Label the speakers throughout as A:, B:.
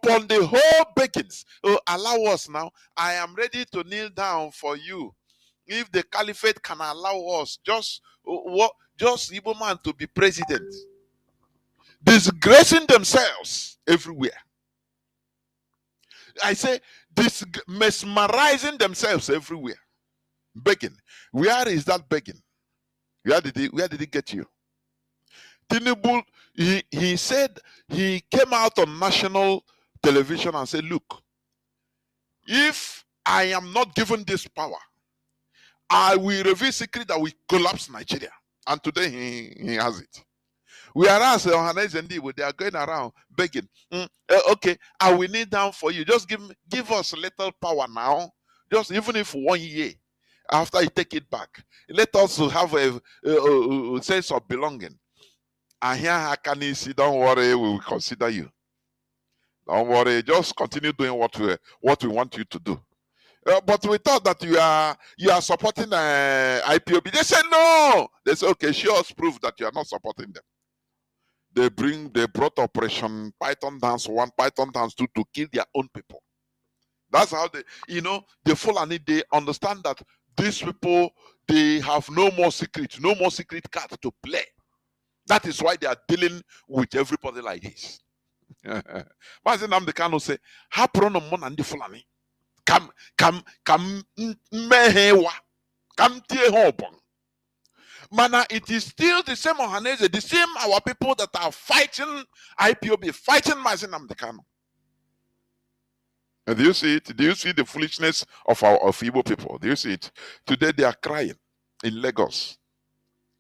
A: upon the whole beggings. Oh, allow us now. I am ready to kneel down for you. If the caliphate can allow us, just Igbo man to be president. Disgracing themselves everywhere. I say mesmerizing themselves everywhere. Begging. Where is that begging? Where did it get you? Tinubu, he said, he came out on national television and said, look, if I am not given this power, I will reveal secret that will collapse Nigeria. And today he has it. Whereas they are going around begging, okay, I will kneel down for you. Just give us a little power now. Just even if 1 year after you take it back, let us have a sense of belonging. And here Hakani see, don't worry, we will consider you. Don't worry, just continue doing what we want you to do. But we thought that you are supporting IPOB. They said no. They said, okay, show us proof that you are not supporting them. They brought Operation Python Dance 1, Python Dance 2 to kill their own people. That's how the Fulani, they understand that these people, they have no more secret card to play. That is why they are dealing with everybody like this. Mazi Nnamdi Kanu say, "Haprono mon and the Fulani, come mehewa, come tie hobon." Mana, it is still the same Ohanese, the same our people that are fighting IPOB, fighting Mazi Nnamdi Kanu. Do you see it? Do you see the foolishness of Igbo people? Do you see it? Today they are crying in Lagos.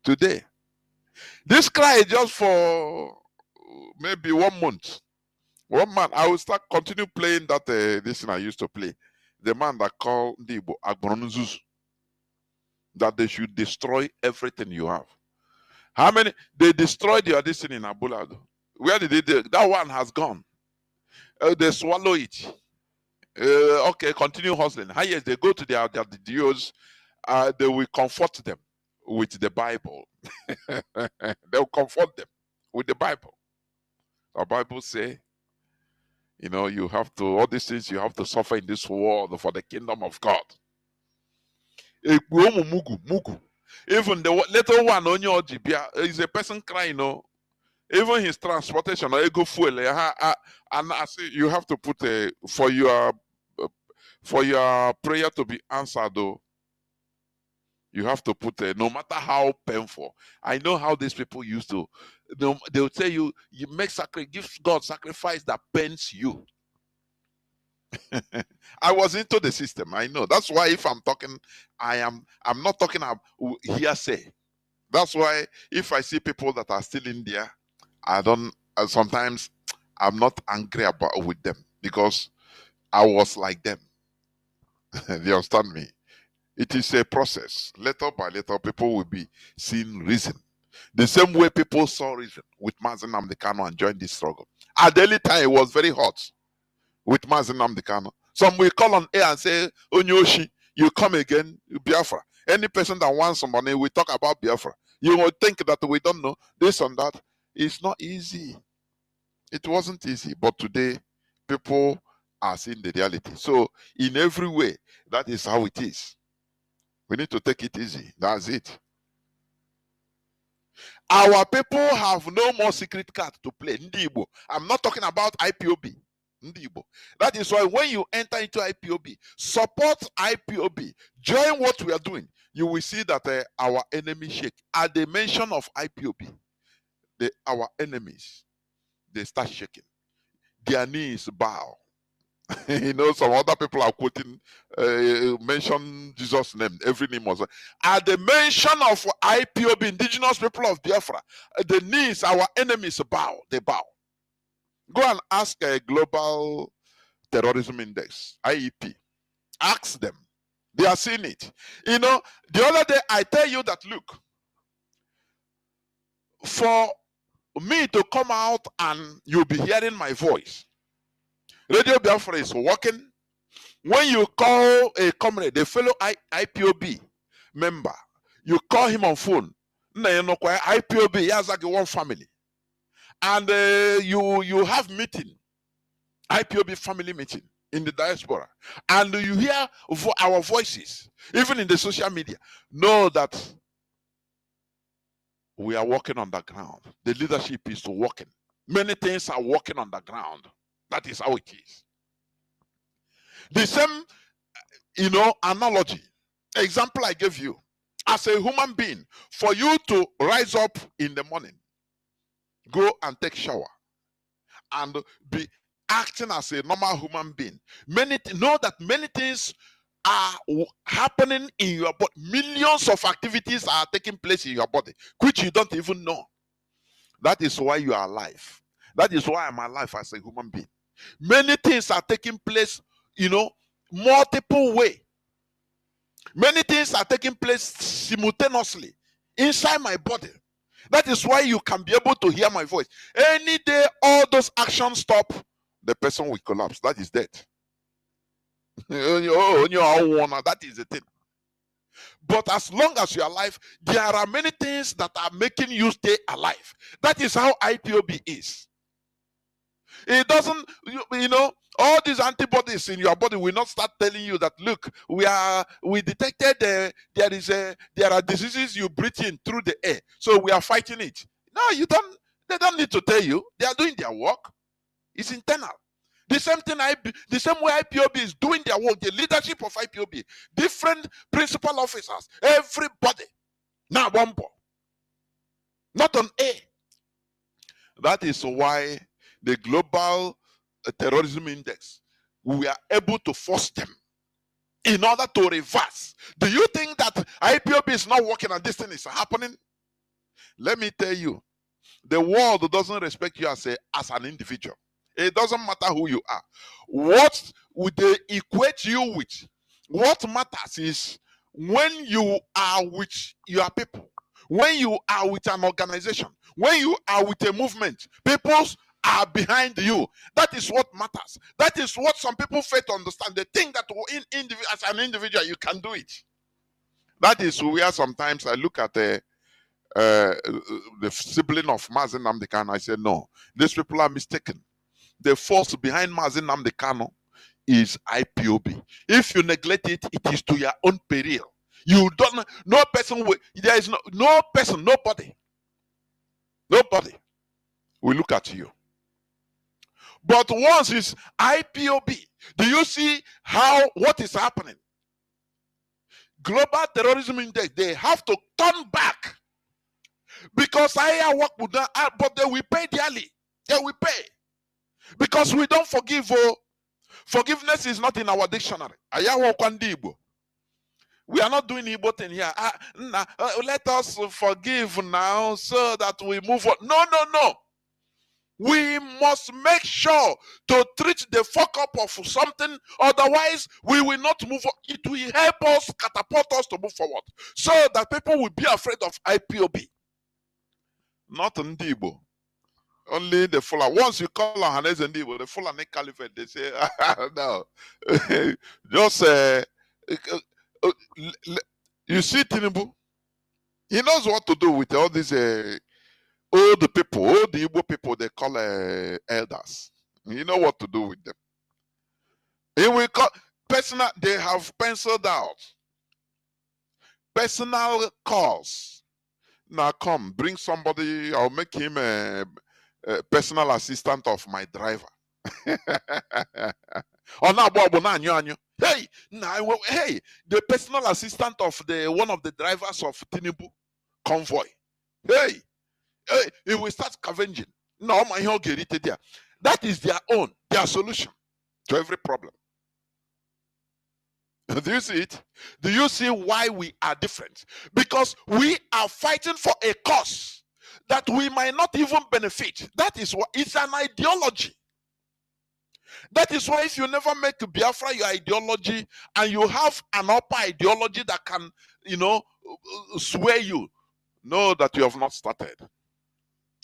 A: Today. This cry is just for maybe 1 month. 1 month. I will continue playing that this thing I used to play. The man that called Igbo Agboronzuzu. That they should destroy everything you have. How many? They destroyed your destiny in Abulado. Where did they do? That one has gone. They swallow it. Okay, continue hustling. Yes, they go to their DOs. They will comfort them with the Bible. They will comfort them with the Bible. The Bible say, you have to, all these things you have to suffer in this world for the kingdom of God. Even the little one on your GBA is a person crying, even his transportation or ego fuel. And I say you have to put for your prayer to be answered, though. You have to put no matter how painful. I know how these people used to. They'll tell you make sacrifice, give God sacrifice that pains you. I was into the system. I know. That's why if I'm talking, I'm not talking about hearsay. That's why if I see people that are still in there, I don't. Sometimes I'm not angry with them because I was like them. Do you understand me? It is a process. Little by little, people will be seeing reason. The same way people saw reason with Mazi Nnamdi Kanu and joined this struggle. At the early time, it was very hot with Mazi Nnamdi Kanu. Some will call on air and say, Onyoshi, you come again, Biafra. Any person that wants some money, we talk about Biafra. You will think that we don't know this and that. It's not easy. It wasn't easy. But today, people are seeing the reality. So, in every way, that is how it is. We need to take it easy. That's it. Our people have no more secret card to play. Ndibo. I'm not talking about IPOB. Ndibo. That is why when you enter into IPOB, support IPOB, join what we are doing, you will see that our enemies shake. At the mention of IPOB, our enemies, they start shaking. Their knees bow. Some other people are quoting, mention Jesus' name. Every name was. At the mention of IPOB, indigenous people of Biafra, the knees, our enemies bow. They bow. Go and ask a global terrorism index, IEP. Ask them. They are seeing it. The other day I tell you that, look, for me to come out and you'll be hearing my voice, Radio Biafra is working. When you call a comrade, a fellow IPOB member, you call him on phone. IPOB, Yazaki one family. And you have meeting. IPOB family meeting in the diaspora, and you hear our voices, even in the social media, know that we are working on the ground. The leadership is working. Many things are working on the ground. That is how it is. The same, analogy, example I gave you, as a human being, for you to rise up in the morning, go and take shower, and be acting as a normal human being. Know that many things are happening in your body. Millions of activities are taking place in your body, which you don't even know. That is why you are alive. That is why I'm alive as a human being. Many things are taking place, multiple way. Many things are taking place simultaneously inside my body. That is why you can be able to hear my voice. Any day, all those actions stop, the person will collapse. That is death. That is the thing. But as long as you're alive, there are many things that are making you stay alive. That is how IPOB is. It doesn't, all these antibodies in your body will not start telling you that, look, we detected there are diseases you breathe in through the air, so we are fighting it. No, they don't need to tell you. They are doing their work. It's internal. The same thing, the same way IPOB is doing their work, the leadership of IPOB, different principal officers, everybody. Now, one ball. Not on A. That is why the global terrorism index, we are able to force them in order to reverse. Do you think that IPOB is not working and this thing is happening? Let me tell you, the world doesn't respect you as an individual. It doesn't matter who you are. What would they equate you with? What matters is when you are with your people, when you are with an organization, when you are with a movement, people are behind you. That is what matters. That is what some people fail to understand. They think that as an individual, you can do it. That is where sometimes I look at the sibling of Mazi Nnamdi Kanu. I say, no, these people are mistaken. The force behind Mazi Nnamdi Kanu is IPOB. If you neglect it, it is to your own peril. You don't. No person will. There is no person. Nobody will look at you. But once it's IPOB, do you see what is happening? Global Terrorism Index, they have to turn back because I work with them, but they will pay dearly. They will pay because we don't forgive. Forgiveness is not in our dictionary. We are not doing Igbo thing here. Let us forgive now so that we move on. No. We must make sure to treat the fuck up of something, otherwise we will not move on. It will help us, catapult us to move forward, so that people will be afraid of IPOB. Not Ndibo. Only the Fulani. Once you call Hanes and Ndibo, the Fulani Caliphate, they say, no. Just, you see Tinubu, he knows what to do with all these all the Igbo people they call elders. You know what to do with them. He will call personal. They have penciled out personal calls. Now come, bring somebody. I'll make him a personal assistant of my driver. Hey, the personal assistant of one of the drivers of Tinubu convoy. Hey, it will start scavenging. No, my get it there. That is their solution to every problem. Do you see it? Do you see why we are different? Because we are fighting for a cause that we might not even benefit. That is what it's an ideology. That is why if you never make Biafra your ideology and you have an upper ideology that can, sway you, know that you have not started.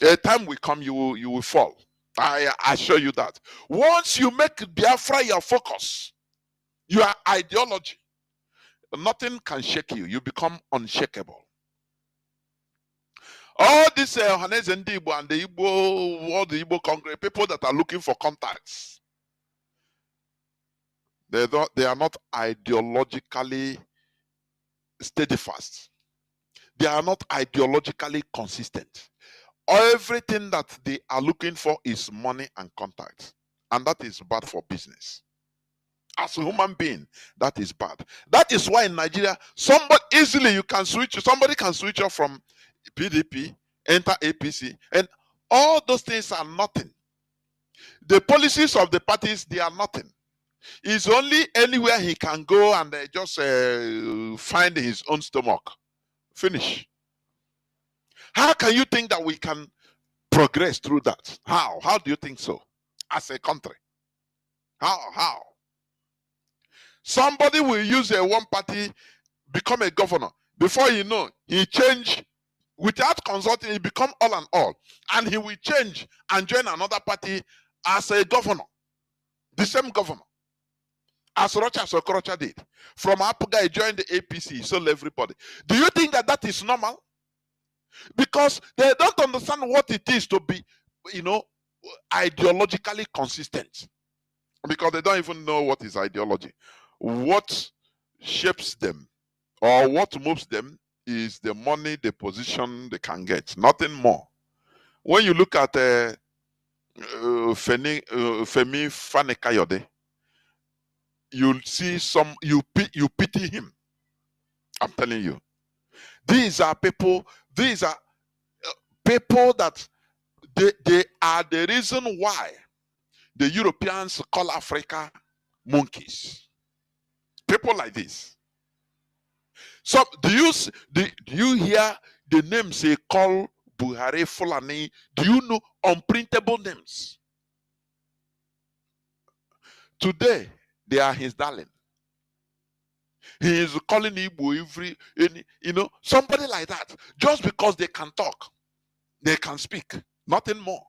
A: A time will come, you will fall. I assure you that. Once you make Biafra your focus, your ideology, nothing can shake you. You become unshakable. All these Hanes and Igbo and all the Igbo Congress, people that are looking for contacts, They are not ideologically steadfast. They are not ideologically consistent. Everything that they are looking for is money and contact, and that is bad for business. As a human being, that is bad. That is why in Nigeria, somebody can switch off from PDP, enter APC, and all those things are nothing. The policies of the parties, they are nothing. It's only anywhere he can go and just find his own stomach. Finish. How can you think that we can progress through that? How? How do you think so? As a country. How? Somebody will use a one party, become a governor. Before you know, he change without consulting, he become all and all. And he will change and join another party as a governor. The same governor. As Rocha Sokorocha did. From Apuga, he joined the APC, he sold everybody. Do you think that that is normal? Because they don't understand what it is to be, ideologically consistent. Because they don't even know what is ideology. What shapes them or what moves them is the money, the position they can get. Nothing more. When you look at Femi Fani-Kayode, you'll see you pity him. I'm telling you. These are people that they are the reason why the Europeans call Africa monkeys. People like this. So do you hear the names they call Buhari, Fulani? Do you know unprintable names? Today they are his darling. He is calling Igbo somebody like that, just because they can talk, they can speak, nothing more.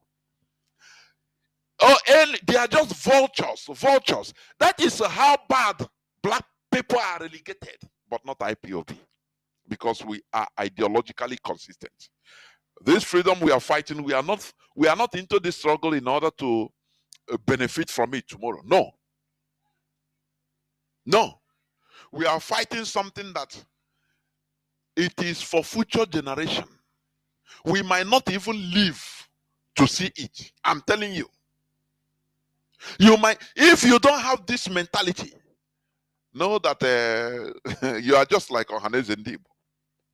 A: Oh, and they are just vultures. That is how bad black people are relegated, but not IPOB, because we are ideologically consistent. This freedom we are fighting, we are not into this struggle in order to benefit from it tomorrow. No. We are fighting something that it is for future generation. We might not even live to see it. I'm telling you. You might, if you don't have this mentality, know that you are just like Ohanes Ndibo.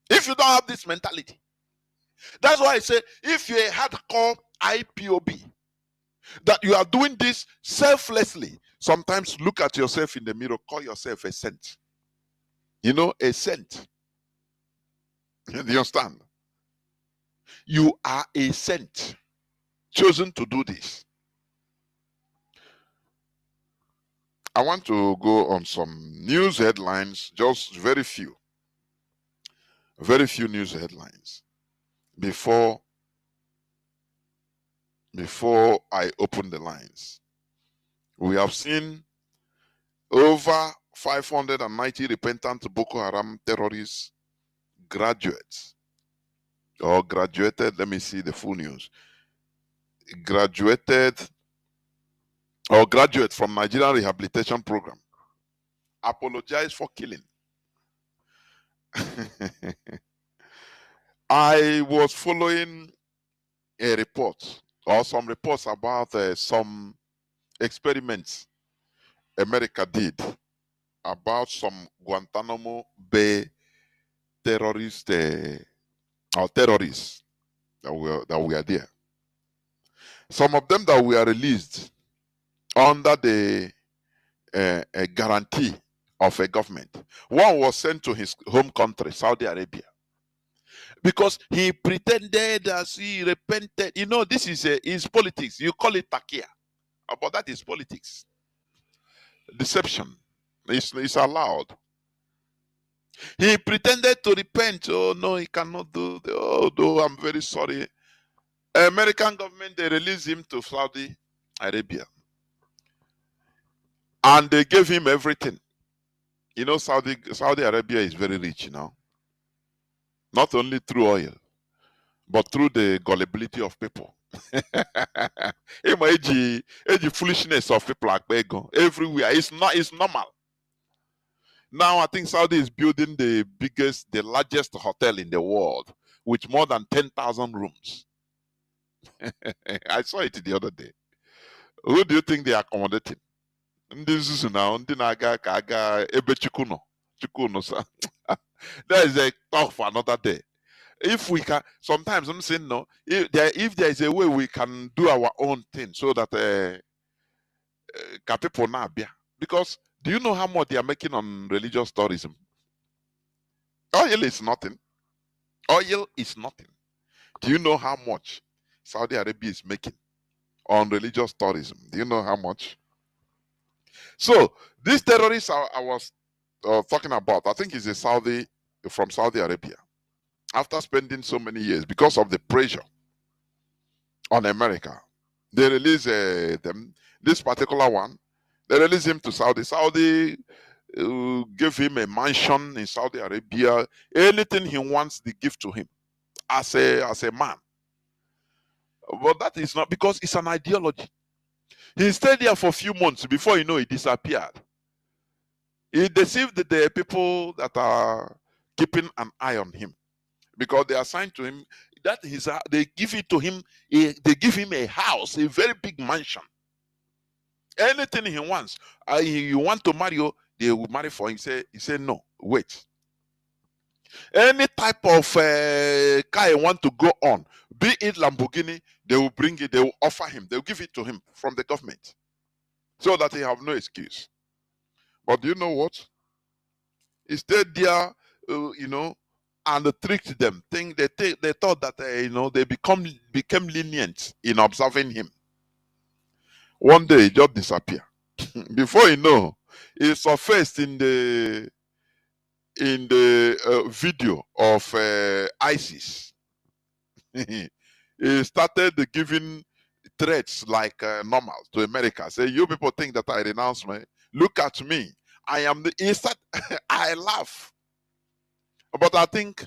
A: If you don't have this mentality, that's why I say, if you're a hardcore IPOB, that you are doing this selflessly, sometimes look at yourself in the mirror, call yourself a saint. A saint. Do you understand? You are a saint, chosen to do this. I want to go on some news headlines, just very few news headlines before I open the lines. We have seen over 590 repentant Boko Haram terrorists graduated. Let me see the full news. Graduate from Nigerian Rehabilitation Program. Apologize for killing. I was following a report or some reports about some experiments America did about some Guantanamo Bay terrorists that were there. Some of them that were released under the guarantee of a government. One was sent to his home country, Saudi Arabia, because he pretended as he repented. This is politics. You call it takia, but that is politics. Deception is allowed. He pretended to repent. Oh no, he cannot do. No, I'm very sorry. American government, they released him to Saudi Arabia, and they gave him everything. Saudi Arabia is very rich now. Not only through oil, but through the gullibility of people. The foolishness of people like Bego everywhere. It's normal. Now I think Saudi is building the largest hotel in the world with more than 10,000 rooms. I saw it the other day. Who do you think they are accommodating? Ndị nzuzu na ndị na-aga ka aga ebe Chukwu nọ. Chukwu nọ, sir. That is a talk for another day. If we can, sometimes I'm saying no. If there is a way we can do our own thing so that can people now be, because do you know how much they are making on religious tourism? Oil is nothing. Oil is nothing. Do you know how much Saudi Arabia is making on religious tourism? Do you know how much? So these terrorists I was talking about, I think is a from Saudi Arabia. After spending so many years, because of the pressure on America, they release them. This particular one, they release him to Saudi. Saudi gave him a mansion in Saudi Arabia. Anything he wants, they give to him as a man. But that is not, because it's an ideology. He stayed there for a few months before, you know, he disappeared. He deceived the people that are keeping an eye on him, because they assigned to him that they give it to him. They give him a house, a very big mansion. Anything he wants, you want to marry you, they will marry for him. He said no, wait. Any type of car he want to go on, be it Lamborghini, they will bring it. They will offer him. They will give it to him from the government, so that he have no excuse. But do you know what? He stayed there, you know, and tricked them. They thought that you know, they became lenient in observing him. One day he just disappeared. Before you know, he surfaced in the video of ISIS. He started giving threats like normal to America. Say, you people think that I renounce me? Look at me. I am the instant. I laugh. But I think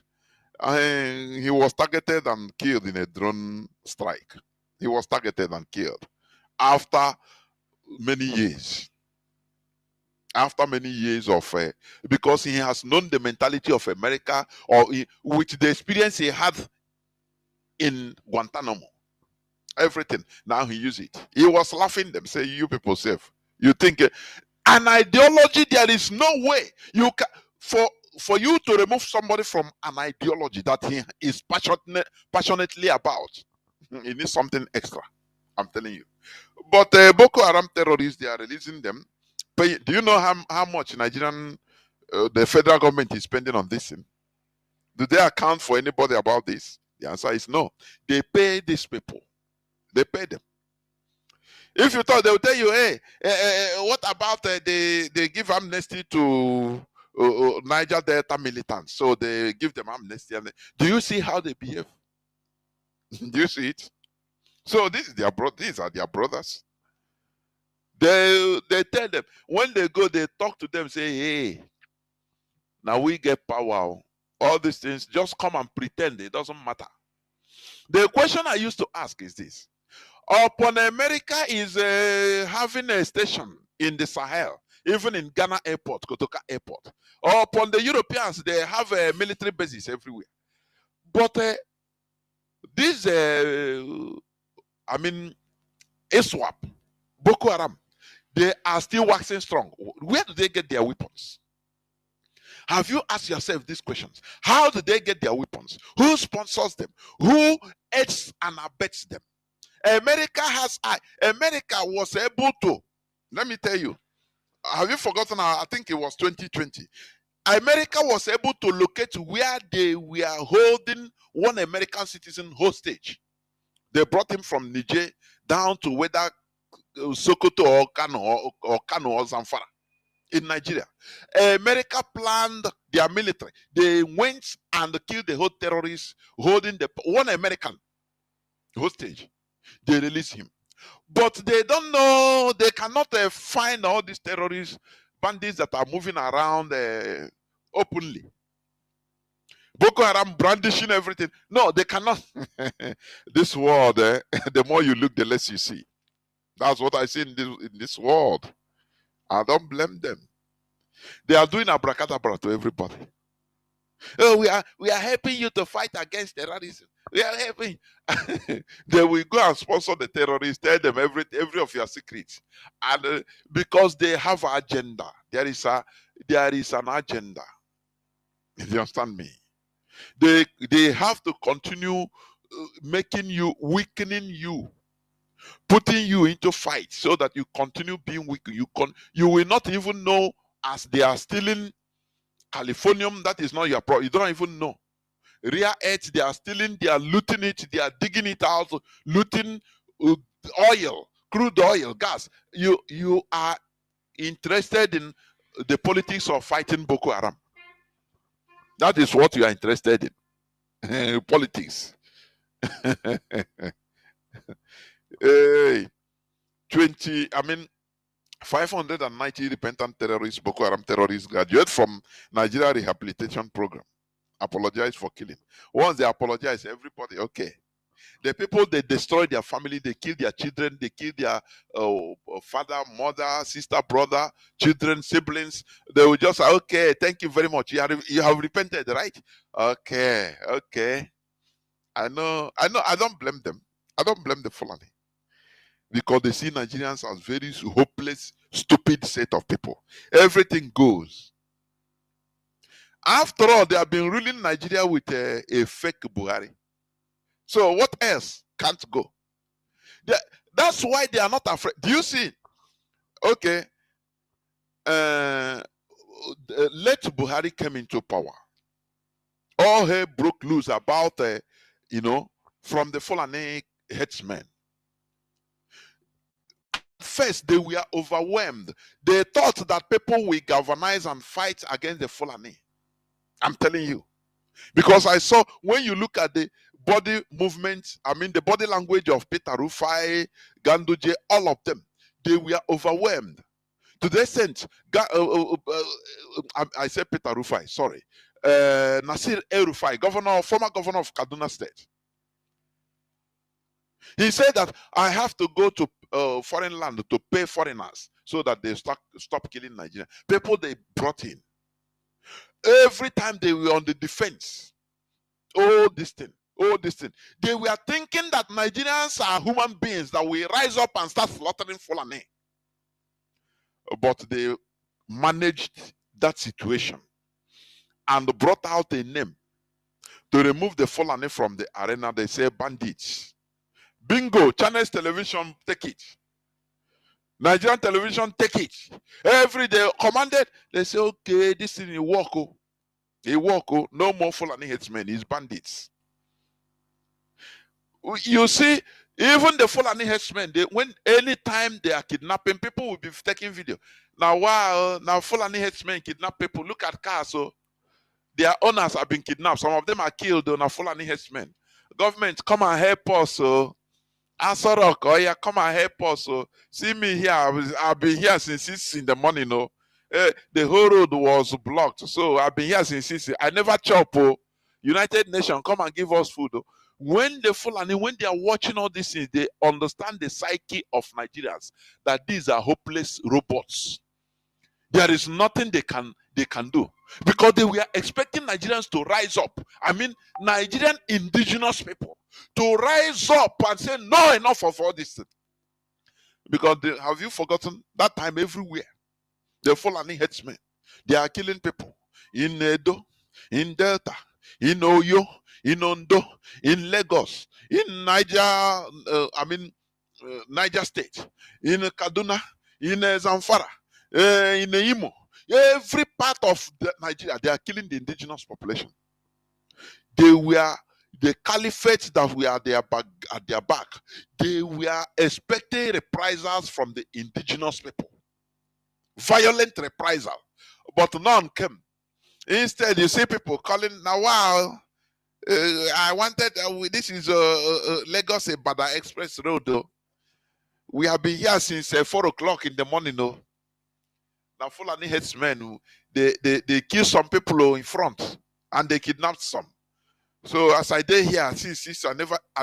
A: he was targeted and killed in a drone strike. He was targeted and killed after many years. After many years of, because he has known the mentality of America, or with the experience he had in Guantanamo, everything. Now he use it. He was laughing them, say, you people safe. You think an ideology, there is no way you can, for you to remove somebody from an ideology that he is passionately about. He needs something extra. I'm telling you. But Boko Haram terrorists, they are releasing them. Do you know how much Nigerian, the federal government is spending on this thing? Do they account for anybody about this? The answer is no. They pay these people. They pay them. If you thought, they will tell you, hey, what about they give amnesty to Niger Delta militants? So they give them amnesty. And do you see how they behave? Do you see it? So these are their brothers. They tell them, when they go, they talk to them, say, hey, now we get power. All these things, just come and pretend. It doesn't matter. The question I used to ask is this. Upon America is having a station in the Sahel, even in Ghana airport, Kotoka airport. Or upon the Europeans, they have military bases everywhere. But this, I mean, ISWAP, Boko Haram, they are still waxing strong. Where do they get their weapons? Have you asked yourself these questions? How do they get their weapons? Who sponsors them? Who aids and abets them? America was able to, let me tell you, have you forgotten? I think it was 2020. America was able to locate where they were holding one American citizen hostage. They brought him from Niger down to whether Sokoto or Kanu or Zamfara in Nigeria. America planned their military. They went and killed the whole terrorists holding one American hostage. They released him. But they don't know, they cannot find all these terrorists, bandits that are moving around openly. Boko Haram brandishing everything. No, they cannot. This world, the more you look, the less you see. That's what I see in this world. I don't blame them. They are doing abracadabra to everybody. Oh, we are helping you to fight against terrorism. We are helping. They will go and sponsor the terrorists, tell them every of your secrets, and because they have an agenda. There is an agenda. You understand me? They have to continue making you, weakening you, putting you into fight so that you continue being weak. You will not even know, as they are stealing Californium. That is not your problem. You don't even know. Rare earth, they are stealing, they are looting it, they are digging it out, looting oil, crude oil, gas. You are interested in the politics of fighting Boko Haram. That is what you are interested in. Politics. Hey, 590 repentant terrorists, Boko Haram terrorists, graduate from Nigeria Rehabilitation Program. Apologize for killing. Once they apologize, everybody, okay. The people, they destroy their family, they kill their children, they kill their father, mother, sister, brother, children, siblings. They will just say, okay, thank you very much. You have repented, right? Okay. I know, I don't blame them. I don't blame the Fulani. Because they see Nigerians as very hopeless, stupid set of people. Everything goes. After all, they have been ruling Nigeria with a fake Buhari. So what else can't go? That's why they are not afraid. Do you see? Okay. Let Buhari come into power. All hell broke loose about, from the Fulani headsmen. First, they were overwhelmed. They thought that people will galvanize and fight against the Fulani. I'm telling you. Because I saw, when you look at the body movement, the body language of Peter Rufai, Ganduje, all of them, they were overwhelmed. To the extent, I said Peter Rufai, sorry. Nasir El-Rufai, former governor of Kaduna State. He said that I have to go to foreign land to pay foreigners so that they stop killing Nigeria. People they brought in. Every time they were on the defense, all this thing. They were thinking that Nigerians are human beings that will rise up and start slaughtering Fulani. But they managed that situation and brought out a name to remove the Fulani from the arena. They say bandits. Bingo, Channels Television, take it. Nigerian television, take it. Every day, commanded, they say, okay, this thing will work. No more Fulani headsmen, it's bandits. You see, even the Fulani headsmen, anytime they are kidnapping, people will be taking video. Now Fulani headsmen kidnap people. Look at cars, so their owners have been kidnapped. Some of them are killed on Fulani headsmen. Government, come and help us. Answer rock, oh yeah, come and help us. See me here. I've been here since 6 in the morning. The whole road was blocked. So I've been here since 6. I never chop. United Nations, come and give us food. When the Fulani, when they are watching all these things, they understand the psyche of Nigerians, that these are hopeless robots. There is nothing they can do, because they were expecting Nigerians to rise up. Nigerian indigenous people to rise up and say no, enough of all this. Because have you forgotten that time everywhere the Fulani headsmen, they are killing people in Edo, in Delta, in Oyo, in Ondo, in Lagos, in Niger, Niger State, in Kaduna, in Zamfara, in Imo. Every part of Nigeria, they are killing the indigenous population. They were the caliphate that were at their back. They were expecting reprisals from the indigenous people. Violent reprisal. But none came. Instead, you see people calling, now wow, I wanted, this is Lagos Ibadan Express Road. We have been here since 4 o'clock in the morning. Now Fulani headsmen, they kill some people in front and they kidnapped some. So as I did here, since I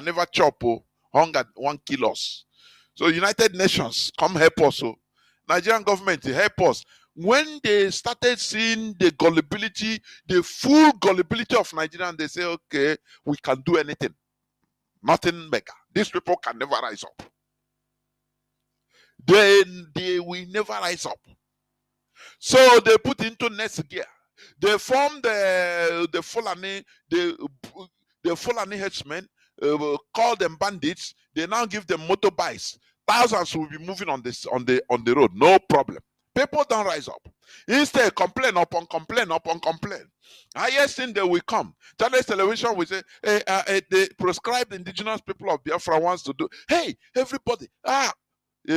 A: never chop, oh, hunger one kill us. So United Nations come help us. Oh. Nigerian government help us. When they started seeing the gullibility, the full gullibility of Nigeria, they say, okay, we can do anything. Nothing mega. These people can never rise up. They will never rise up. So they put into next gear. They formed the Fulani, the Fulani headsmen, call them bandits. They now give them motorbikes. Thousands will be moving on the road, no problem. People don't rise up. Instead, complain upon complain upon complain. Highest thing they will come. Channel television will say, the proscribed indigenous people of Biafra wants to do. Hey, everybody,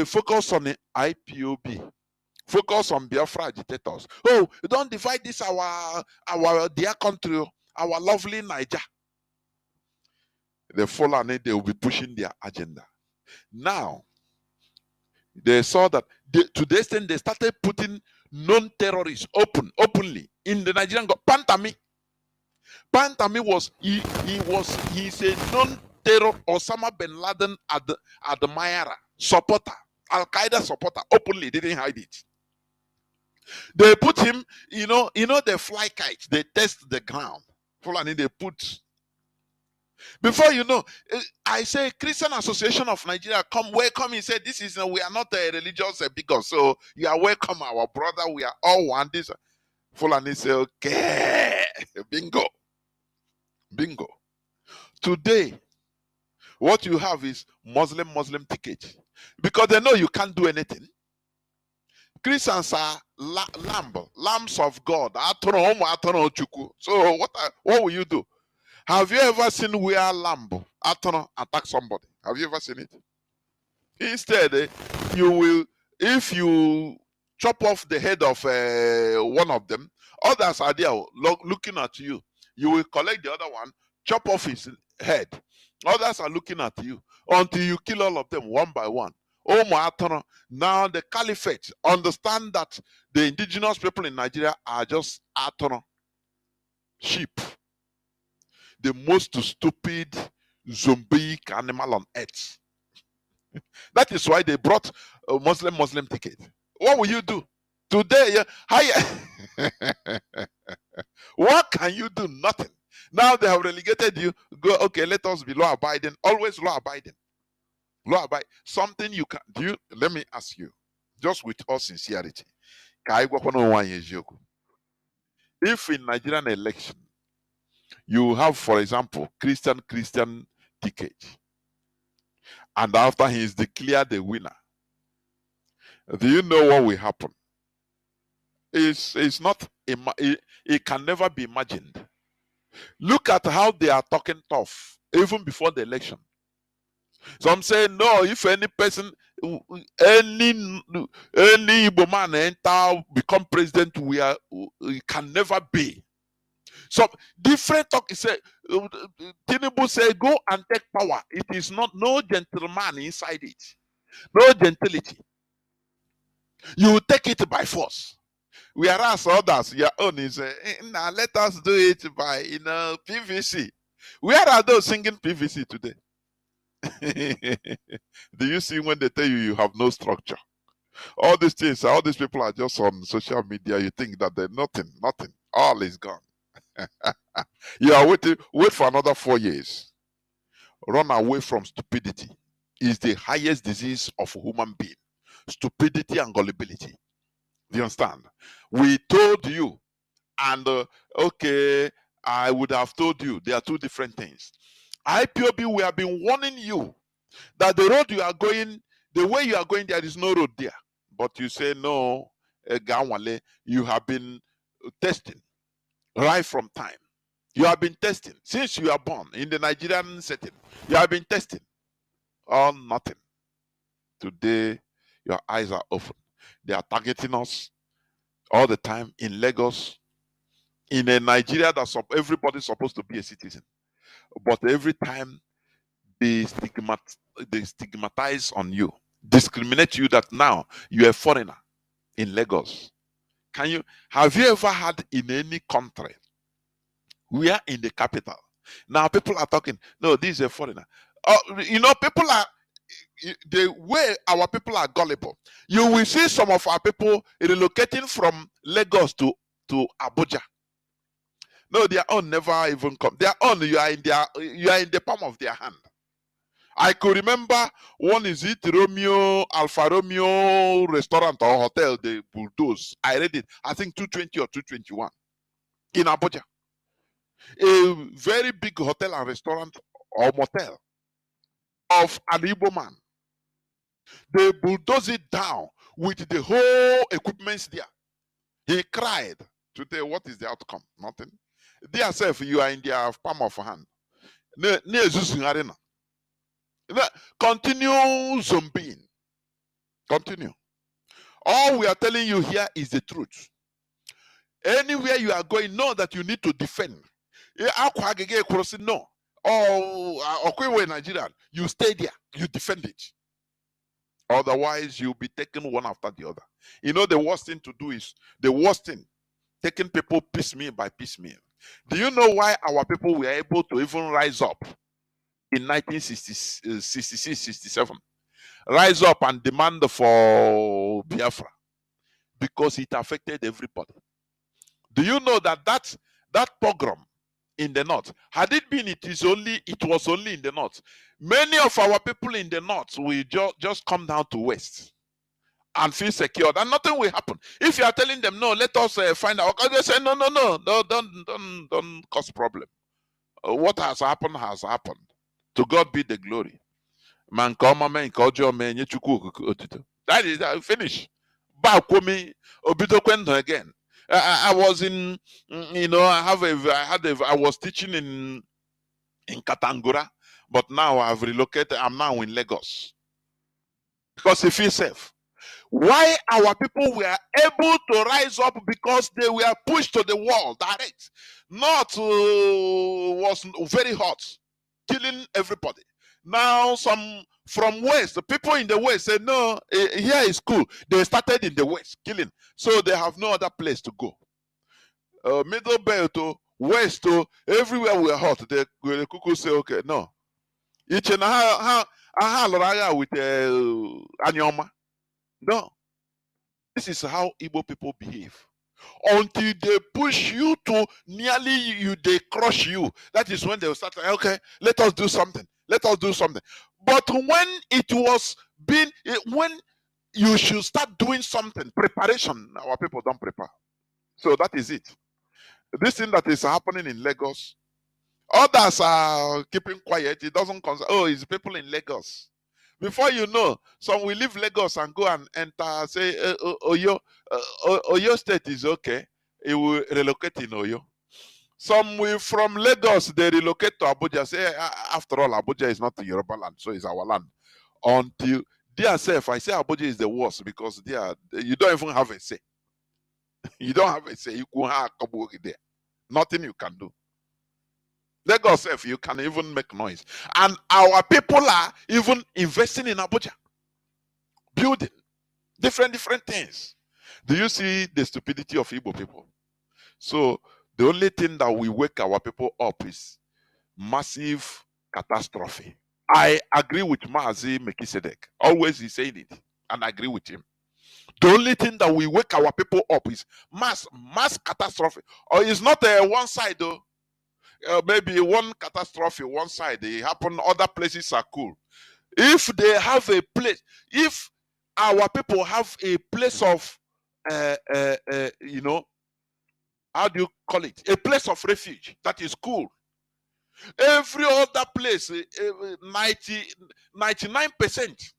A: focus on the IPOB. Focus on Biafra agitators. Oh, don't divide this our dear country, our lovely Niger. The Fulani, they will be pushing their agenda. Now, they saw that to the extent they started putting non-terrorists openly in the Nigerian government. Pantami was he's a non-terror Osama bin Laden admirer, supporter, Al Qaeda supporter, openly didn't hide it. They put him, they fly kites, they test the ground. Fulani, they put. Before you know, I say Christian Association of Nigeria, come welcome. He said, "This is we are not a religious because so you are welcome, our brother. We are all one." This Fulani say, "Okay, bingo, bingo." Today, what you have is Muslim ticket because they know you can't do anything. Christians are lambs of God. So what will you do? Have you ever seen where lamb attack somebody? Have you ever seen it? Instead, you will, if you chop off the head of one of them, others are there looking at you. You will collect the other one, chop off his head. Others are looking at you until you kill all of them one by one. Oh my! Now the caliphate understand that the indigenous people in Nigeria are just sheep, the most stupid zombic animal on earth. That is why they brought a Muslim ticket. What will you do today? What can you do? Nothing. Now they have relegated you. Go, okay, let us be law abiding. Always law abiding. Law abide. Something you can do. Let me ask you, just with all sincerity. If in Nigerian election you have, for example, Christian ticket, and after he is declared the winner, do you know what will happen? It's not. It can never be imagined. Look at how they are talking tough even before the election. Some say no. If any person, any Igbo man enter become president, it can never be. So different talk. He said, Tinubu say, go and take power. It is not no gentleman inside it, no gentility. You take it by force. Whereas others, your own is now let us do it by PVC. Where are those singing PVC today? Do you see when they tell you have no structure? All these things, all these people are just on social media. You think that they're nothing. All is gone. You are wait for another 4 years. Run away from stupidity. Is the highest disease of a human being. Stupidity and gullibility. Do you understand? We told you, and okay, I would have told you. There are two different things. IPOB, we have been warning you that the road you are going, the way you are going, there is no road there. But you say no, Gawale, you have been testing right from time. You have been testing since you are born in the Nigerian setting. You have been testing all nothing. Today, your eyes are open. They are targeting us all the time in Lagos, in a Nigeria that everybody's supposed to be a citizen. But every time they stigmatize on you, discriminate you that now you're a foreigner in Lagos. Have you ever had in any country, we are in the capital, Now people are talking, no, this is a foreigner. You know, people are the way our people are gullible. You will see some of our people relocating from Lagos to Abuja. No, their own never even come. Their own, you are in the palm of their hand. I could remember one is it Romeo, Alfa Romeo restaurant or hotel, they bulldoze. I read it, I think 220 or 221 in Abuja. A very big hotel and restaurant or motel of an Igbo man. They bulldoze it down with the whole equipments there. He cried. Today, what is the outcome? Nothing. Dear self, you are in their palm of hand. Continue zombieing. Continue. All we are telling you here is the truth. Anywhere you are going, know that you need to defend. No. Oh, Nigeria, you stay there, you defend it. Otherwise, you'll be taken one after the other. You know, the worst thing to do is taking people piecemeal by piecemeal. Do you know why our people were able to even rise up in 1966, 67? Rise up and demand for Biafra because it affected everybody. Do you know that pogrom in the north, had it been it was only in the north, many of our people in the north will just come down to west and feel secured and nothing will happen. If you are telling them no, let us find out, they say no, don't cause problem. What has happened has happened. To God be the glory. Man, that is finish. Again. I was in, you know, I was teaching in Katangura, but now I've relocated. I'm now in Lagos because it feels safe. Why our people were able to rise up because they were pushed to the wall direct. North was very hot, killing everybody. Now some from west, the people in the west said no, here is cool. They started in the west killing, so they have no other place to go. Middle belt to west to everywhere we are hot. The cuckoo say okay, no. Each and how with Anyoma. No. This is how Igbo people behave. Until they push you to nearly they crush you. That is when they will start, okay, let us do something. Let us do something. But when it was when you should start doing something, preparation, our people don't prepare. So that is it. This thing that is happening in Lagos, others are keeping quiet. It doesn't concern. Oh, it's people in Lagos. Before you know, some will leave Lagos and go and enter, say, Oyo state is okay. It will relocate in Oyo. Some will from Lagos, they relocate to Abuja. Say, after all, Abuja is not the Yoruba land, so it's our land. Until they self, I say Abuja is the worst because you don't even have a say. You don't have a say. You can have there. Nothing you can do. Lagos, if you can even make noise. And our people are even investing in Abuja, building different things. Do you see the stupidity of Igbo people? So the only thing that will wake our people up is massive catastrophe. I agree with Mazi Mekisedek. Always he's saying it, and I agree with him. The only thing that will wake our people up is mass catastrophe. Or it's not one side though. Maybe one catastrophe, one side, they happen, other places are cool. If they have a place, if our people have a place of, you know, how do you call it? A place of refuge, that is cool. Every other place, 99%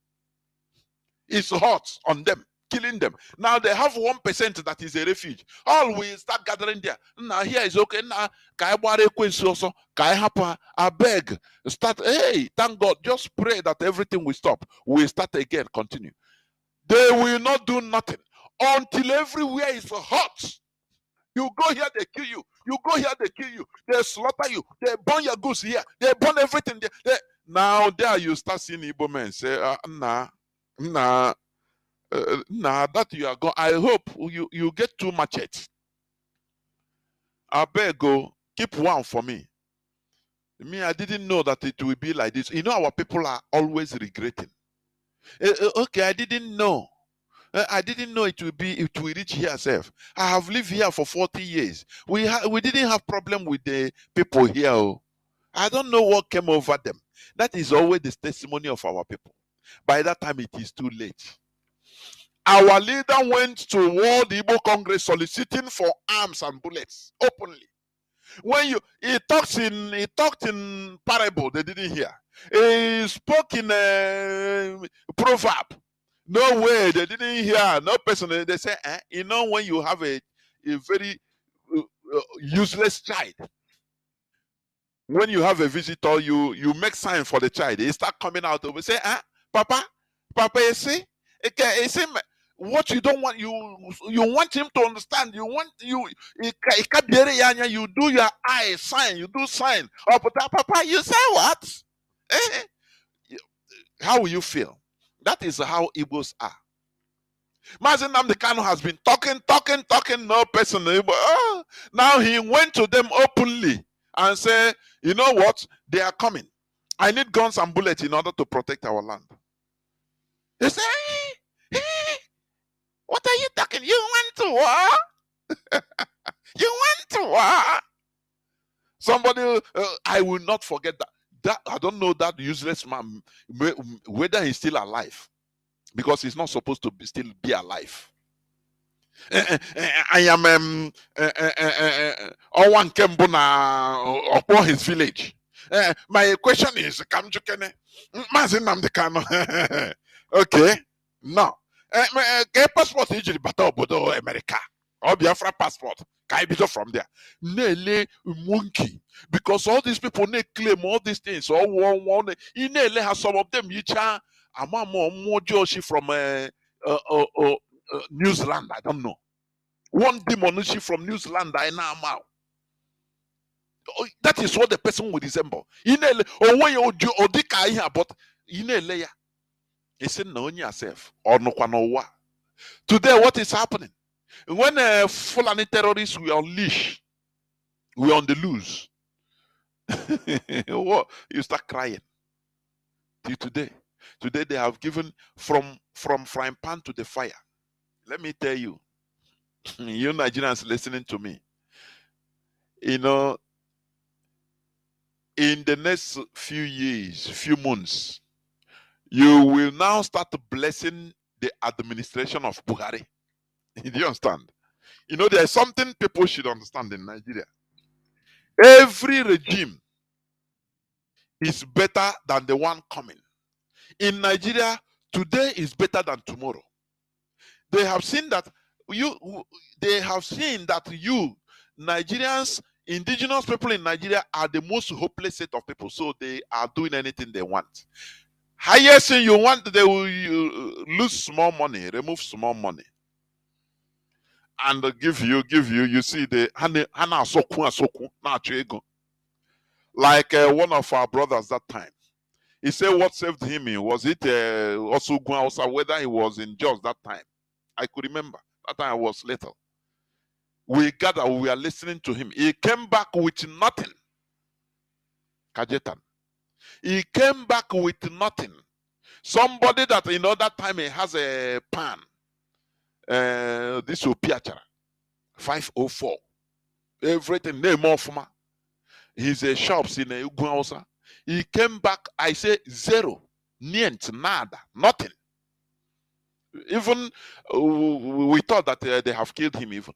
A: is hot on them, killing them. Now they have 1% that is a refuge. All we start gathering there. Now here is okay. Now I beg. Start. Hey, thank God. Just pray that everything will stop. We start again. Continue. They will not do nothing until everywhere is hot. You go here, they kill you. You go here, they kill you. They slaughter you. They burn your goods here. They burn everything there. Now there you start seeing Igbo men say, nah, that you are going. I hope you get too much it. I beg go keep one for me. Me, I didn't know that it will be like this. You know, our people are always regretting. Okay, I didn't know. I didn't know it will reach here, self. I have lived here for 40 years. We didn't have problem with the people here. Oh. I don't know what came over them. That is always the testimony of our people. By that time, it is too late. Our leader went to World Igbo Congress soliciting for arms and bullets openly. When he talked in parable, they didn't hear. He spoke in a proverb. No way, they didn't hear. No person. They say, you know, when you have a very useless child, when you have a visitor, you make sign for the child. He start coming out over say, Papa, you see, okay, you see, what you don't want, you want him to understand. You want you do your eye sign, you do sign. Oh, but Papa, you say what? Eh? How will you feel? That is how Igbos are. Mazi Nnamdi Kanu has been talking, no person. Now he went to them openly and said, you know what? They are coming. I need guns and bullets in order to protect our land. They say, what are you talking? You went to war? You went to war? Somebody, I will not forget that. I don't know that useless man, whether he's still alive, because he's not supposed to still be alive. I am Owan Kembuna upon his village. My question is, Kamjukene, Mazi Nnamdi Kanu. Okay, no. Passport usually bata obodo America or Biafra passport. Can be from there? Nele monkey, because all these people they claim all these things. All one. He nele has some of them. Yicha more Joshi from New Zealand. I don't know. One demon from New Zealand. I know. That is what the person will resemble. Or when you odika here, but ya. He said, no, yourself or no kwanowa. Today, what is happening? When Fulani terrorists will unleash, we're on the loose. You start crying. Till today. Today they have given from frying pan to the fire. Let me tell you, you Nigerians listening to me, you know, in the next few years, few months, you will now start blessing the administration of Buhari. Do you understand? You know, there's something people should understand in Nigeria. Every regime is better than the one coming. In Nigeria, today is better than tomorrow. They have seen that you Nigerians, indigenous people in Nigeria are the most hopeless set of people. So they are doing anything they want. Highest thing you want, they will lose small money, remove small money. And give you, you see the Hana Soku, like one of our brothers that time. He said what saved him was it also whether he was in Jos that time. I could remember that time I was little. We gathered, we were listening to him. He came back with nothing. Kajetan. He came back with nothing. Somebody that that time he has a pan. This will Piachara 504. Everything name of ma. His shops in Uguausa. He came back, I say zero. Nient, nada, nothing. Even we thought that they have killed him even.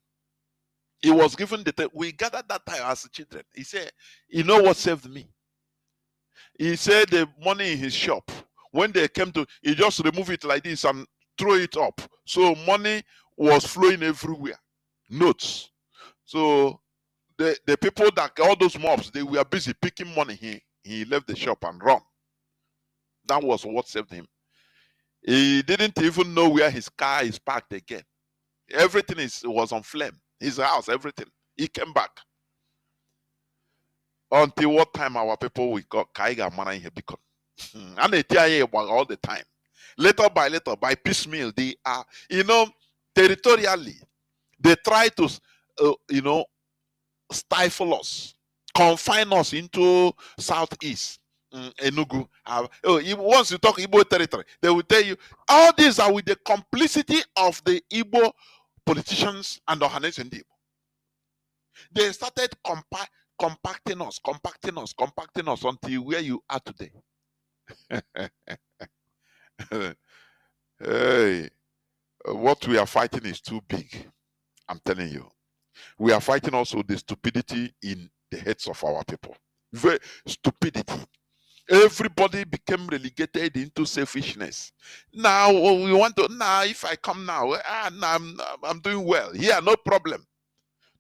A: He was given we gathered that time as children. He said, you know what saved me? He said the money in his shop, when they came to, he just remove it like this and throw it up. So money was flowing everywhere. Notes. So the people that, all those mobs, they were busy picking money. He left the shop and run. That was what saved him. He didn't even know where his car is parked again. Everything was on flame. His house, everything. He came back. Until what time our people we got Kaiga Mana in Hebikon. And they tell you about all the time. Little by little, by piecemeal, they are, territorially, they try to, stifle us confine us into southeast. Enugu. Once you talk Igbo territory, they will tell you all these are with the complicity of the Igbo politicians and Ohanes and Igbo. They started compacting us until where you are today. Hey, what we are fighting is too big. I'm telling you. We are fighting also the stupidity in the heads of our people. Very stupidity. Everybody became relegated into selfishness. Now we want to. Now, if I come now, I'm doing well here, no problem.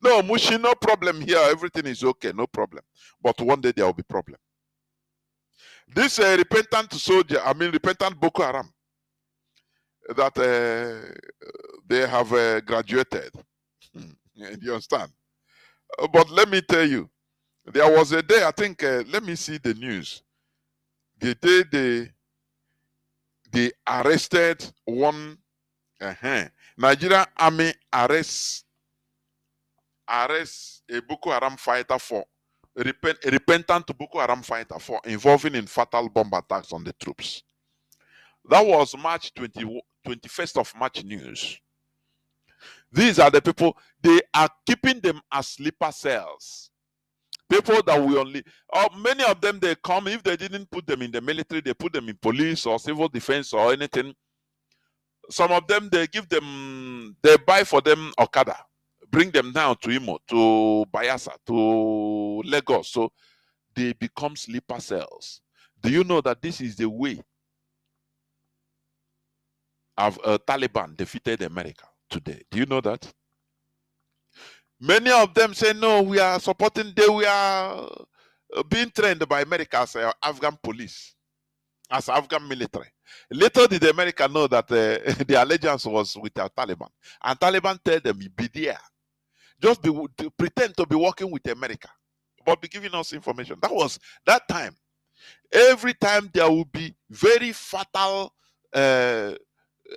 A: No, Mushi, no problem here. Everything is okay, no problem. But one day there will be problem. This repentant Boko Haram, that they have graduated. You understand? But let me tell you, there was a day, I think, let me see the news. The day they arrested one Nigerian army arrests a Boko Haram fighter for repentant Boko Haram fighter for involving in fatal bomb attacks on the troops. That was March 21st of March news. These are the people, they are keeping them as sleeper cells. People that we only, many of them, they come, if they didn't put them in the military, they put them in police or civil defense or anything. Some of them, they buy for them Okada, bring them down to Imo, to Bayelsa, to Lagos. So they become sleeper cells. Do you know that this is the way of Taliban defeated America today? Do you know that? Many of them say, no, we are supporting, we are being trained by America as Afghan police, as Afghan military. Little did America know that the allegiance was with the Taliban. And Taliban tell them, be there. Just pretend to be working with America, but be giving us information. That was that time. Every time there will be very fatal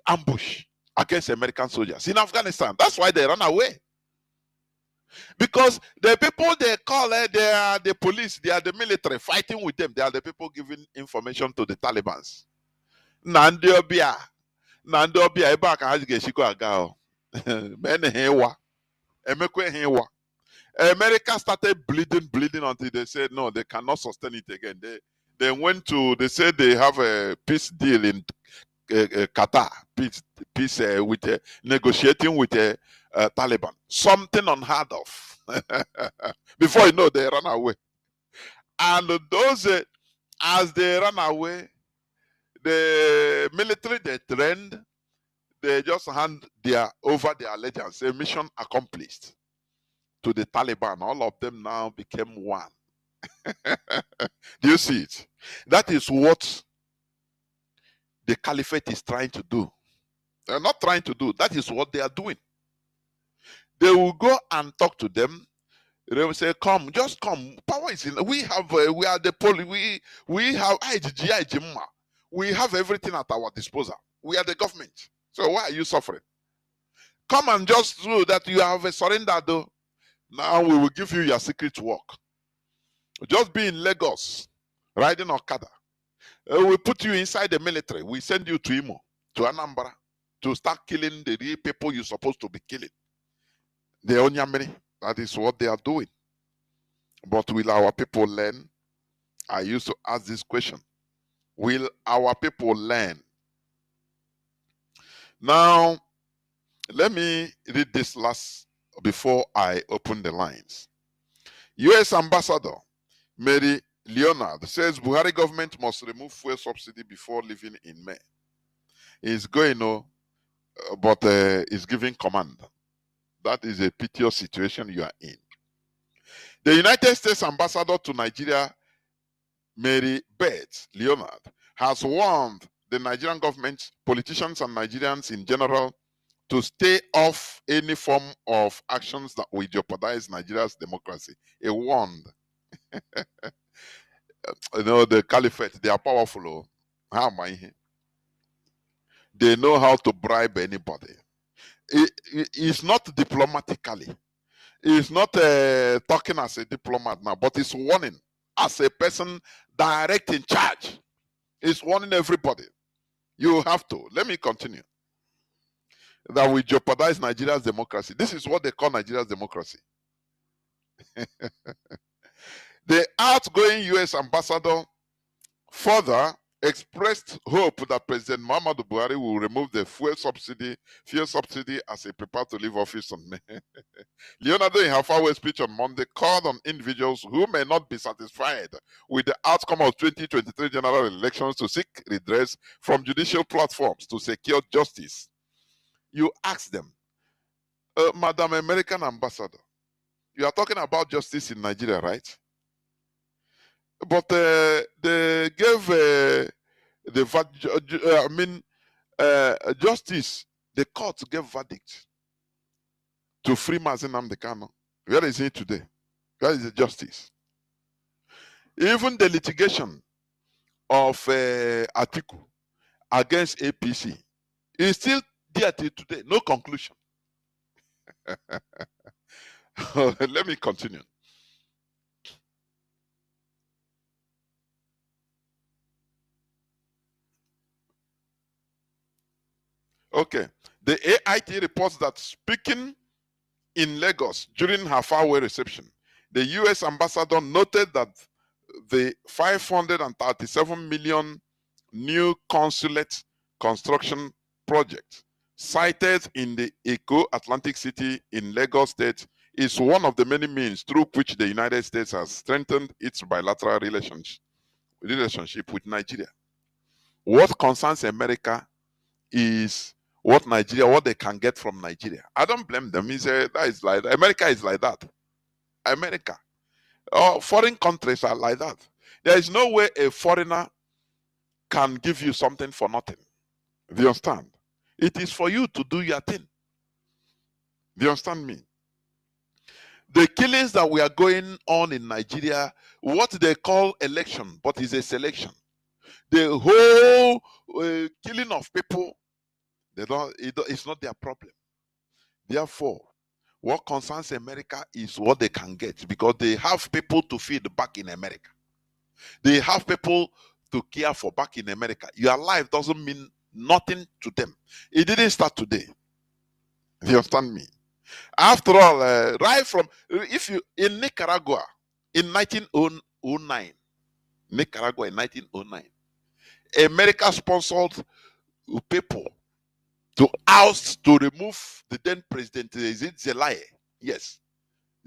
A: ambush against American soldiers in Afghanistan. That's why they run away. Because the people they call, they are the police, they are the military fighting with them. They are the people giving information to the Taliban. Nnamdi Obia, ebe aka ha ga-eshikọ aga. Mene hewa. Emekwe hewa. America started bleeding until they said no, they cannot sustain it again. They said they have a peace deal in Qatar, peace with negotiating with Taliban. Something unheard of. Before you know, they run away. And those, as they run away, the military they trained, they just hand over their allegiance, a mission accomplished to the Taliban. All of them now became one. Do you see it? That is what the caliphate is trying to do. They're not trying to do. That is what they are doing. They will go and talk to them. They will say, come, just come. Power is in. We are the police. We have IGGI. We have everything at our disposal. We are the government. So why are you suffering? Come and just do that. You have a surrender though. Now we will give you your secret work. Just be in Lagos, riding Okada. We put you inside the military. We send you to Imo, to Anambra, to start killing the real people you're supposed to be killing. The Onyamiri, that is what they are doing. But will our people learn? I used to ask this question. Will our people learn? Now, let me read this last before I open the lines. U.S. Ambassador Mary Leonard says Buhari government must remove fuel subsidy before leaving in May. He's going, but is giving command. That is a piteous situation you are in. The United States Ambassador to Nigeria, Mary Beth Leonard, has warned the Nigerian government, politicians, and Nigerians in general to stay off any form of actions that will jeopardize Nigeria's democracy. He warned. The caliphate, they are powerful. How am I here? They know how to bribe anybody. It's not diplomatically. He's not talking as a diplomat now, but he's warning as a person direct in charge. He's warning everybody. You have to. Let me continue. That will jeopardize Nigeria's democracy. This is what they call Nigeria's democracy. The outgoing US ambassador further expressed hope that President Muhammadu Buhari will remove the fuel subsidy as he prepared to leave office on May. Leonardo, in her farewell speech on Monday, called on individuals who may not be satisfied with the outcome of 2023 general elections to seek redress from judicial platforms to secure justice. You ask them, Madam American Ambassador, you are talking about justice in Nigeria, right? But they gave justice. The court gave verdict to free Mazi Nnamdi Kanu. Where is he today? Where is the justice? Even the litigation of Atiku against APC is still there till today. No conclusion. Let me continue. Okay. The AIT reports that speaking in Lagos during her farewell reception, the US ambassador noted that the 537 million new consulate construction project cited in the Eco Atlantic City in Lagos State is one of the many means through which the United States has strengthened its bilateral relationship with Nigeria. What concerns America is what they can get from Nigeria. I don't blame them. America is like that. America. Foreign countries are like that. There is no way a foreigner can give you something for nothing. Do you understand? It is for you to do your thing. Do you understand me? The killings that we are going on in Nigeria, what they call election, but is a selection. The whole killing of people, it's not their problem. Therefore, what concerns America is what they can get, because they have people to feed back in America. They have people to care for back in America. Your life doesn't mean nothing to them. It didn't start today. Do you understand me? After all, right from in Nicaragua in 1909, America sponsored people to oust, to remove the then president, is it Zelaya? Yes,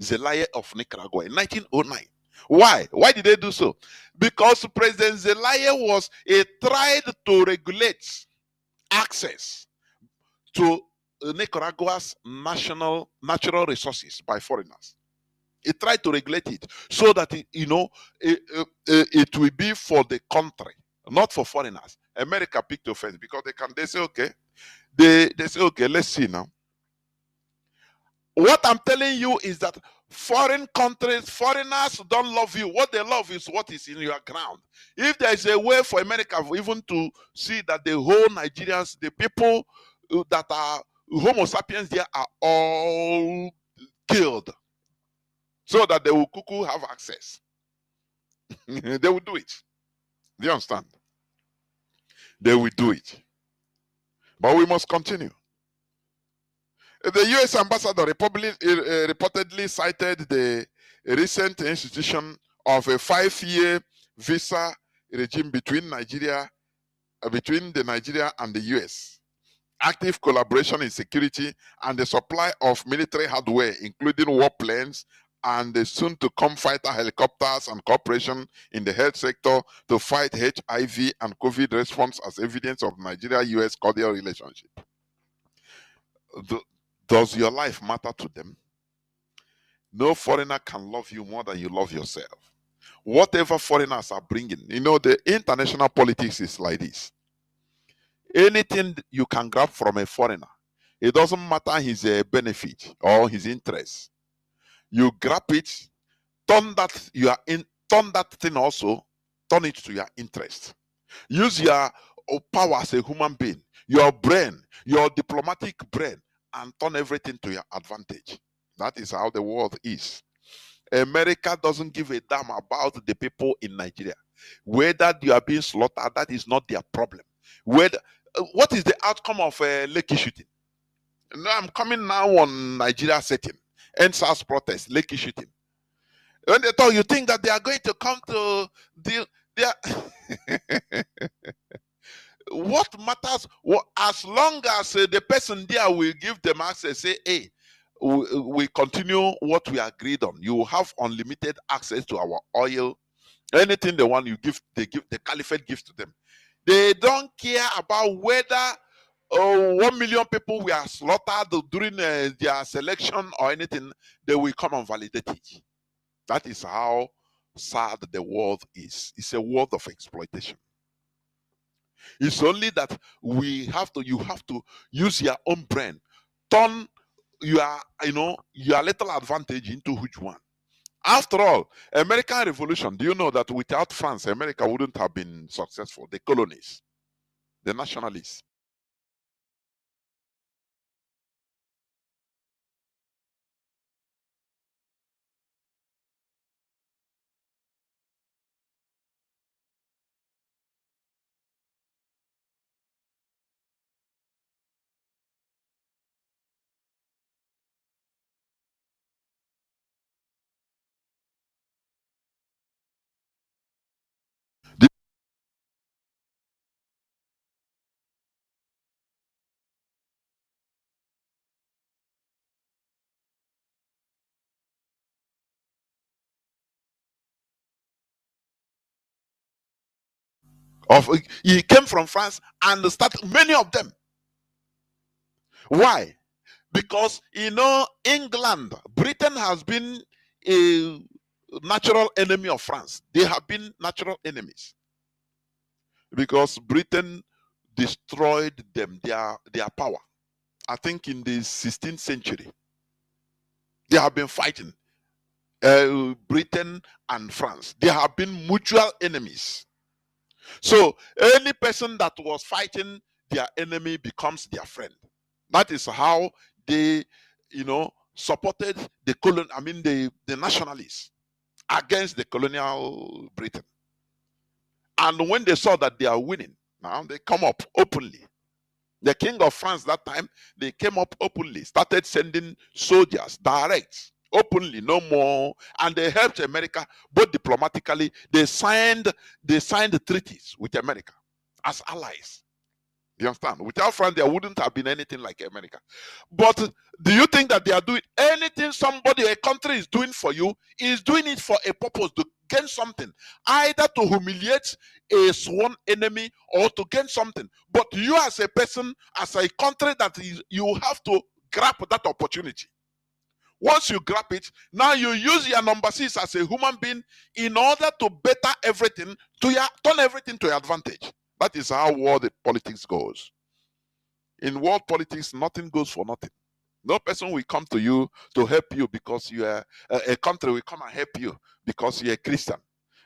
A: Zelaya of Nicaragua in 1909. Why? Why did they do so? Because President Zelaya tried to regulate access to Nicaragua's natural resources by foreigners. He tried to regulate it so that it will be for the country, not for foreigners. America picked offense because they say okay. They say okay, let's see now. What I'm telling you is that foreign countries, foreigners don't love you. What they love is what is in your ground. If there is a way for America even to see that the whole Nigerians, the people that are Homo sapiens there are all killed, so that they will cuckoo have access, they will do it. Do you understand? They will do it. But we must continue. The US ambassador reportedly cited the recent institution of a 5-year visa regime between the Nigeria and the US, active collaboration in security, and the supply of military hardware, including warplanes and the soon-to-come fighter helicopters, and cooperation in the health sector to fight HIV and COVID response as evidence of Nigeria-US cordial relationship. Does your life matter to them? No foreigner can love you more than you love yourself. Whatever foreigners are bringing, the international politics is like this. Anything you can grab from a foreigner, it doesn't matter his benefit or his interest. You grab it, turn that thing also, turn it to your interest. Use your power as a human being, your brain, your diplomatic brain, and turn everything to your advantage. That is how the world is. America doesn't give a damn about the people in Nigeria. Whether you are being slaughtered, that is not their problem. Whether what is the outcome of a Lekki shooting? No, I'm coming now on Nigeria setting. NSAS protest, Lekki shooting. When they talk, you think that they are going to come to deal. They are what matters, as long as the person there will give them access, say, hey, we continue what we agreed on. You have unlimited access to our oil. Anything they want, they give, the caliphate gives to them. They don't care about whether 1 million people were slaughtered during their selection or anything. They will come and validate it. That is how sad the world is. It's a world of exploitation. It's only that you have to use your own brain, turn your little advantage into huge one. After all, American Revolution, do you know that without France, America wouldn't have been successful? The colonies, the nationalists. Of He came from France and started many of them. Why? Because England, Britain has been a natural enemy of France. They have been natural enemies because Britain destroyed them, their power. I think in the 16th century, they have been fighting. Britain and France, they have been mutual enemies. So any person that was fighting their enemy becomes their friend. That is how they, supported the nationalists against the colonial Britain. And when they saw that they are winning, now they come up openly. The king of France that time, they came up openly, started sending soldiers direct, openly, no more, and they helped America both diplomatically. They signed treaties with America as allies. You understand? Without France, there wouldn't have been anything like America. But do you think that they are doing anything a country is doing for you, is doing it for a purpose, to gain something, either to humiliate a sworn enemy or to gain something? But you as a person, as a country, you have to grab that opportunity. Once you grab it, now you use your number 6 as a human being in order to better everything, turn everything to your advantage. That is how world politics goes. In world politics, nothing goes for nothing. No person will come to you to help you because you are a country will come and help you because you're a Christian.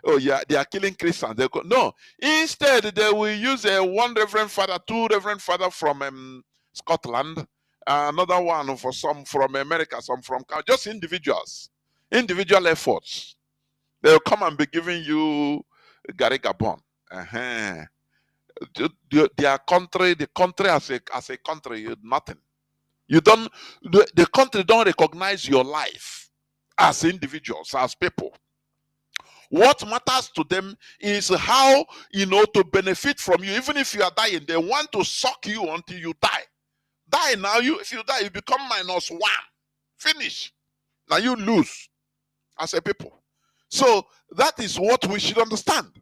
A: Oh yeah, they are killing Christians. No, instead they will use one reverend father, two reverend father from Scotland, another one some from America, some from just individual efforts. They'll come and be giving you Gary Gabon. Their country, the country as a country, nothing. You don't. The country don't recognize your life as individuals, as people. What matters to them is how to benefit from you. Even if you are dying, they want to suck you until you die. Die now. If you die, you become -1. Finish. Now you lose as a people. So that is what we should understand.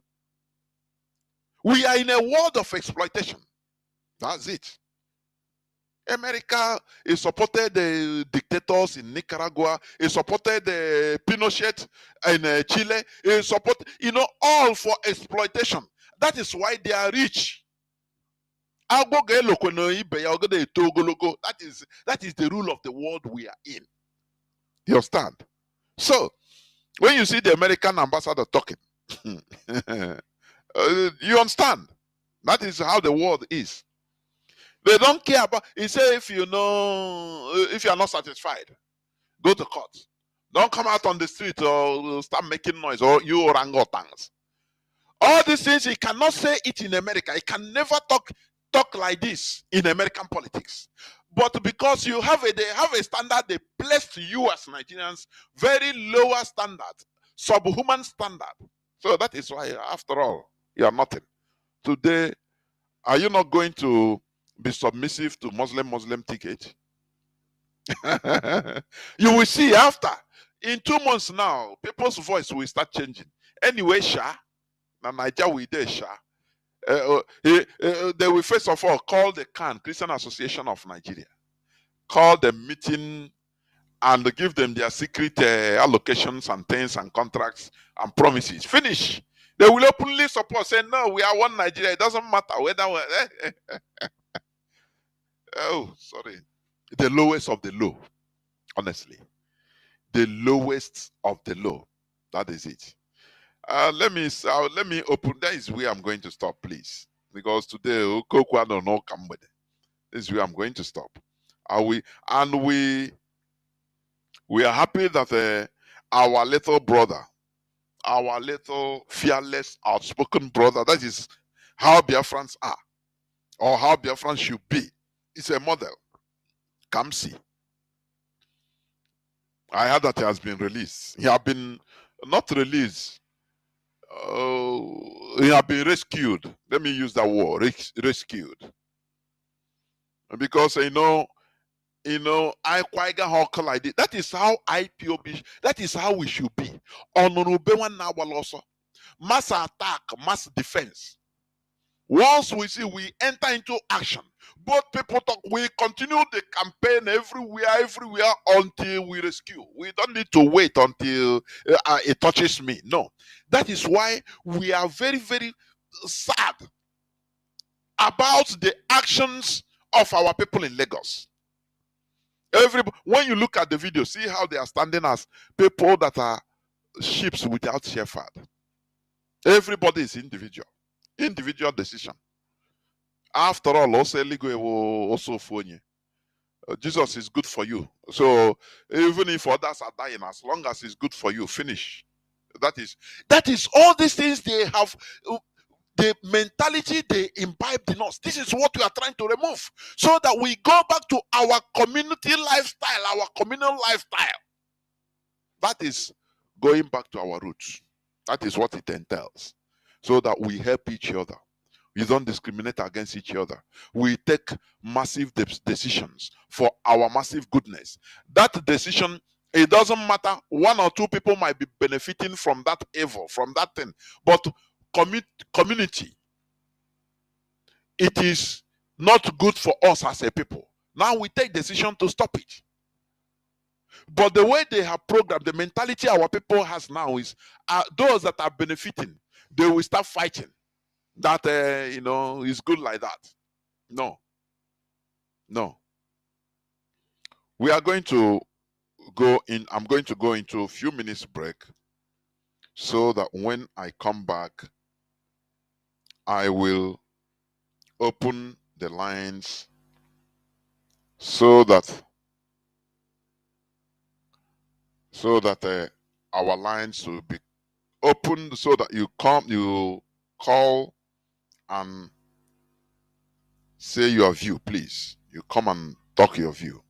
A: We are in a world of exploitation. That's it. America supported the dictators in Nicaragua. It supported Pinochet in Chile. It supported, all for exploitation. That is why they are rich. That is the rule of the world we are in. You understand? So, when you see the American ambassador talking, you understand? That is how the world is. They don't care about. He said, if you are not satisfied, Go to court. Don't come out on the street or start making noise or you orangutans. All these things, he cannot say it in America. He can never talk like this in American politics. But because they have a standard they place to you as Nigerians, very lower standard, subhuman standard. So that is why, after all, you are nothing. Today, are you not going to be submissive to Muslim ticket? You will see after. In 2 months now, people's voice will start changing. Anyway, Sha, na Nigeria we there, Sha. They will first of all call the CAN, Christian Association of Nigeria, call the meeting and give them their secret allocations and things and contracts and promises. Finish. They will openly support, say, no, we are one Nigeria. It doesn't matter whether we're... Oh, sorry. The lowest of the low, honestly. The lowest of the low. That is it. Let me open. That is where I'm going to stop, please. Because today, this is where I'm going to stop. We are happy that our little brother, our little fearless, outspoken brother, that is how Biafrans are, or how Biafrans should be. It's a model. Come see. I heard that he has been released. He has been not released. He has been rescued. Let me use that word, rescued. Because I quite hawk like this. That is how IPOB. That is how we should be. Also, mass attack, mass defense. Once we see we enter into action, both people talk. We continue the campaign everywhere until we rescue. We don't need to wait until it touches me. No, that is why we are very, very sad about the actions of our people in Lagos. When you look at the video, see how they are standing as people that are sheep without shepherd. Everybody is individual decision. After all, also for you. Jesus is good for you. So even if others are dying, as long as it's good for you, finish. That is all these things they have. The mentality they imbibed in us. This is what we are trying to remove, so that we go back to our community lifestyle, our communal lifestyle. That is going back to our roots. That is what it entails. So that we help each other. We don't discriminate against each other. We take massive decisions for our massive goodness. That decision, it doesn't matter. 1 or 2 people might be benefiting from that evil, from that thing. But community, it is not good for us as a people. Now we take decision to stop it. But the way they have programmed, the mentality our people has now is those that are benefiting, they will start fighting. That is good like that. No. We are going to go in. I'm going to go into a few minutes break, so that when I come back, I will open the lines so that our lines will be opened, so that you call and say your view, please. You come and talk your view.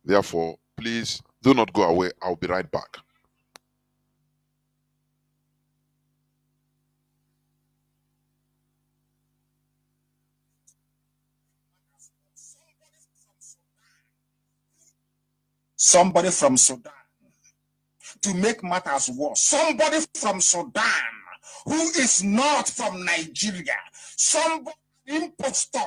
A: Therefore, please do not go away. I'll be right back.
B: Somebody from Sudan, to make matters worse, somebody from Sudan who is not from Nigeria, somebody impostor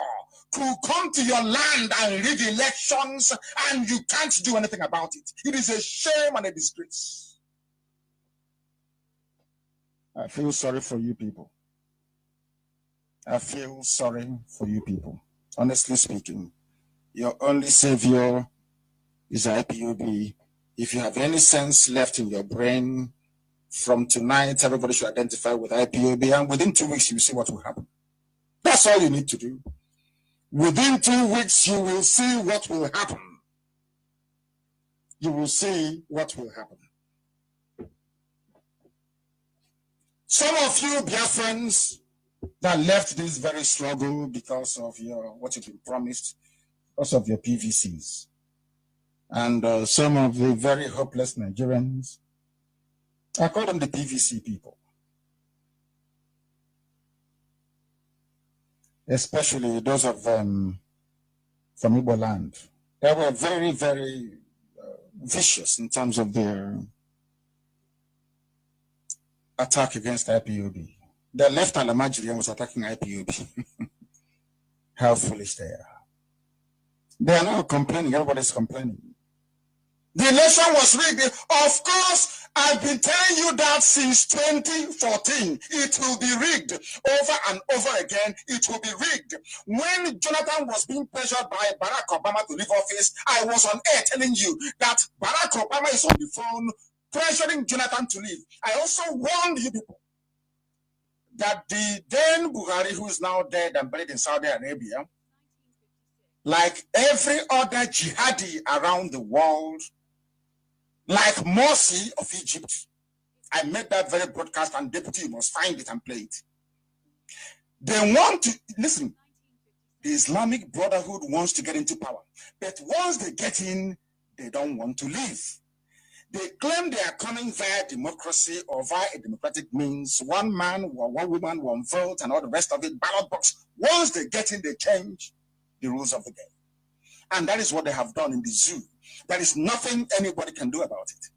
B: to come to your land and rig elections, and you can't do anything about it. It is a shame and a disgrace. I feel sorry for you people. I feel sorry for you people. Honestly speaking, your only savior is IPOB. If you have any sense left in your brain, from tonight, everybody should identify with IPOB, and within 2 weeks, you see what will happen. That's all you need to do. Within 2 weeks, you will see what will happen. you will see what will happen. Some of you Biafrans that left this very struggle because of your what you've been promised, because of your PVCs, and some of the very hopeless Nigerians, I call them the PVC people, especially those of them from Igbo land. They were very, very vicious in terms of their attack against IPOB. The left Alamajiri was attacking IPOB. How foolish they are. They are now complaining. Everybody's complaining. The election was rigged. Of course, I've been telling you that since 2014. It will be rigged. Over and over again, it will be rigged. When Jonathan was being pressured by Barack Obama to leave office, I was on air telling you that Barack Obama is on the phone pressuring Jonathan to leave. I also warned you people that the then Buhari, who is now dead and buried in Saudi Arabia, like every other jihadi around the world, like Morsi of Egypt, I made that very broadcast, and deputy, you must find it and play it. They want to, listen, the Islamic Brotherhood wants to get into power, but once they get in, they don't want to leave. They claim they are coming via democracy or via a democratic means, one man, one woman, one vote, and all the rest of it, ballot box. Once they get in, they change the rules of the game. And that is what they have done in the zoo. There is nothing anybody can do about it.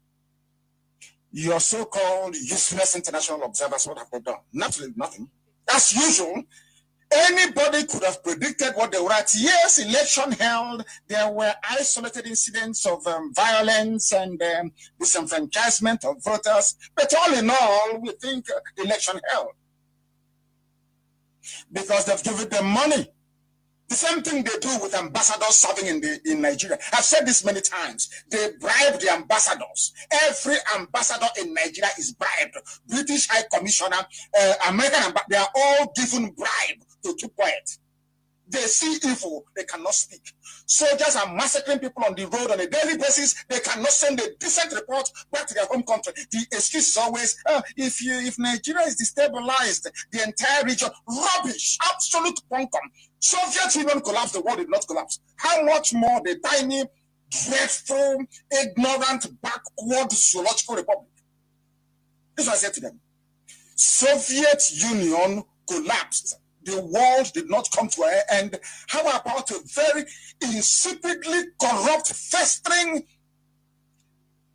B: Your so-called useless international observers, what have they done? Naturally, nothing. As usual, anybody could have predicted what they were at. Yes, election held. There were isolated incidents of violence and disenfranchisement of voters. But all in all, we think election held. Because they've given them money. The same thing they do with ambassadors serving in Nigeria. I've said this many times. They bribe the ambassadors. Every ambassador in Nigeria is bribed. British High Commissioner, American, they are all given bribe to keep quiet. They see evil, they cannot speak. Soldiers are massacring people on the road on a daily basis. They cannot send a decent report back to their home country. The excuse is always, if Nigeria is destabilized, the entire region, rubbish, absolute bunkum. Soviet Union collapsed, the world did not collapse. How much more the tiny, dreadful, ignorant, backward zoological republic? This is what I said to them. Soviet Union collapsed. The world did not come to an end. How about a very insipidly corrupt, festering,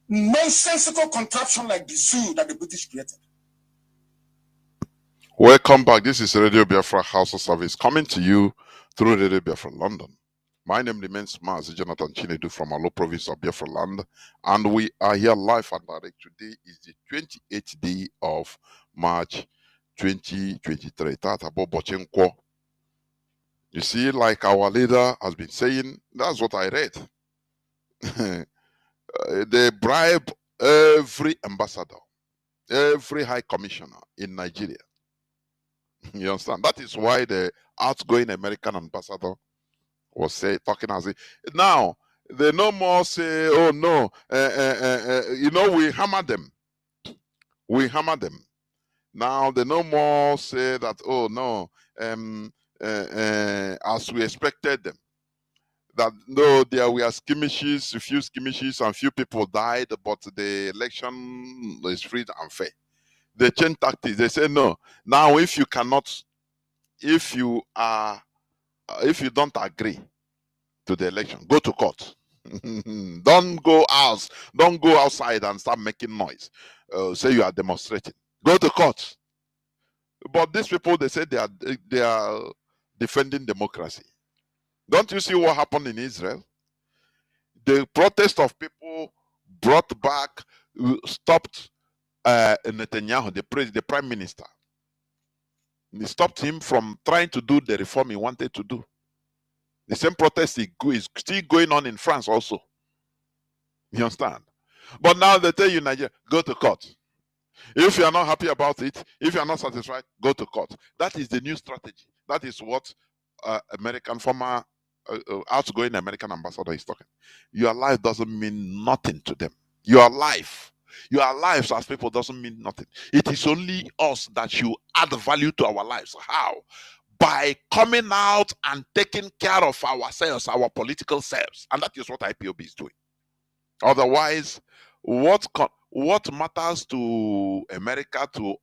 B: nonsensical contraption like the zoo that the British created?
A: Welcome back. This is Radio Biafra Hausa-Service coming to you through Radio Biafra London. My name remains Mazi Jonathan Chinedu from Alo province of Biafra land, and we are here live and direct. Today is the 28th day of March 2023. You see, like our leader has been saying, that's what I read. They bribe every ambassador, every high commissioner in Nigeria. You understand? That is why the outgoing American ambassador was talking as now they no more say, oh no, we hammer them. We hammer them. Now they no more say that, oh no, as we expected them. That no, there were skirmishes, a few skirmishes, and few people died, but the election is free and fair. They change tactics. They say no. Now, if you don't agree to the election, go to court. Don't go outside and start making noise. Say you are demonstrating. Go to court. But these people, they say they are defending democracy. Don't you see what happened in Israel? The protest of people brought back, stopped Netanyahu, the prime minister. They stopped him from trying to do the reform he wanted to do. The same protest is still going on in France also. You understand? But now they tell you, Nigeria, go to court. If you are not happy about it, if you are not satisfied, go to court. That is the new strategy. That is what former outgoing American ambassador is talking. Your life doesn't mean nothing to them. Your lives as people doesn't mean nothing. It is only us that should add value to our lives. How? By coming out and taking care of ourselves, our political selves, and that is what IPOB is doing. Otherwise, what matters to America, to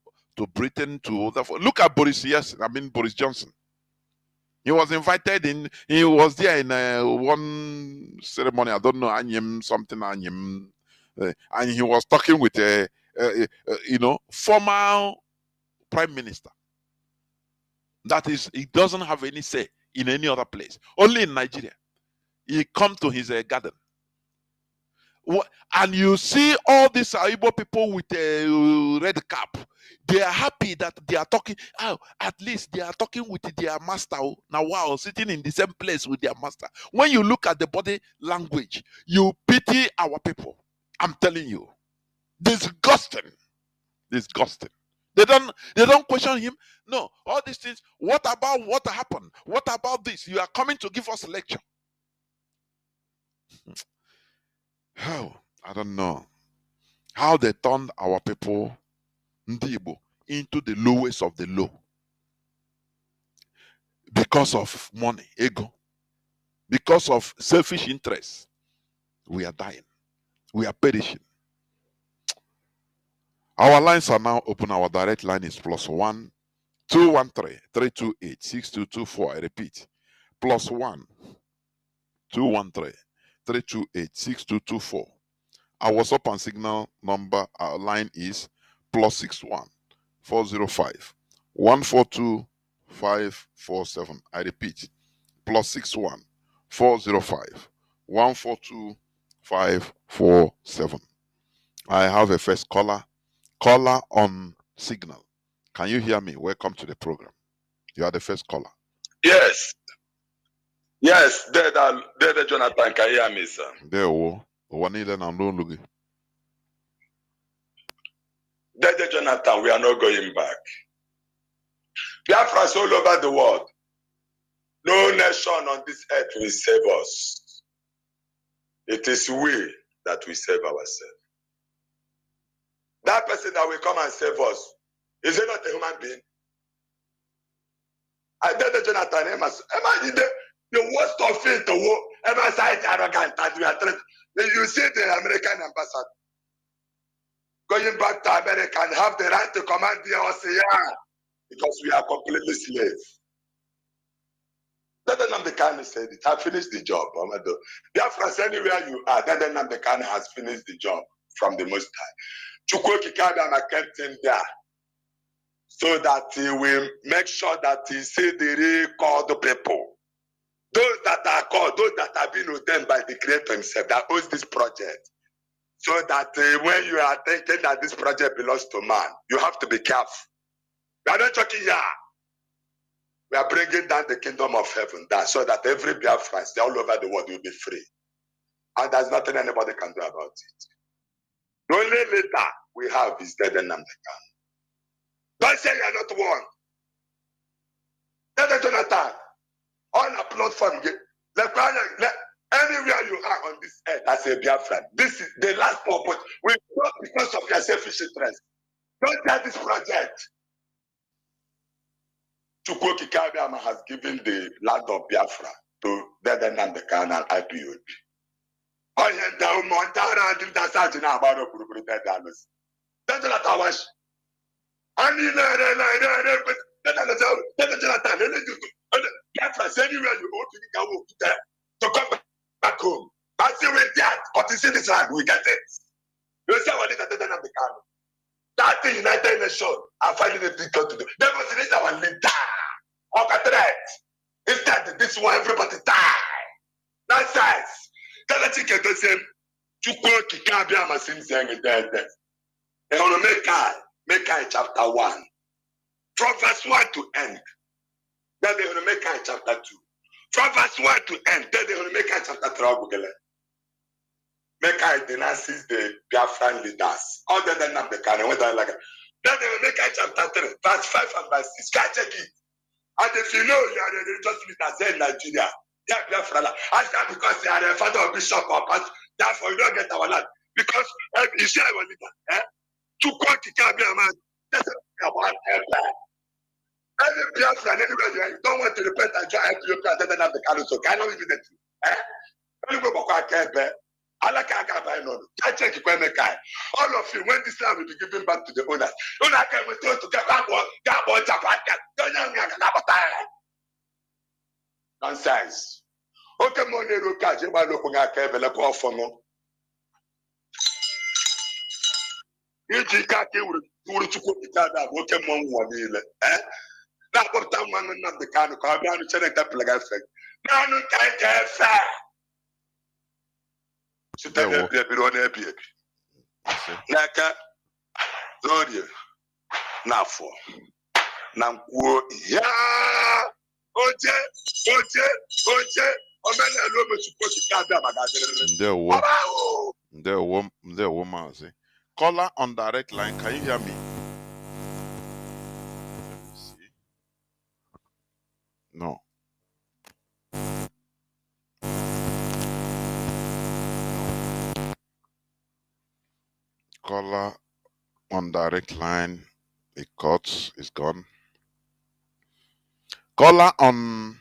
A: Britain, to other? Look at Boris. Yes, I mean Boris Johnson. He was invited in. He was there in one ceremony. I don't know, Anyim something Anyim, and he was talking with a former prime minister. That is, he doesn't have any say in any other place. Only in Nigeria. He come to his garden. And you see all these Igbo people with a red cap. They are happy that they are talking. Oh, at least they are talking with their master. Now, wow, sitting in the same place with their master. When you look at the body language, you pity our people. I'm telling you. Disgusting. Disgusting. They don't question him. No, all these things. What about what happened? What about this? You are coming to give us a lecture. How? I don't know. How they turned our people, Ndibo, into the lowest of the low. Because of money, ego. Because of selfish interests. We are dying. We are perishing. Our lines are now open. Our direct line is +1 213 328 6224. I repeat, +1 213 328 6224. Our WhatsApp and Signal number, our line is +61 405 142 547. I repeat, +61 405 142 547. I have a first caller on Signal. Can you hear me? Welcome to the program. You are the first caller.
C: Yes. Yes, there, Jonathan, can you hear me, sir?
A: There, Jonathan,
C: we are not going back. Biafrans all over the world. No nation on this earth will save us. It is we that will save ourselves. That person that will come and save us, is he not a human being? I tell Jonathan, imagine the worst of it, the war, ever side arrogant, and we are trying. You see the American ambassador going back to America and have the right to command the ocean because we are completely slaves. Nnamdi Kanu said it. I finished the job. Biafrans, anywhere you are, Nnamdi Kanu has finished the job from the Most High. Chukwu Kikabiyama kept him there so that he will make sure that he see the real called people. Those that are called, those that have been ordained by the Creator himself, that owns this project. So that when you are thinking that this project belongs to man, you have to be careful. We are not talking here. We are bringing down the kingdom of heaven down so that every Biafran all over the world will be free. And there's nothing anybody can do about it. The only leader we have is dead and Nnamdi Kanu. Don't say you are not one. Tell Jonathan, on a platform, anywhere you are on this earth as a Biafran, this is the last purpose. We not because of your selfish interest. Don't tell this project. Chukwu Kikabiyama has given the land of Biafra to Nnamdi Kanu and IPOB. Anywhere you go to come back home. I see with that, but you see this land, we get it. You see what it is Nnamdi Kanu. That the United Nations are finding it difficult to do. They must release our leader. Our threat. Instead, this one, everybody die. Nonsense. Tell you the same. Chukwu Kikabiyama seems saying it there. And on Mekai chapter 1. From verse 1 to end. Then they will make chapter 2. From verse 1 to end. Then they will make chapter 3. Mekai denounces the Biafran leaders. Other than Nnamdi Kanu. Then they will make chapter 3. Verse 5 and verse 6. Check it. And if you know you are a religious leader in Nigeria, Yeah, Biafra. Ask that because they are the father of bishop or pastor. Therefore, you don't get our land. Because you see our leader. To quote the Caribbean man, that's one empire. Every Biafra, anywhere you don't want to repent and join Ethiopia and then have the Kanu, so cannot even it. All of you, when this land will be given back to the owners, owner can return to get back one Japan. Nonsense. Okay, money look at you by looking at Kevin Lepo for no. Iji kaki wuru chukwu kitada woke monwa niile. Na akpọpụta mmanụ Nnamdi Kanu ka ọ bịa nụ chere nke pelaga efe. Naanụ ka anyị ga-efe. Site na-ebi ebi ruo na-ebi ebi. N'aka n'orie n'afọ na nkwuo ya oje omenala obechukwu okike abịa maka adịrịrị.
A: Ndewo Mazi. Caller on direct line, can you hear me? Let me see. No. Caller on direct line, it cuts, it's gone. Caller on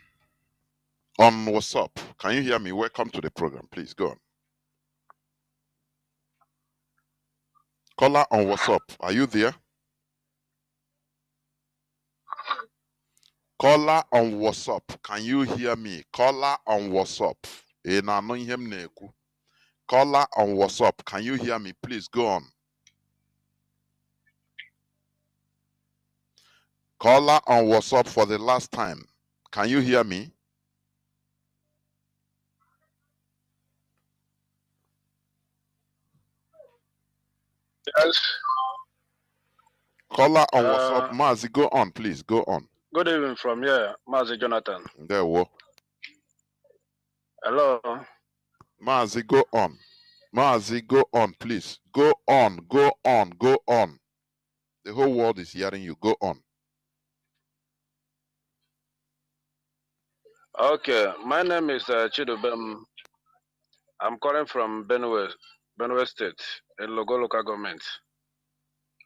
A: WhatsApp, can you hear me? Welcome to the program, please go on. Caller on WhatsApp, are you there? Caller on WhatsApp, can you hear me? Caller on WhatsApp. Caller on WhatsApp, can you hear me? Please go on. Caller on WhatsApp for the last time. Can you hear me?
D: Yes.
A: Caller on WhatsApp, Mazi, go on, please, go on.
D: Good evening from here, Mazi Jonathan.
A: There we go.
D: Hello.
A: Mazi, go on. Mazi, go on, please. Go on, go on, go on. The whole world is hearing you. Go on.
D: Okay, my name is Chidubem. I'm calling from Benue State, in Logo local government.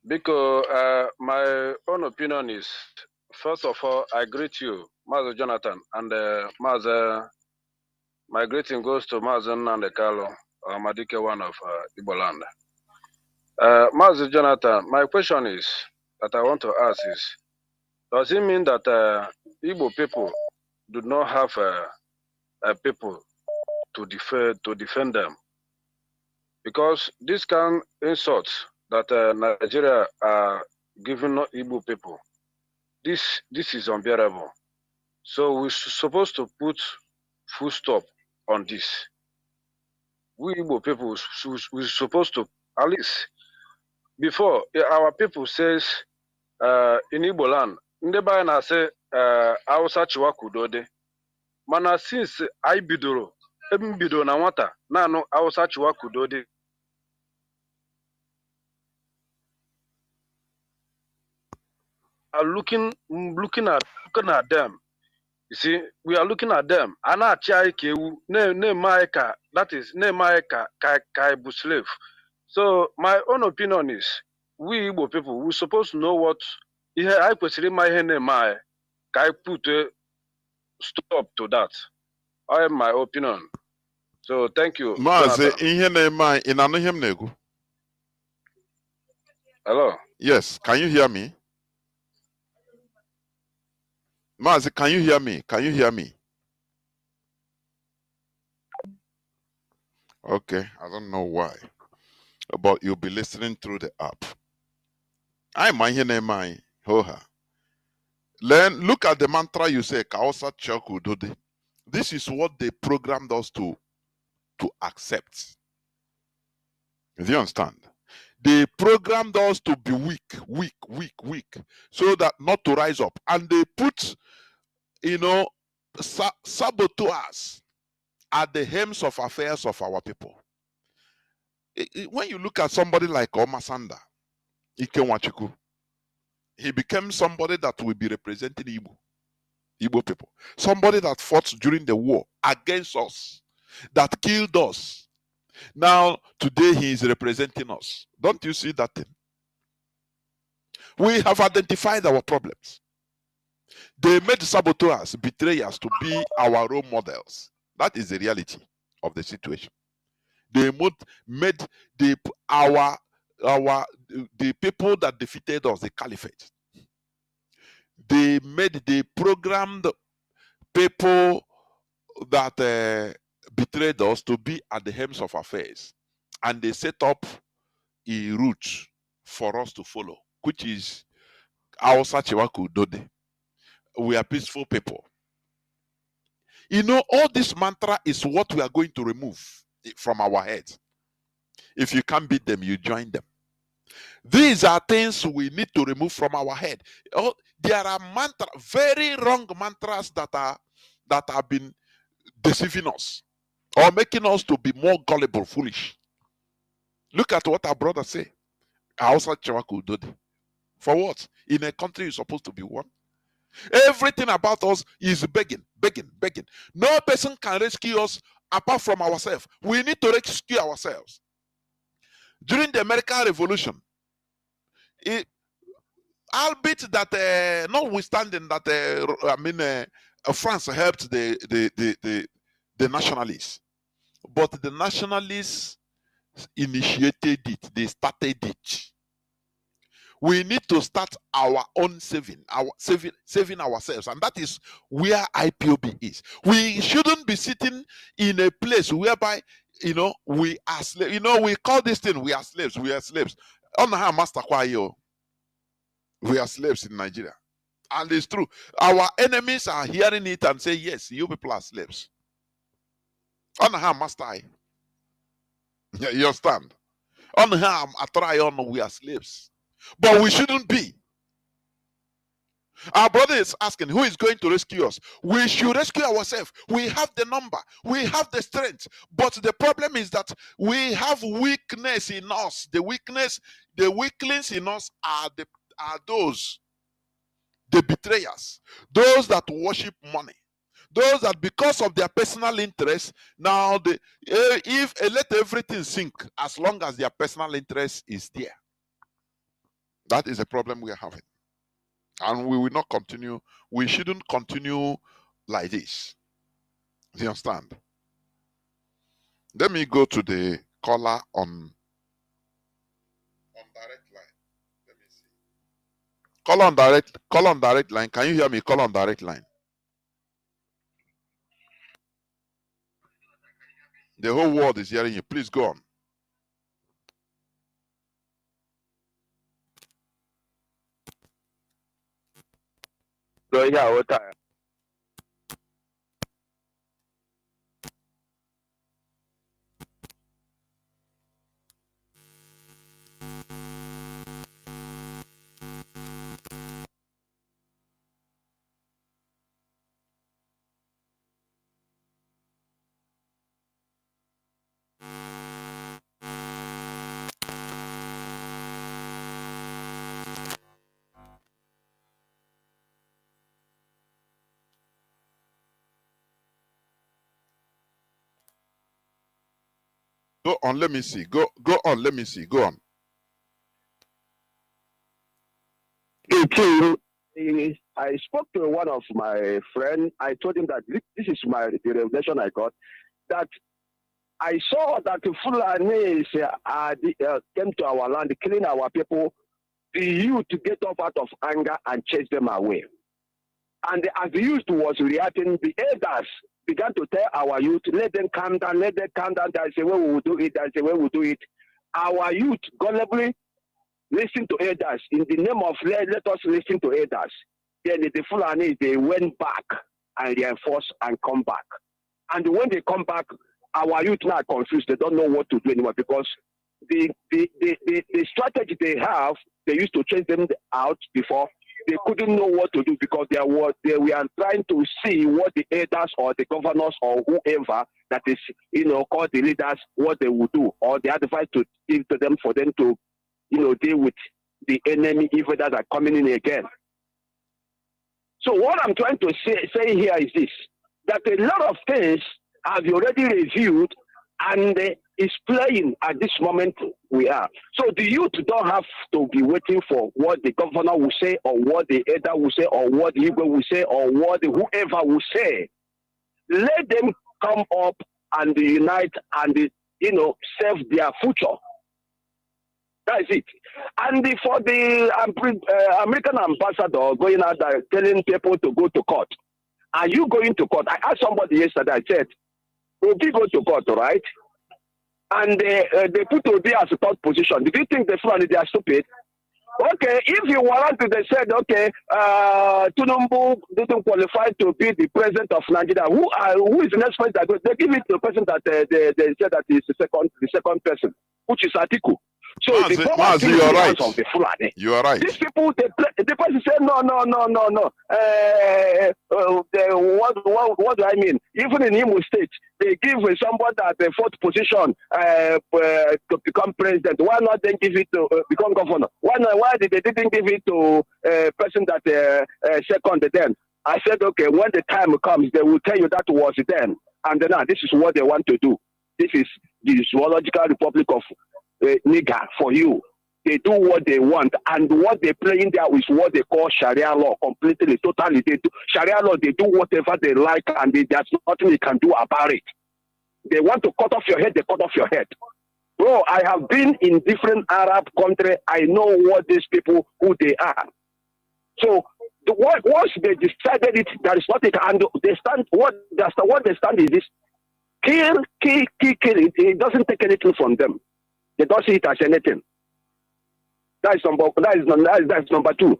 D: Because my own opinion is, first of all, I greet you, Mazi Jonathan, and my greeting goes to Mazi Nnamdi Kanu, Madike one of Igbo land. Mazi Jonathan, my question is, that I want to ask is, does it mean that Igbo people do not have people to defend them? Because this kind of insults that Nigeria are giving Igbo people, this is unbearable. So we're supposed to put full stop on this. We Igbo people, we're supposed to, at least, before our people says in Igbo land, ndeba na say Hausa chiwakudode. Mana since I bidoro na nwata na no Hausa chiwakudode. Are looking at them. You see, we are looking at them. Ana achai kewu ne maika, that is ne maika kai slave. So my own opinion is, we Igbo people, we're supposed to know what I kwesịrị ịma ihe na-eme ka I put a stop to that. I have my opinion. So thank you.
A: Mazi, ihe na-eme ị na-anụ ihe m na-ekwu?
D: Hello.
A: Yes, can you hear me? Mazi, can you hear me? Can you hear me? Okay, I don't know why, but you'll be listening through the app. I'm here name Hoha. Learn, look at the mantra you say, Kaosa Chokudode. This is what they programmed us to accept. Do you understand? They programmed us to be weak, so that not to rise up. And they put, saboteurs at the helms of affairs of our people. When you look at somebody like Omasanda, Ikenwachiku, he became somebody that will be representing Igbo. Igbo people. Somebody that fought during the war against us, that killed us. Now, today he is representing us. Don't you see that thing? We have identified our problems. They made saboteurs, betrayers to be our role models. That is the reality of the situation. They made the people that defeated us the caliphate. They programmed people that betrayed us to be at the helms of affairs, and they set up a route for us to follow, which is Hausa-Service. We are peaceful people. You know, all this mantra is what we are going to remove from our heads. If you can't beat them, you join them. These are things we need to remove from our head. Oh, there are very wrong mantras that have been deceiving us or making us to be more gullible, foolish. Look at what our brothers say. Hausa-Service. For what? In a country you're supposed to be one. Everything about us is begging, begging, begging. No person can rescue us apart from ourselves. We need to rescue ourselves. During the American Revolution, albeit that notwithstanding that France helped the nationalists, but the nationalists initiated it. They started it. We need to start our own saving ourselves, and that is where IPOB is. We shouldn't be sitting in a place whereby we are slaves. We call this thing we are slaves. We are slaves. On our master kwayo, we are slaves in Nigeria, and it's true. Our enemies are hearing it and say, "Yes, you people are slaves." On our master, you understand? On our try on, we are slaves. But we shouldn't be. Our brother is asking, who is going to rescue us? We should rescue ourselves. We have the number. We have the strength. But the problem is that we have weakness in us. The weaklings in us are those, the betrayers, those that worship money, those that because of their personal interest, now let everything sink as long as their personal interest is there. That is a problem we are having. And we will not continue. We shouldn't continue like this. Do you understand? Let me go to the caller on direct line. Let me see. Call on direct line. Can you hear me? Call on direct line. The whole world is hearing you. Please go on.
E: So yeah, what time?
A: Go on, let me see. Go on, let me see. Go on.
E: I spoke to one of my friends. I told him that this is the revelation I got, that I saw that the Fulanis came to our land, killing our people. The youth get up out of anger and chase them away. And as the youth was reacting, the elders began to tell our youth, let them calm down, let them calm down. That's the way we will do it, that's the way we will do it. Our youth gullibly listen to elders. In the name of let us listen to elders. Then the Fulani, they went back and reinforced and come back. And when they come back, our youth now are confused. They don't know what to do anymore because the strategy they have, they used to chase them out before. They couldn't know what to do because they were trying to see what the elders or the governors or whoever that is, called the leaders, what they would do, or the advice to give to them for them to, deal with the enemy evil that are coming in again. So what I'm trying to say here is this, that a lot of things have already reviewed and is playing at this moment we are. So the youth don't have to be waiting for what the governor will say or what the elder will say or what the Igbo will say or what whoever will say. Let them come up and unite and, save their future. That's it. And for the American ambassador going out there telling people to go to court, are you going to court? I asked somebody yesterday, I said, will we go to court, right? And they put Obi as a third position. Do you think they are stupid? Okay, if you warrant, they said, okay, Tinubu didn't qualify to be the president of Nigeria. Who is the next person? They give it to the person that they said that is the second person, which is Atiku. So
A: Mazi,
E: the power
A: you are right.
E: of the Fulani.
A: You are right.
E: These people, the person said, no. What do I mean? Even in Imo State, they give somebody at the fourth position to become president. Why not then give it to become governor? Why did they didn't give it to a person that second then? I said, okay, when the time comes, they will tell you that was then. And then this is what they want to do. This is the zoological republic of nigger for you. They do what they want, and what they play in there is what they call Sharia law. Completely, totally, they do Sharia law. They do whatever they like, and there's nothing they can do about it. They want to cut off your head, they cut off your head. Bro, I have been in different Arab countries. I know what these people, who they are. So once they decided it, there is nothing, and they stand. What they stand is this: kill. It doesn't take anything from them. They don't see it as anything. That's number two.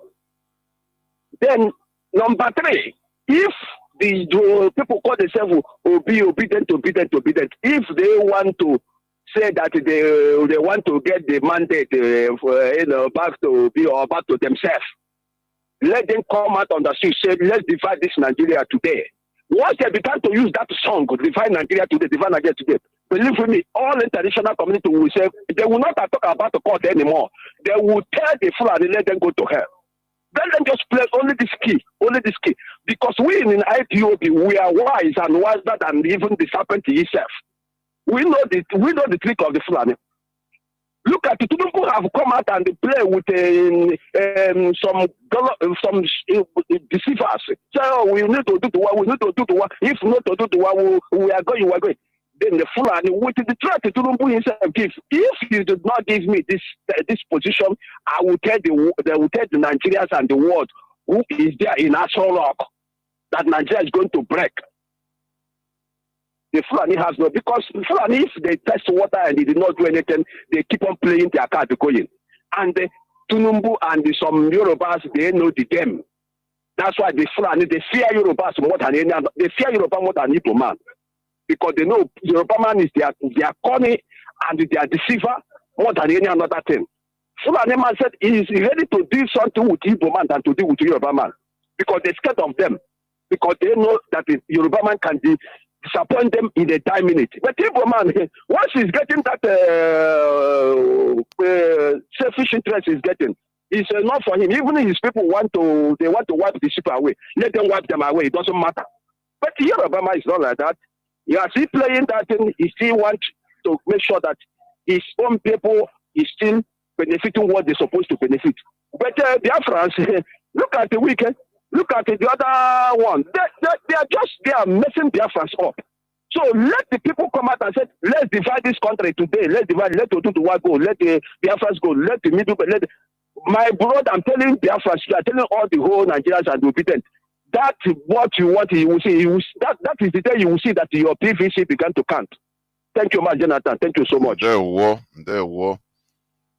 E: Then number three, if the people call themselves obedient, if they want to say that they want to get the mandate back to be or back to themselves, let them come out on the street, say let's divide this Nigeria today. Once they began to use that song, divide Nigeria today, believe me, all international community will say they will not talk about the court anymore. They will tell the Fulani, let them go to hell. Let them just play only this key. Because we in IPOB, we are wise and wiser than even the serpent itself. We know the trick of the Fulani. Look at it. People have come out and play with some deceivers. Say, oh, we need to do the one. If not to do the one, we are going. Then the Fulani, with the threat to Tinubu himself gives, if you did not give me this position, I will tell the Nigerians and the world who is there in Aso Rock that Nigeria is going to break. The Fulani has no, because Fulani, if they test water and they did not do anything, they keep on playing their card going. And Tinubu and some Yorubas, they know the game. That's why the Fulani, they fear Yorubas more than any other. They fear Yoruba more than Igbo man. Because they know Yoruba man is their corny and their deceiver more than any other thing. Fulani man said he is ready to do something with Igbo man than to do with Yoruba man. Because they're scared of them. Because they know that the Yoruba man can disappoint them in a 10 minutes. But Igbo man, once he's getting that selfish interest he's getting, it's enough for him. Even if his people want to wipe the ship away, let them wipe them away. It doesn't matter. But Yoruba man is not like that. He is still playing that thing. He still wants to make sure that his own people is still benefiting what they're supposed to benefit. But Biafrans, look at the weekend. Look at the other one. They are messing Biafrans up. So let the people come out and say, let's divide this country today. Let Oduduwa go. Let the Biafrans go. Let the middle. My brother, I'm telling Biafrans, you are telling all the whole Nigerians and obedient. That's what you want. You will see. That is the day you will see that your PVC began to count. Thank you, Jonathan. Thank you so much.
A: There were.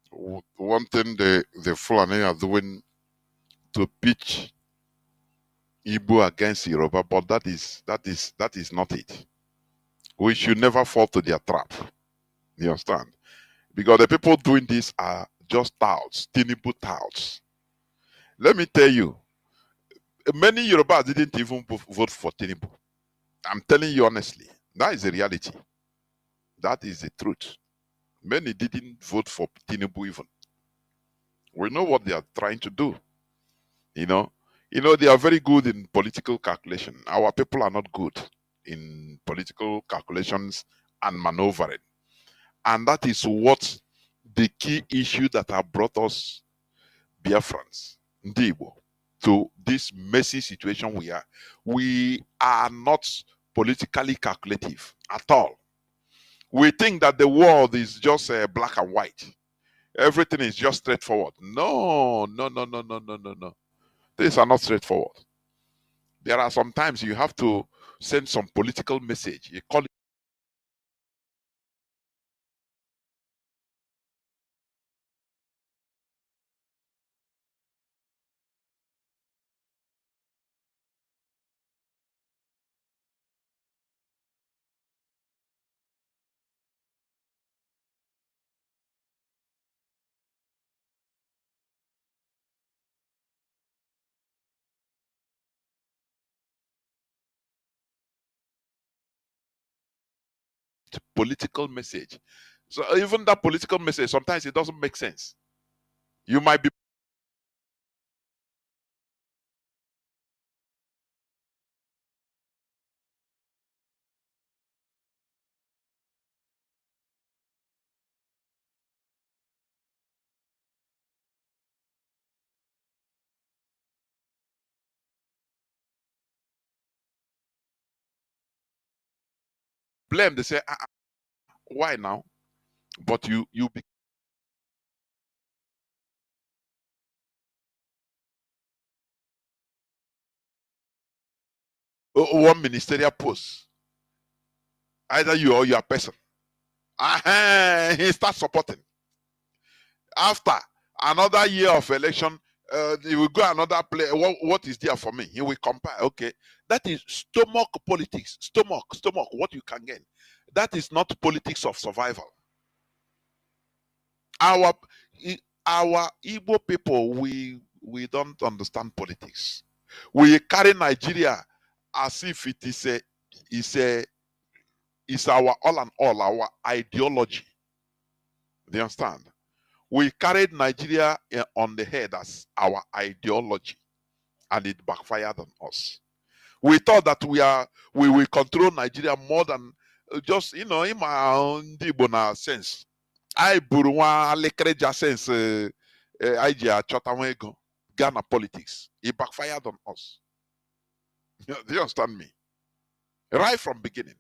A: One thing the Fulani are doing to pitch Igbo against Yoruba, but that is not it. We should never fall to their trap. You understand? Because the people doing this are just touts, Tinubu touts. Let me tell you, many Yorubas didn't even vote for Tinubu. I'm telling you honestly, that is the reality. That is the truth. Many didn't vote for Tinubu even. We know what they are trying to do. You know, You know, they are very good in political calculation. Our people are not good in political calculations and maneuvering. And that is what the key issue that have brought us Biafrans, Ndibo, to this messy situation we are. We are not politically calculative at all. We think that the world is just black and white. Everything is just straightforward. No, no, no, no, no, no, no, no. These are not straightforward. There are sometimes you have to send some political message. You call it political message. So even that political message, sometimes it doesn't make sense. You might be blamed. They say, why now? But you be one ministerial post, either you or your person. He starts supporting. After another year of election, he will go another place. What is there for me? He will compare. Okay, that is stomach politics. Stomach, what you can gain. That is not politics of survival. Our our Igbo people, we don't understand politics. We carry Nigeria as if it is our all and all, our ideology. Do you understand? We carried Nigeria on the head as our ideology, and it backfired on us. We thought that we will control Nigeria more than just in my own Igbo sense. I buru nwa alekreja sense I ji achọta nwa ego Ghana politics. It backfired on us. Do you understand me? Right from beginning.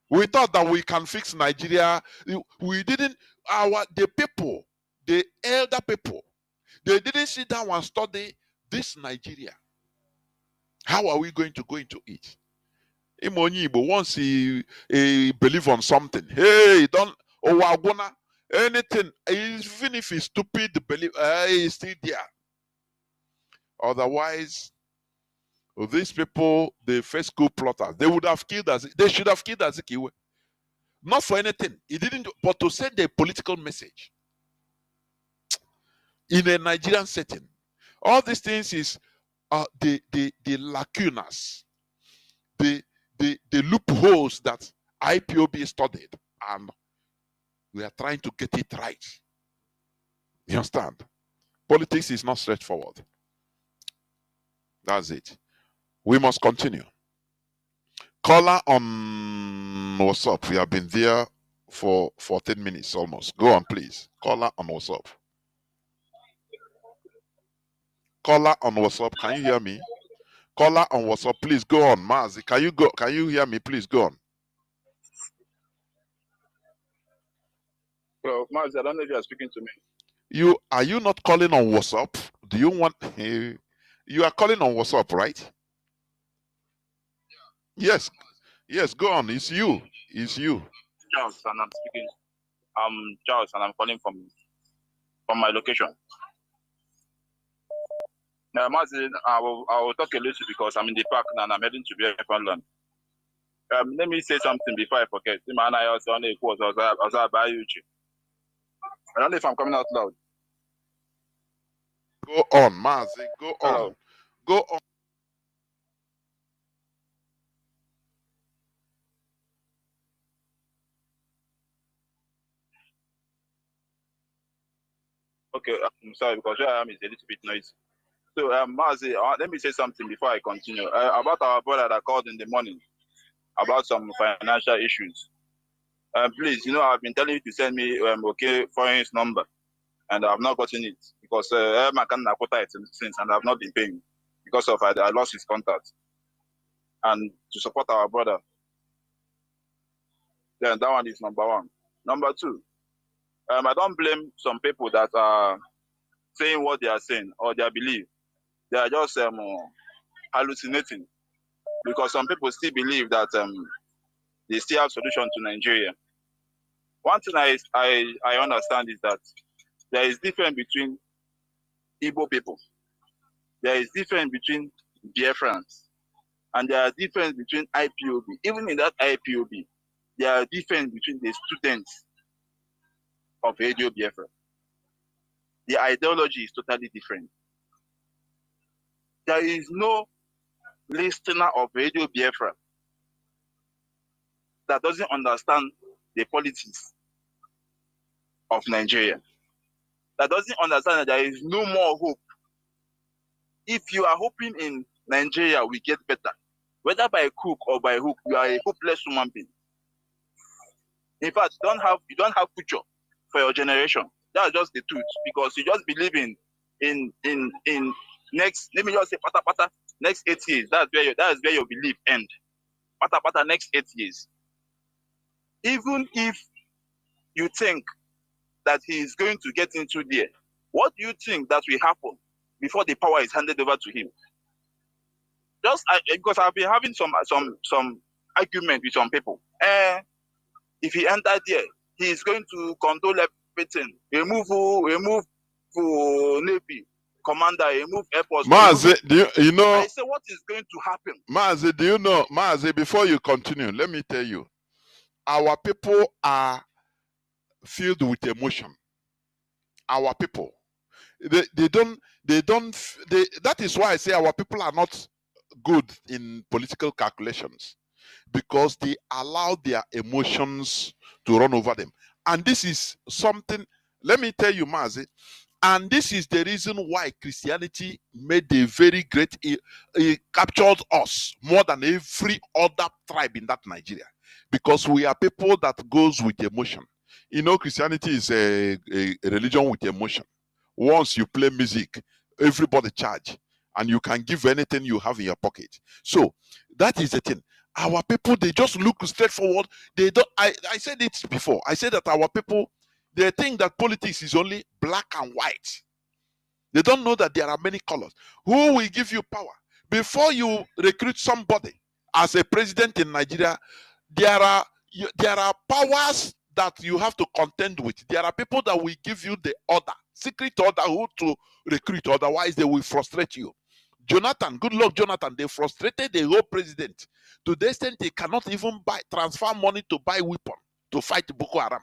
A: We thought that we can fix Nigeria. We didn't. The people, the elder people, they didn't sit down and study this Nigeria. How are we going to go into it? Imonyibo, once he believe on something, hey, don't anything, even if he's stupid, believe he's still there. Otherwise, these people, the first coup plotters, they would have killed us. They should have killed Azikiwe. Not for anything. He didn't, but to send a political message in a Nigerian setting. All these things is the lacunas, the loopholes that IPOB studied, and we are trying to get it right. You understand? Politics is not straightforward. That's it. We must continue. Caller on WhatsApp. We have been there for 14 minutes almost. Go on, please. Caller on WhatsApp. Caller on WhatsApp. Can you hear me? Caller on WhatsApp. Please go on. Mazi, can you go? Can you hear me? Please go on.
F: Well, Mazi, I don't know if you are speaking to me.
A: Are you not calling on WhatsApp? Do you want you are calling on WhatsApp, right? Yes. Yes, go on. It's you. It's you.
F: Charles, and I'm speaking. I'm Charles, and I'm calling from my location. Now, Mazi, I will talk a little because I'm in the park now and I'm heading to Biafra land. Let me say something before I forget. I don't know if I'm coming out loud.
A: Go on, Mazi. Go on.
F: Hello.
A: Go on.
F: Okay, I'm sorry because where I am is a little bit noisy. So, Mazi, let me say something before I continue. About our brother that called in the morning about some financial issues. Please, I've been telling you to send me foreign number, and I've not gotten it because I can't quota it since, and I've not been paying because of I lost his contact. And to support our brother, then that one is number one. Number two, I don't blame some people that are saying what they are saying or they believe. They are just hallucinating because some people still believe that they still have solution to Nigeria. One thing I understand is that there is difference between Igbo people. There is difference between Biafrans. And there are difference between IPOB. Even in that IPOB, there are difference between the students of Radio Biafra. The ideology is totally different. There is no listener of Radio Biafra that doesn't understand the politics of Nigeria. That doesn't understand that there is no more hope. If you are hoping in Nigeria we get better, whether by crook or by hook, you are a hopeless human being. In fact, you don't have future for your generation. That's just the truth, because you just believe in next, let me just say pata next 8 years. That's where your belief end. Pata next 8 years. Even if you think that he is going to get into there, what do you think that will happen before the power is handed over to him? Because I've been having some argument with some people. If he entered there, he is going to control everything. Remove Navy commander, remove Air Force.
A: Mazi, you know?
F: I say, what is going to happen?
A: Mazi, do you know? Mazi, before you continue, let me tell you, our people are filled with emotion. Our people, that is why I say our people are not good in political calculations, because they allow their emotions to run over them. And this is something, let me tell you, Mazi, and this is the reason why Christianity made a very great, it captured us more than every other tribe in that Nigeria, because we are people that goes with emotion. Christianity is a religion with emotion. Once you play music, everybody charge, and you can give anything you have in your pocket. So that is the thing. Our people, they just look straight forward. They don't. I said it before. I said that our people, they think that politics is only black and white. They don't know that there are many colors. Who will give you power? Before you recruit somebody as a president in Nigeria, there are powers that you have to contend with. There are people that will give you the order, secret order, who to recruit. Otherwise, they will frustrate you. Jonathan, good luck, Jonathan. They frustrated the whole president to the extent he cannot even transfer money to buy weapon to fight Boko Haram.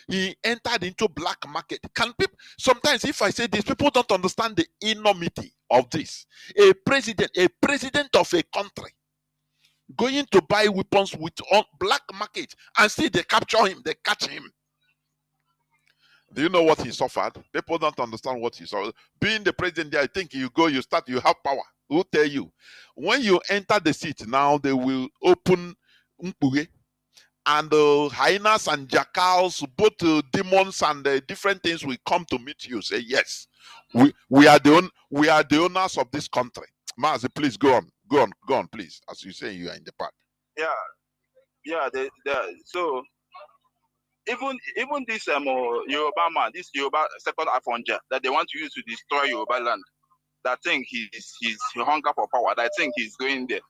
A: He entered into black market. Sometimes, if I say this, people don't understand the enormity of this. A president of a country going to buy weapons with black market, and still they capture him, they catch him. Do you know what he suffered? People don't understand what he suffered. Being the president there, I think you have power. Who tell you? When you enter the seat, now they will open Mpuge, and hyenas and jackals, both demons and different things will come to meet you. Say, yes, we are the owners of this country. Mazi, please go on, please. As you say, you are in the part.
F: Yeah. So even this Yoruba man, this Yoruba second Afonja that they want to use to destroy Yoruba land, that think he's hunger for power. That think he's going there.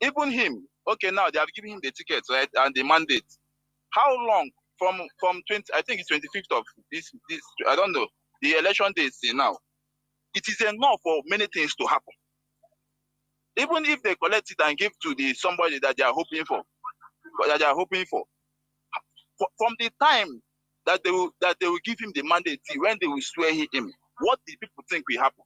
F: Even him, okay, now they have given him the tickets, right, and the mandate. How long from 20? I think it's 25th of this. I don't know the election days now. It is enough for many things to happen. Even if they collect it and give to somebody that they are hoping for, from the time that they will give him the mandate, when they will swear him, what do people think will happen?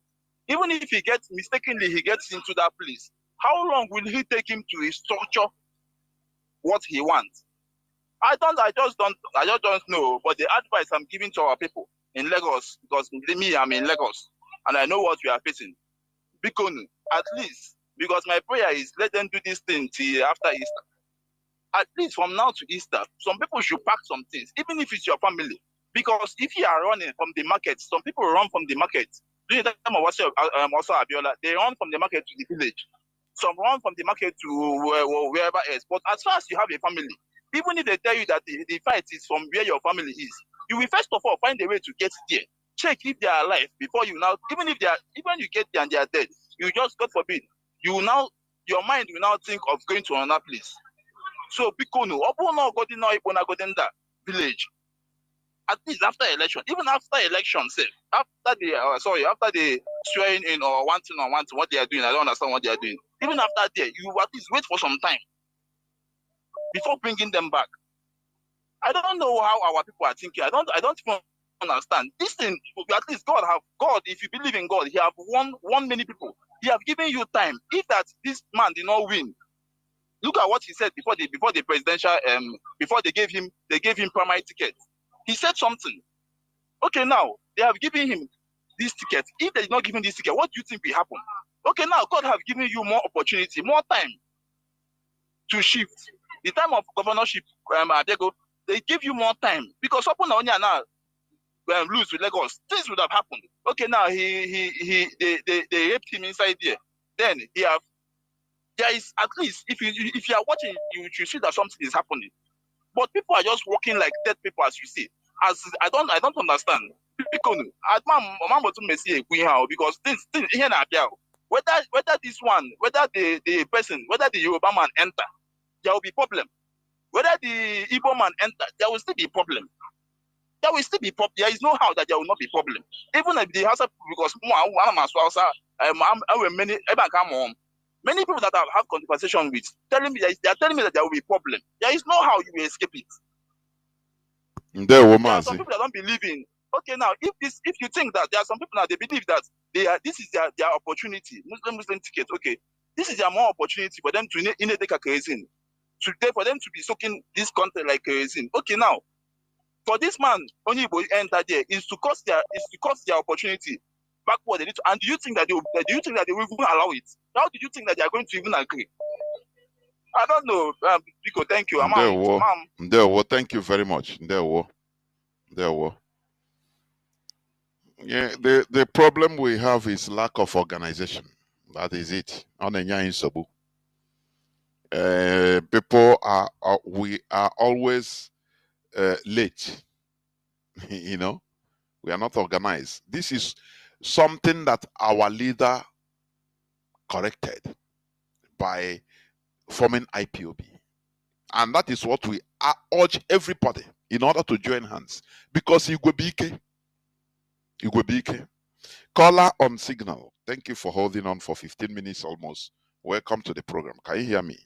F: Even if he gets into that place, how long will he take him to structure what he wants? I just don't know. But the advice I'm giving to our people in Lagos, because me, I'm in Lagos, and I know what we are facing. Bikonu, at least, because my prayer is let them do this thing till after Easter. At least from now to Easter, some people should pack some things, even if it's your family. Because if you are running from the market, some people run from the market. During the time of also Abiola, they run from the market to the village. Some run from the market to wherever else. But as far as you have a family, even if they tell you that the fight is from where your family is, you will first of all find a way to get there. Check if they are alive before you now, even you get there and they are dead, you just, God forbid, your mind will now think of going to another place. So Bikonu, that village. At least after election, even after election, say after the swearing in or one thing what they are doing, I don't understand what they are doing. Even after that, you at least wait for some time before bringing them back. I don't know how our people are thinking. I don't even understand this thing. At least God, if you believe in God, He have won many people. He have given you time. If that this man did not win, look at what he said before the presidential before they gave him primary ticket. He said something. Okay, now they have given him this ticket. If they did not give him this ticket, what do you think will happen? Okay, now God have given you more opportunity, more time to shift. The time of governorship, they give you more time because open now lose with Lagos, things would have happened. Okay, now they raped him inside there. Then there is at least if you are watching, you see that something is happening. But people are just walking like dead people, as you see. As I don't understand. Because this here now, whether this one, whether the person, whether the Yoruba man enter, there will be problem. Whether the Igbo man enter, there will still be problem. There will still be problem. There is no how that there will not be problem. Even if the Hausa, because many people that I have conversation with they are telling me that there will be problem. There is no how you will escape it. There are some people that don't believe in. Okay, now if you think that there are some people now they believe that this is their opportunity, Muslim ticket. Okay, this is their more opportunity for them to take a kerosene, for them to be soaking this content like kerosene. Okay, now for this man only will enter there is to cost their opportunity backward. And do you think that they will even allow it? How do you think that they are going to even agree? I don't know. Biko, thank you.
A: Thank you very much. Yeah, the problem we have is lack of organization. That is it. People we are always late. You know, we are not organized. This is something that our leader corrected by forming IPOB. And that is what we urge everybody in order to join hands. Because Igwebike. Caller on signal. Thank you for holding on for 15 minutes almost. Welcome to the program. Can you hear me?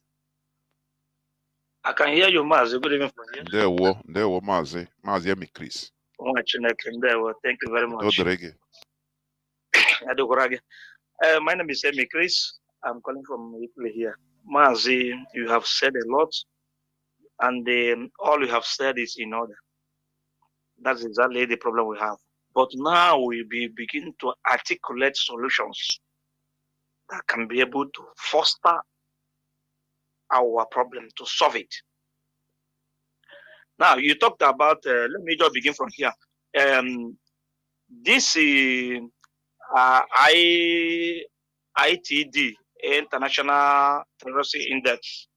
G: I can hear you, Mazi. Good evening.
A: There were Mazi. Mazi, me Chris.
G: Thank you very much. My name is Emi Chris. I'm calling from Italy here. Mazi, you have said a lot, and all you have said is in order. That's exactly the problem we have. But now we begin to articulate solutions that can be able to foster our problem, to solve it. Now, you talked about, let me just begin from here. This ITD, International Terrorism Index,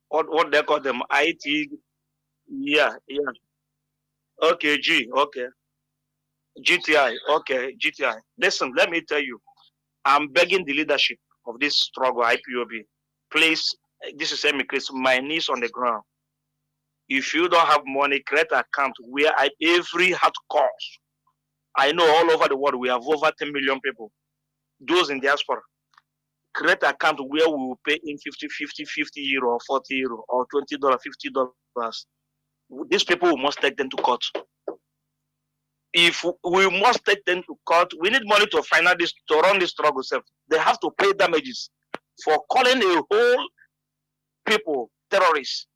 G: what they call them, IT, yeah. Okay, GTI, okay, GTI. Listen, let me tell you, I'm begging the leadership of this struggle, IPOB, please, this is Emi Chris, my knees on the ground. If you don't have money, create an account where every hard course, I know all over the world, we have over 10 million people, those in diaspora. Create an account where we will pay in 50 euro, or 40 euro, or $20, $50. These people, we must take them to court. If we must take them to court, we need money to run this struggle. They have to pay damages for calling a whole people terrorists.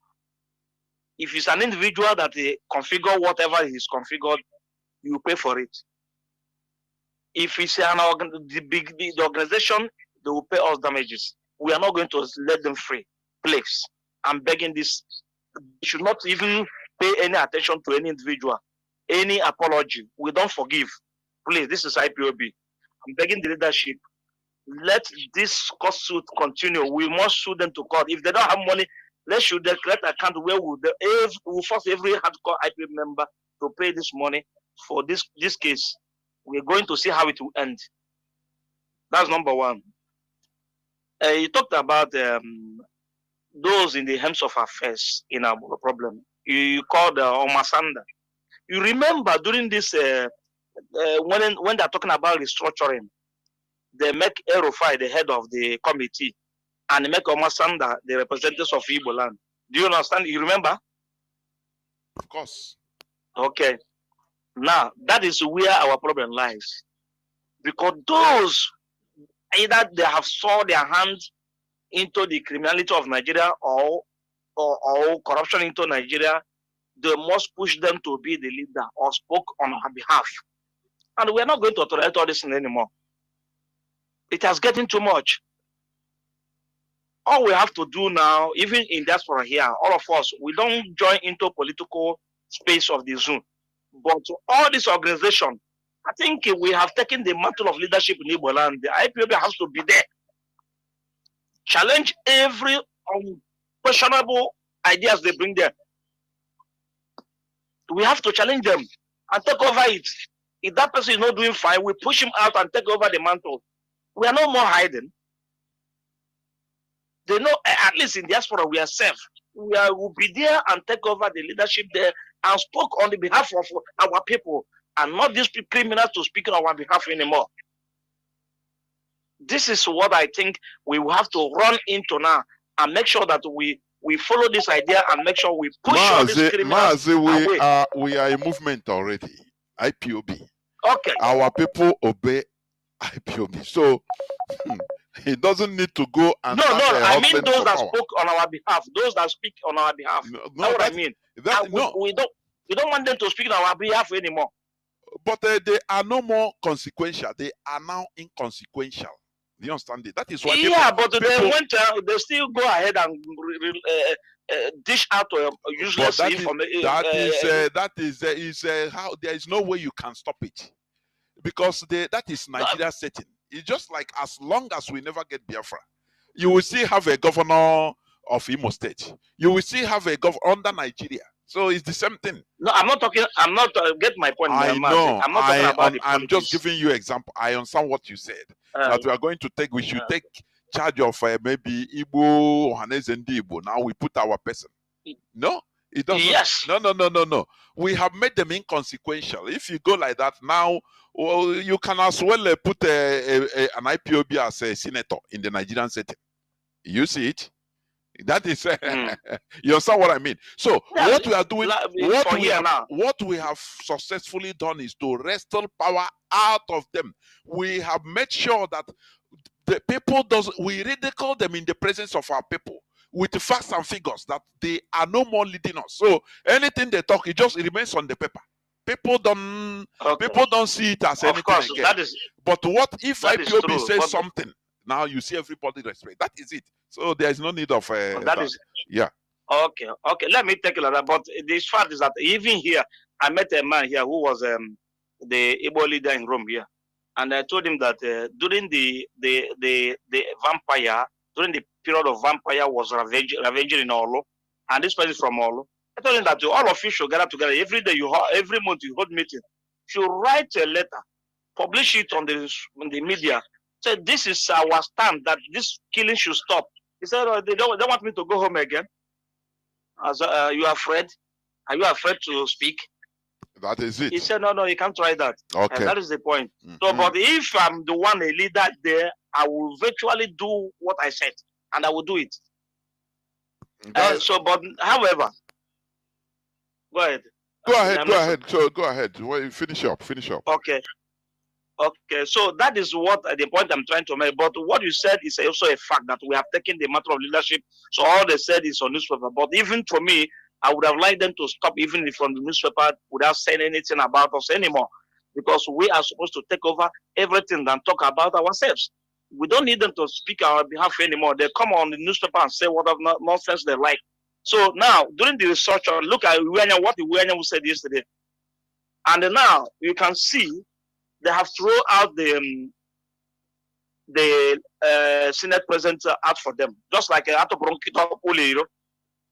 G: If it's an individual that they configure whatever is configured, you pay for it. If it's the organization, they will pay us damages. We are not going to let them free. Please, I'm begging this. They should not even pay any attention to any individual, any apology. We don't forgive. Please, this is IPOB. I'm begging the leadership. Let this court suit continue. We must sue them to court. If they don't have money, let's shoot the correct account where we'll force every hardcore IPOB member to pay this money for this case. We're going to see how it will end. That's number one. You talked about those in the helms of affairs in our problem. You called Omasanda. You remember during this, when they're talking about restructuring, they make Erufai the head of the committee and they make Omasanda the representatives of Igbo land. Do you understand? You remember?
A: Of course.
G: Okay. Now, that is where our problem lies. Because those, either they have saw their hands into the criminality of Nigeria or corruption into Nigeria, they must push them to be the leader or spoke on our behalf. And we're not going to tolerate all this anymore. It has gotten too much. All we have to do now, even in diaspora here, all of us, we don't join into political space of the Zoom. But all this organization, I think we have taken the mantle of leadership in Igbo land. The IPOB has to be there. Challenge every questionable ideas they bring there. We have to challenge them and take over it. If that person is not doing fine, we push him out and take over the mantle. We are no more hiding. They know, at least in diaspora, we are safe. We will be there and take over the leadership there and spoke on the behalf of our people and not these criminals to speak on our behalf anymore. This is what I think we will have to run into now and make sure that we follow this idea and make sure we push all these criminals away.
A: We are a movement already, IPOB.
G: Okay.
A: Our people obey IPOB. So he doesn't need to go and
G: no, I mean those that spoke on our behalf, those that speak on our behalf. No, that's what I mean. We don't want them to speak on our behalf anymore.
A: But they are no more consequential. They are now inconsequential. Do you understand it? That is why.
G: They still go ahead and dish out useless information.
A: That is how there is no way you can stop it, because that is Nigeria's setting. It's just like as long as we never get Biafra, you will still have a governor of Imo State. You will still have a governor under Nigeria. So it's the same thing.
G: No, I'm not talking. I'm not get my point.
A: I know.
G: I'm not talking about
A: I'm just giving you example. I understand what you said. That we are going to take. We should take charge of maybe Igbo, Ohanese and Igbo. Now we put our person. No, it doesn't.
G: Yes.
A: No. We have made them inconsequential. If you go like that now, well, you can as well put an IPOB as a senator in the Nigerian setting. You see it? That is, you understand what I mean? So what we are doing, what we have successfully done is to wrestle power out of them. We have made sure that the people we ridicule them in the presence of our people with the facts and figures that they are no more leading us. So anything they talk, it remains on the paper. People don't see it as anything again.
G: That is,
A: but what if IPOB says something? Now you see everybody respect. That is it. So there is no need of yeah.
G: Okay. Let me take it like that. But the fact is that even here, I met a man here who was the Igbo leader in Rome here, and I told him that during the vampire, during the period of vampire was ravaging in Olo, and this person is from Olo. I told him that all of you should gather together every day. Every month you hold meeting. You write a letter, publish it on the media. Say this is our stand that this killing should stop. He said, oh, they don't want me to go home again. As you are afraid? Are you afraid to speak?
A: That is it.
G: He said, no, you can't try that.
A: Okay.
G: And that is the point. So, but if I'm the one, a leader there, I will virtually do what I said, and I will do it. But however, go ahead.
A: Go ahead. So go ahead. Well, finish up.
G: Okay, so that is what the point I'm trying to make. But what you said is also a fact that we have taken the matter of leadership. So all they said is on newspaper. But even for me, I would have liked them to stop even from the newspaper without saying anything about us anymore. because we are supposed to take over everything and talk about ourselves. We don't need them to speak on our behalf anymore. They come on the newspaper and say whatever nonsense they like. So now, during the research, look at what Iwenya said yesterday. And now you can see they have thrown out the Senate president out for them, just like Ato Bronkito Puli, you know.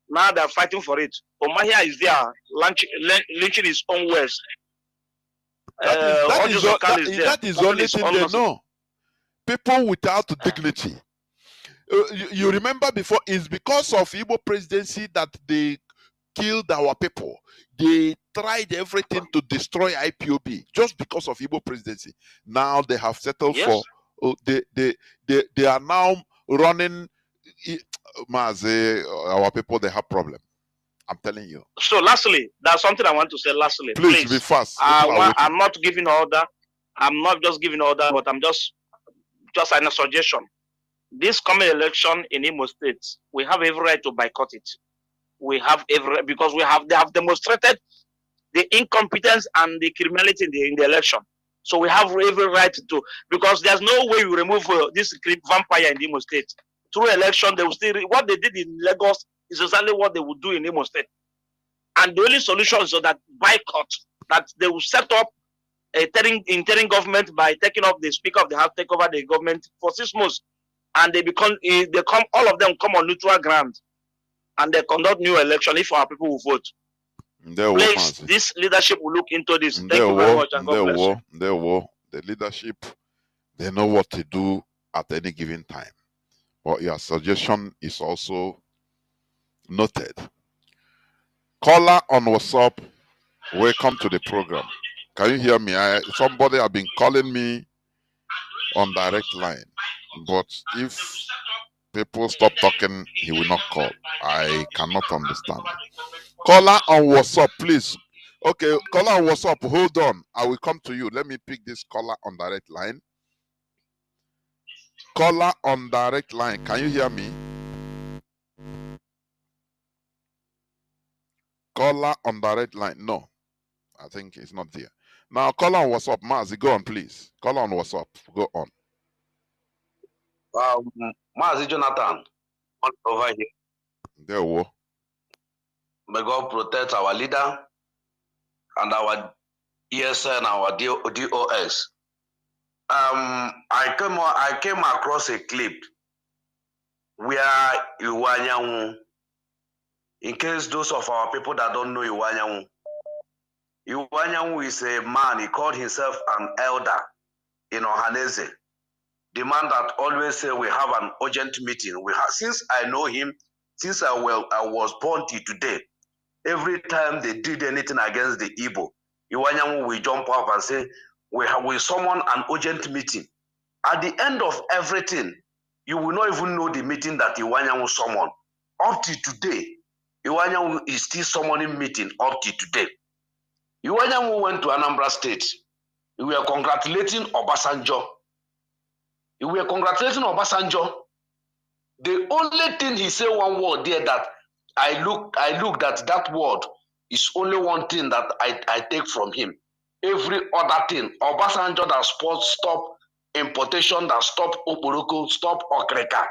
G: Now they're fighting for it. Omahia is there, lynching his own words.
A: That is the only thing they know. People without dignity. You remember before, it's because of Igbo presidency that they killed our people. They tried everything to destroy IPOB just because of Igbo presidency. Now they have settled for. They are now running. Mazi, our people, they have problem. I'm telling you.
G: So lastly, there's something I want to say. Lastly,
A: please be fast.
G: I'm not giving order. I'm not just giving order, but I'm just a suggestion. This coming election in Imo State, we have every right to boycott it. We have every, because they have demonstrated the incompetence and the criminality in the election. So we have every right to, because there's no way we remove this vampire in Imo State. Through election, they will still, what they did in Lagos is exactly what they would do in Imo State. And the only solution is so that boycott, that they will set up a interim government by taking up the Speaker of the House, take over the government for 6 months. And all of them come on neutral ground and they conduct new election if our people will vote. Please, this leadership will look into this. Thank you very much and God bless you.
A: The leadership, they know what to do at any given time. But your suggestion is also noted. Caller on WhatsApp, welcome to the program. Can you hear me? Somebody have been calling me on direct line. But if people stop talking, he will not call. I cannot understand. Caller on WhatsApp, please. Okay, caller on WhatsApp, hold on. I will come to you. Let me pick this caller on direct line. Caller on direct line. Can you hear me? Caller on direct line. No, I think it's not there. Now, caller on WhatsApp. Mazi, go on, please. Caller on WhatsApp. Go on.
H: Mazi Jonathan, over here.
A: There we go.
H: May God protect our leader and our ESN, our DOS. I came across a clip where Iwanyanwu, in case those of our people that don't know Iwanyanwu is a man, he called himself an elder in Ohaneze. The man that always say we have an urgent meeting. Since I know him, since I was born till today, every time they did anything against the Igbo, Iwanyanwu will jump up and say, we summon an urgent meeting. At the end of everything, you will not even know the meeting that Iwanyanwu summoned. Up to today, Iwanyanwu is still summoning meeting up to today. Iwanyanwu went to Anambra State. We were congratulating Obasanjo. The only thing he said one word there that I looked at that word is only one thing that I take from him. Every other thing, Obasanjo that stop importation, that stop Oporoko, stop Okreka.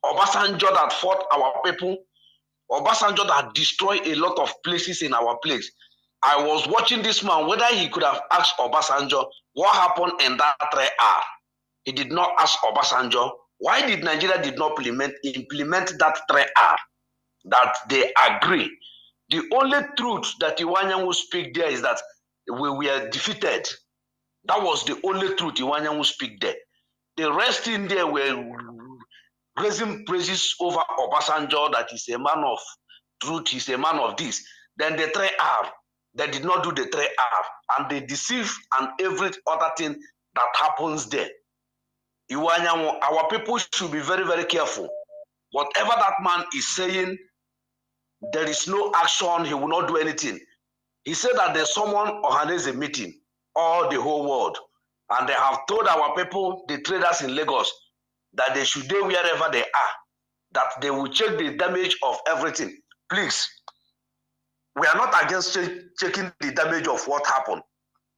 H: Obasanjo that fought our people. Obasanjo that destroyed a lot of places in our place. I was watching this man, whether he could have asked Obasanjo what happened in that 3R. He did not ask Obasanjo, why did Nigeria did not implement that 3R, that they agree. The only truth that Iwanyanwu speak there is that we were defeated. That was the only truth Iwanyanwu speak there. The rest in there were raising praises over Obasanjo, that he's a man of truth, he's a man of this. Then the 3R, they did not do the 3R, and they deceive and every other thing that happens there. Iwanyanwu, our people should be very, very careful. Whatever that man is saying, there is no action, he will not do anything. He said that there's someone Ohaneze meeting, all the whole world, and they have told our people, the traders in Lagos, that they should do wherever they are, that they will check the damage of everything. Please, we are not against checking the damage of what happened,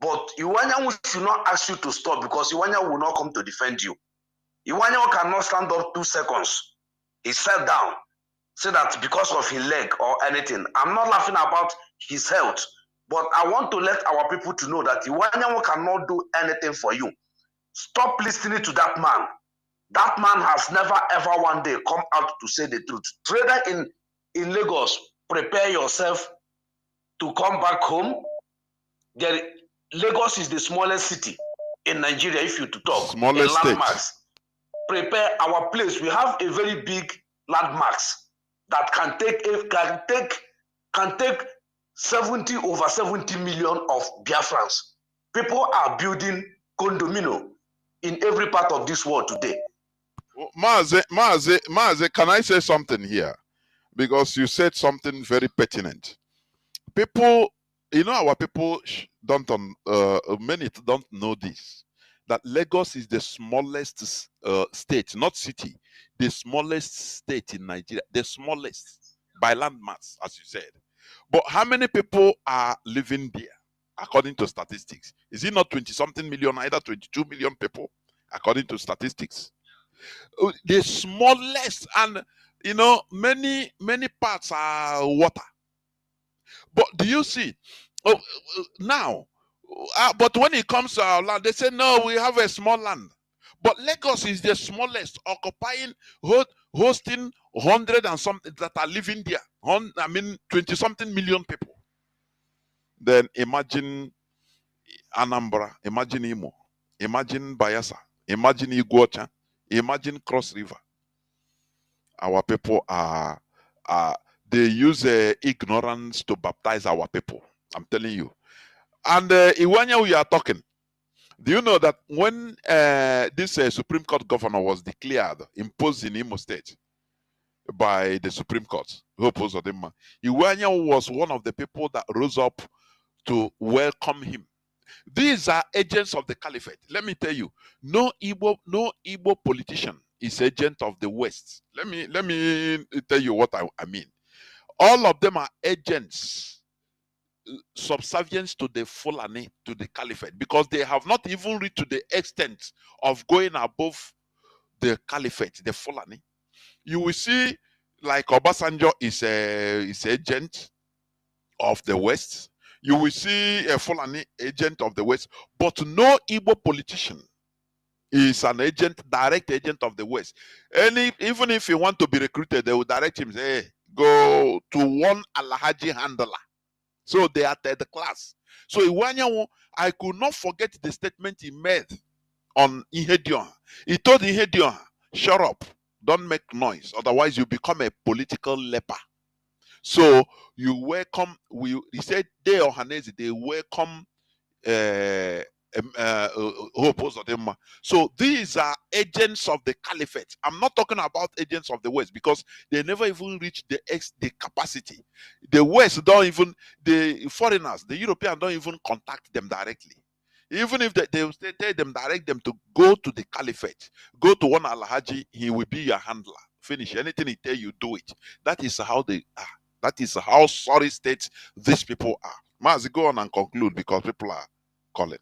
H: But Iwanyanwu should not ask you to stop because Iwanyanwu will not come to defend you. Iwanyanwu cannot stand up 2 seconds. He sat down, said that because of his leg or anything. I'm not laughing about his health, but I want to let our people to know that Iwanyanwu cannot do anything for you. Stop listening to that man. That man has never ever one day come out to say the truth. Trader in Lagos, prepare yourself to come back home. Lagos is the smallest city in Nigeria, if you to talk.
A: Smallest
H: in landmarks. State. Prepare our place. We have a very big landmarks that can take 70 over 70 million of Biafrans. People are building condominium in every part of this world today.
A: Mazi, can I say something here? Because you said something very pertinent. People, our people many don't know this, that Lagos is the smallest state, not city, the smallest state in Nigeria, the smallest by land mass, as you said. But how many people are living there, according to statistics? Is it not 20-something million, either 22 million people, according to statistics? The smallest, and many parts are water. But do you see? Now, but when it comes to our land, they say no, we have a small land. But Lagos is the smallest, occupying, hosting 100 and something that are living there. 20-something million people. Then imagine Anambra, imagine Imo, imagine Bayelsa, imagine Iguacha, imagine Cross River. Our people they use ignorance to baptize our people. I'm telling you. And Iwanya, we are talking. Do you know that when this Supreme Court governor was declared, imposed in Imo State by the Supreme Court, Iwanya was one of the people that rose up to welcome him. These are agents of the caliphate. Let me tell you, no Igbo politician is agent of the West. Let me tell you what I mean. All of them are agents, subservience to the Fulani, to the caliphate, because they have not even reached to the extent of going above the caliphate, the Fulani. You will see, like Obasanjo is agent of the West. You will see a Fulani agent of the West, but no Igbo politician is an agent, direct agent of the West. Even if he want to be recruited, they will direct him, say, hey, go to one Alhaji handler. So they are third class. So Iwanyanwu, I could not forget the statement he made on Ihedioha. He told Ihedioha, shut up, don't make noise, otherwise you become a political leper. So you welcome, he said, they welcome so these are agents of the caliphate. I'm not talking about agents of the West because they never even reach the capacity. The West don't even, the foreigners, the Europeans don't even contact them directly. Even if they will tell them, direct them to go to the caliphate, go to one Alhaji, he will be your handler. Finish. Anything he tell you, do it. That is how they are. That is how sorry state these people are. Mazi, go on and conclude because people are calling.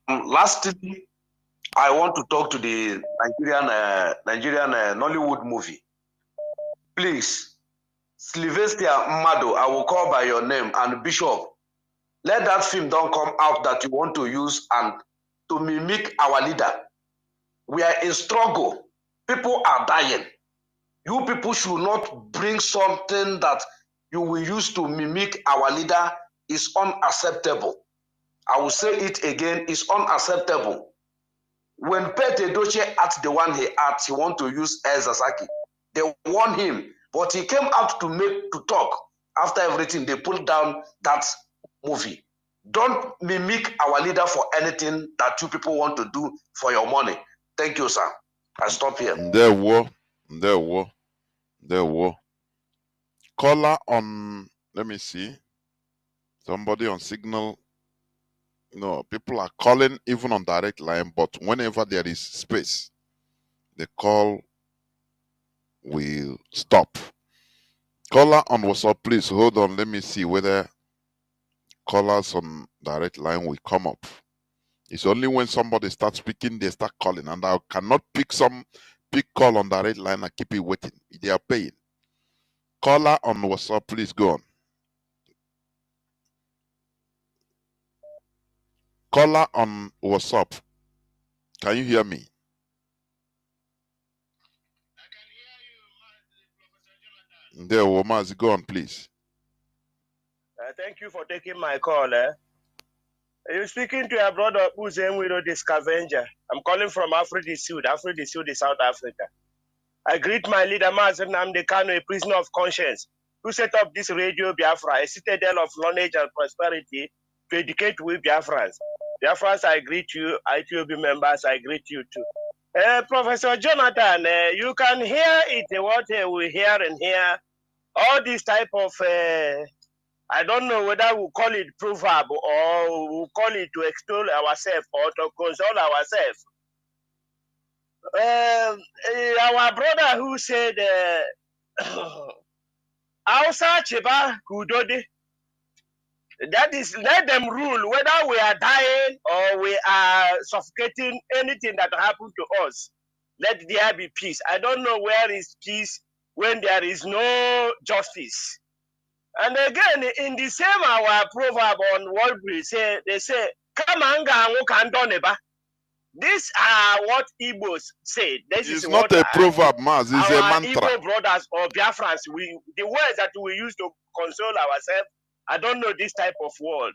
H: Lastly, I want to talk to the Nigerian Nollywood movie. Please, Sylvester Mmado, I will call by your name, and Bishop, let that film don't come out that you want to use and to mimic our leader. We are in struggle. People are dying. You people should not bring something that you will use to mimic our leader. Is unacceptable. I will say it again, it's unacceptable. When Pete Doche asked the one he asked, he want to use El Zasaki. They warned him, but he came out to talk. After everything, they pulled down that movie. Don't mimic our leader for anything that you people want to do for your money. Thank you, sir. I stop here.
A: There were. Caller on, let me see. Somebody on signal. No, people are calling even on direct line, but whenever there is space, the call will stop. Caller on WhatsApp, please hold on. Let me see whether callers on direct line will come up. It's only when somebody starts speaking, they start calling, and I cannot pick call on direct line and keep it waiting. They are paying. Caller on WhatsApp, please go on. Caller on WhatsApp. Can you hear me? There, Mazi, go on, please.
I: Thank you for taking my call. You're speaking to your brother who's in with the scavenger. I'm calling from Africa Sud, South Africa. I greet my leader, Mazi Nnamdi Kanu, a prisoner of conscience, who set up this radio Biafra, a citadel of knowledge and prosperity to educate we Biafrans. Biafrans, I greet you. IPOB members, I greet you too. Professor Jonathan, you can hear it, what we hear and hear. All this type of, I don't know whether we'll call it proverb or we'll call it to extol ourselves or to console ourselves. Our brother who said, Hausa Cheba Kudode, that is, let them rule whether we are dying or we are suffocating, anything that happened to us. Let there be peace. I don't know where is peace when there is no justice. And again, in the same our proverb on what we say, they say, Kamanga Wokandoneba. These are what Igbos say. This
A: It's
I: is
A: not a proverb, Maz. It's a mantra.
I: Igbo brothers or Biafrans, the words that we use to console ourselves, I don't know this type of word.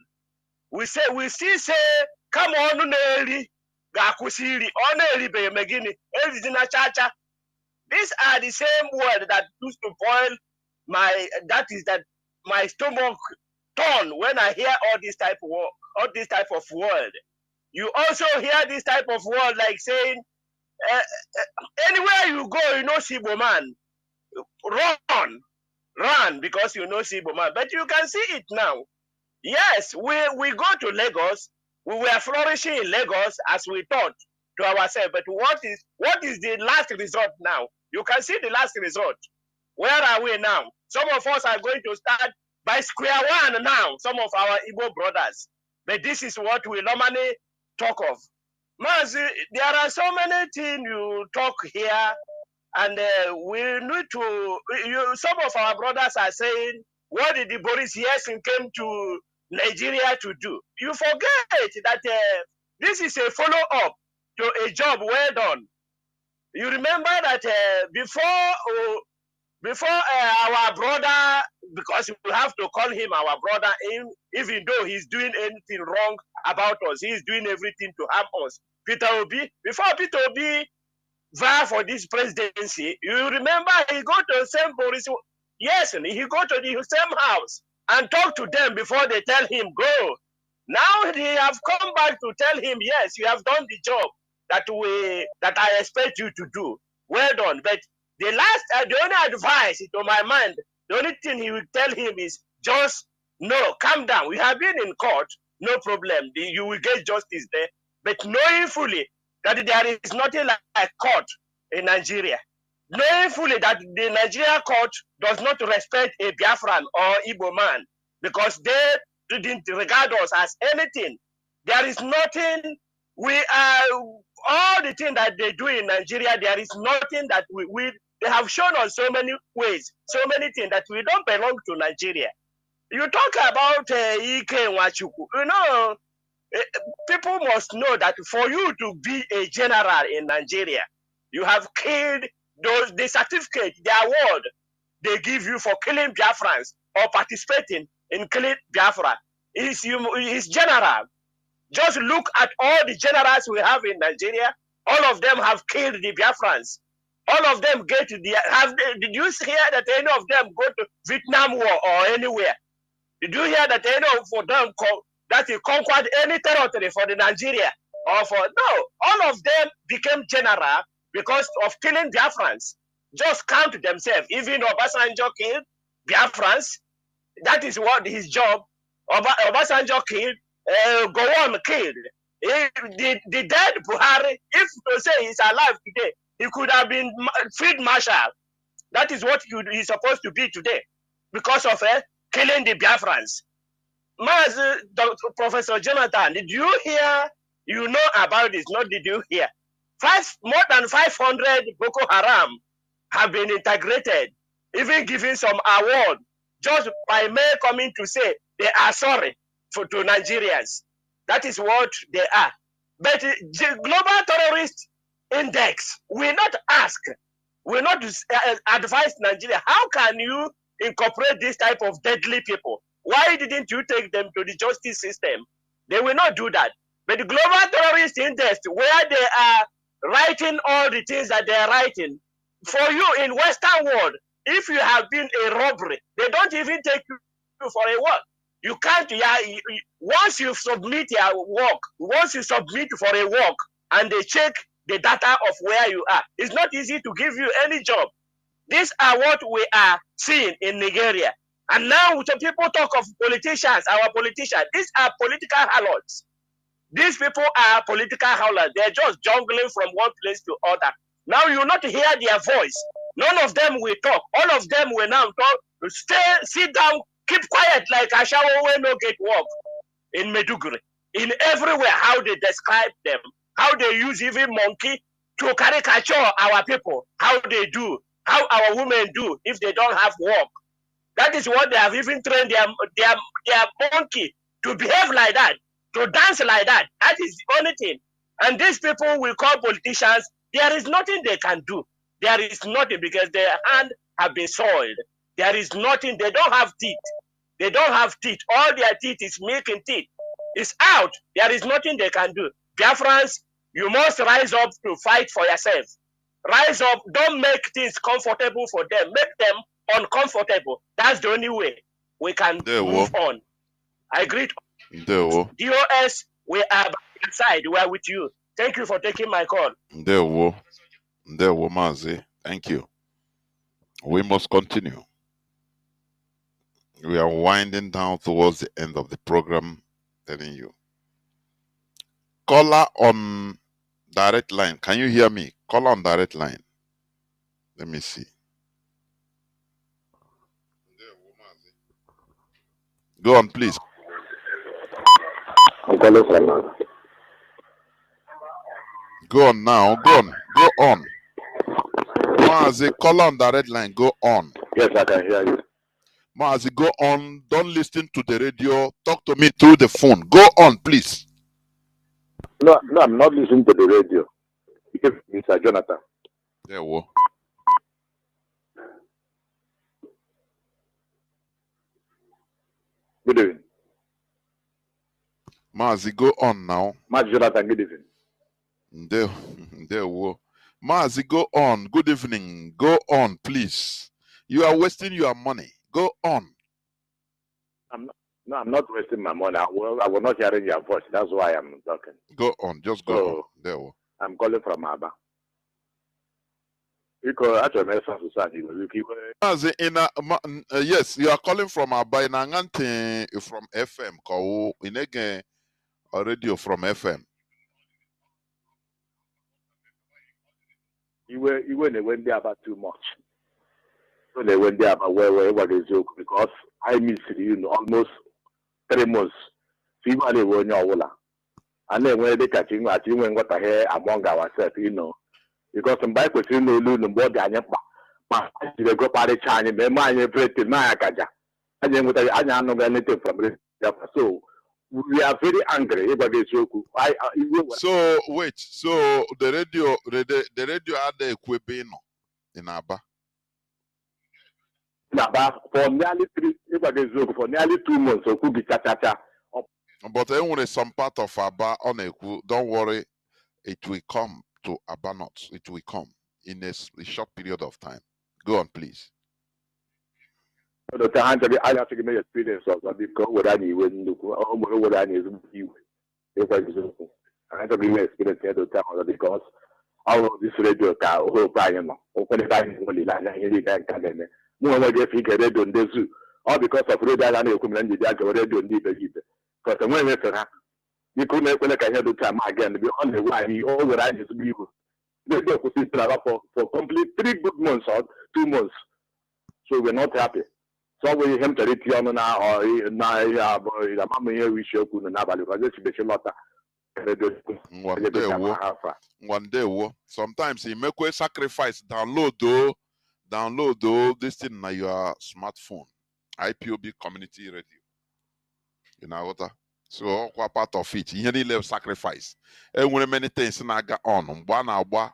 I: We still say, come on, Neri, Gakusiri, Oneri Begini, Elizina Chacha. These are the same words that used to boil my stomach turn when I hear all this type of word. You also hear this type of word like saying, anywhere you go, you know Sibo man, run because you know Sibo man. But you can see it now. Yes, we go to Lagos. We were flourishing in Lagos as we thought to ourselves. But what is the last result now? You can see the last result. Where are we now? Some of us are going to start by square one now, some of our Igbo brothers. But this is what we normally talk of. Mazi, there are so many things you talk here, and we need to, some of our brothers are saying, what did the Boris Yeltsin came to Nigeria to do? You forget that this is a follow-up to a job well done. You remember that before our brother, because we have to call him our brother, even though he's doing anything wrong about us, he's doing everything to harm us. Peter Obi, before Peter Obi vied for this presidency, you remember he go to the same Boris, yes, and he go to the same house and talk to them before they tell him go. Now they have come back to tell him, yes, you have done the job that I expect you to do. Well done. But the only advice to my mind, the only thing he will tell him is just no, calm down. We have been in court, no problem. You will get justice there. But knowing fully that there is nothing like court in Nigeria, knowing fully that the Nigeria court does not respect a Biafran or Igbo man because they didn't regard us as anything. There is nothing. All the things that they do in Nigeria, there is nothing that they have shown us so many ways, so many things that we don't belong to Nigeria. You talk about Ike Nwachukwu. You know, people must know that for you to be a general in Nigeria, you have killed the certificate, the award they give you for killing Biafrans or participating in killing Biafra is general. Just look at all the generals we have in Nigeria. All of them have killed the Biafrans. All of them did you hear that any of them go to Vietnam War or anywhere? Did you hear that any of them that he conquered any territory for the Nigeria? No, all of them became general because of killing Biafrans. Just count themselves. Even Obasanjo killed Biafrans. That is what his job. Obasanjo killed. Gowon killed. The dead Buhari, if to say he's alive today, he could have been Field Marshal. That is what he's supposed to be today because of killing the Biafrans. Mazi, Professor Jonathan, did you hear? You know about this? Not did you hear? More than 500 Boko Haram have been integrated, even giving some award just by May coming to say they are sorry to Nigerians. That is what they are. But the Global Terrorist Index will not ask, will not advise Nigeria, how can you incorporate this type of deadly people? Why didn't you take them to the justice system? They will not do that. But the Global Terrorist Index, where they are writing all the things that they are writing, for you in Western world, if you have been a robbery, they don't even take you for a work. You can't, once you submit your work, once you submit for a work and they check the data of where you are, it's not easy to give you any job. These are what we are seeing in Nigeria. And now when people talk of politicians, our politicians, these are political harlots. These people are political howlers. They're just jungling from one place to other. Now you will not hear their voice. None of them will talk. All of them will now talk. Sit down, keep quiet like Ashawo will no get work in Meduguri. In everywhere, how they describe them, how they use even monkey to caricature our people, how they do, how our women do if they don't have work. That is what they have even trained their monkey to behave like that, to dance like that. That is the only thing. And these people will call politicians. There is nothing they can do. There is nothing because their hands have been soiled. There is nothing. They don't have teeth. They don't have teeth. All their teeth is making teeth. It's out. There is nothing they can do. Biafrans, you must rise up to fight for yourself. Rise up. Don't make things comfortable for them. Make them uncomfortable. That's the only way we can move on. I greet DOS. We are by your side. We are with you. Thank you for taking my call.
A: Mazi. Thank you. We must continue. We are winding down towards the end of the program. Telling you. Caller on direct line. Can you hear me? Caller on direct line. Let me see. Go on, please.
J: I'm calling from now.
A: Go on now. Go on. Go on. Mazi, call on the red line. Go on.
J: Yes, I can hear you.
A: Mazi, go on. Don't listen to the radio. Talk to me through the phone. Go on, please.
J: No, I'm not listening to the radio. Mr. Jonathan.
A: There we go.
J: Good evening.
A: Mazi, go on now.
J: Mazi Jonathan, good evening.
A: There we go. Mazi, go on. Good evening. Go on, please. You are wasting your money. Go on.
J: I'm not wasting my money. I was not hearing your voice. That's why I'm talking.
A: Go on. Just go on. There we go.
J: I'm calling from Aba. Because actually,
A: Mazi, yes, you are calling from Aba. In Angante from FM. In again, a radio from FM.
J: You went there about too much. When they went there about where is joke because I missed you almost 3 months. So you were in your and then when they catching what you went what I hear among ourselves, because some bike was in the loon and body and but they go party China, they mind everything, my kaja. And then with I know anything from it. So we are very angry about this joke.
A: So wait, so the radio had the equipment in Aba.
J: For nearly 2 months, so could be cha.
A: But anyway, some part of Aba on Eku, don't worry, it will come to Aba not. It will come in a short period of time. Go on, please.
J: I have to give me experience of because what I need when what I need you. I have to give me experience at the time because all of this radio car, open the time only like all because of radio and equipment that already need the because the way you couldn't make when I can hear the time again be on the way he all what I need to be for complete 3 good months or 2 months. So we're not happy. So we him to it on na or na ya boy the mama here we show ku na bali because she be lota.
A: One day, sometimes he make a sacrifice. Download this thing on your smartphone. IPOB community radio. You know what? So what part of it? You need to sacrifice. And when many things na ga on one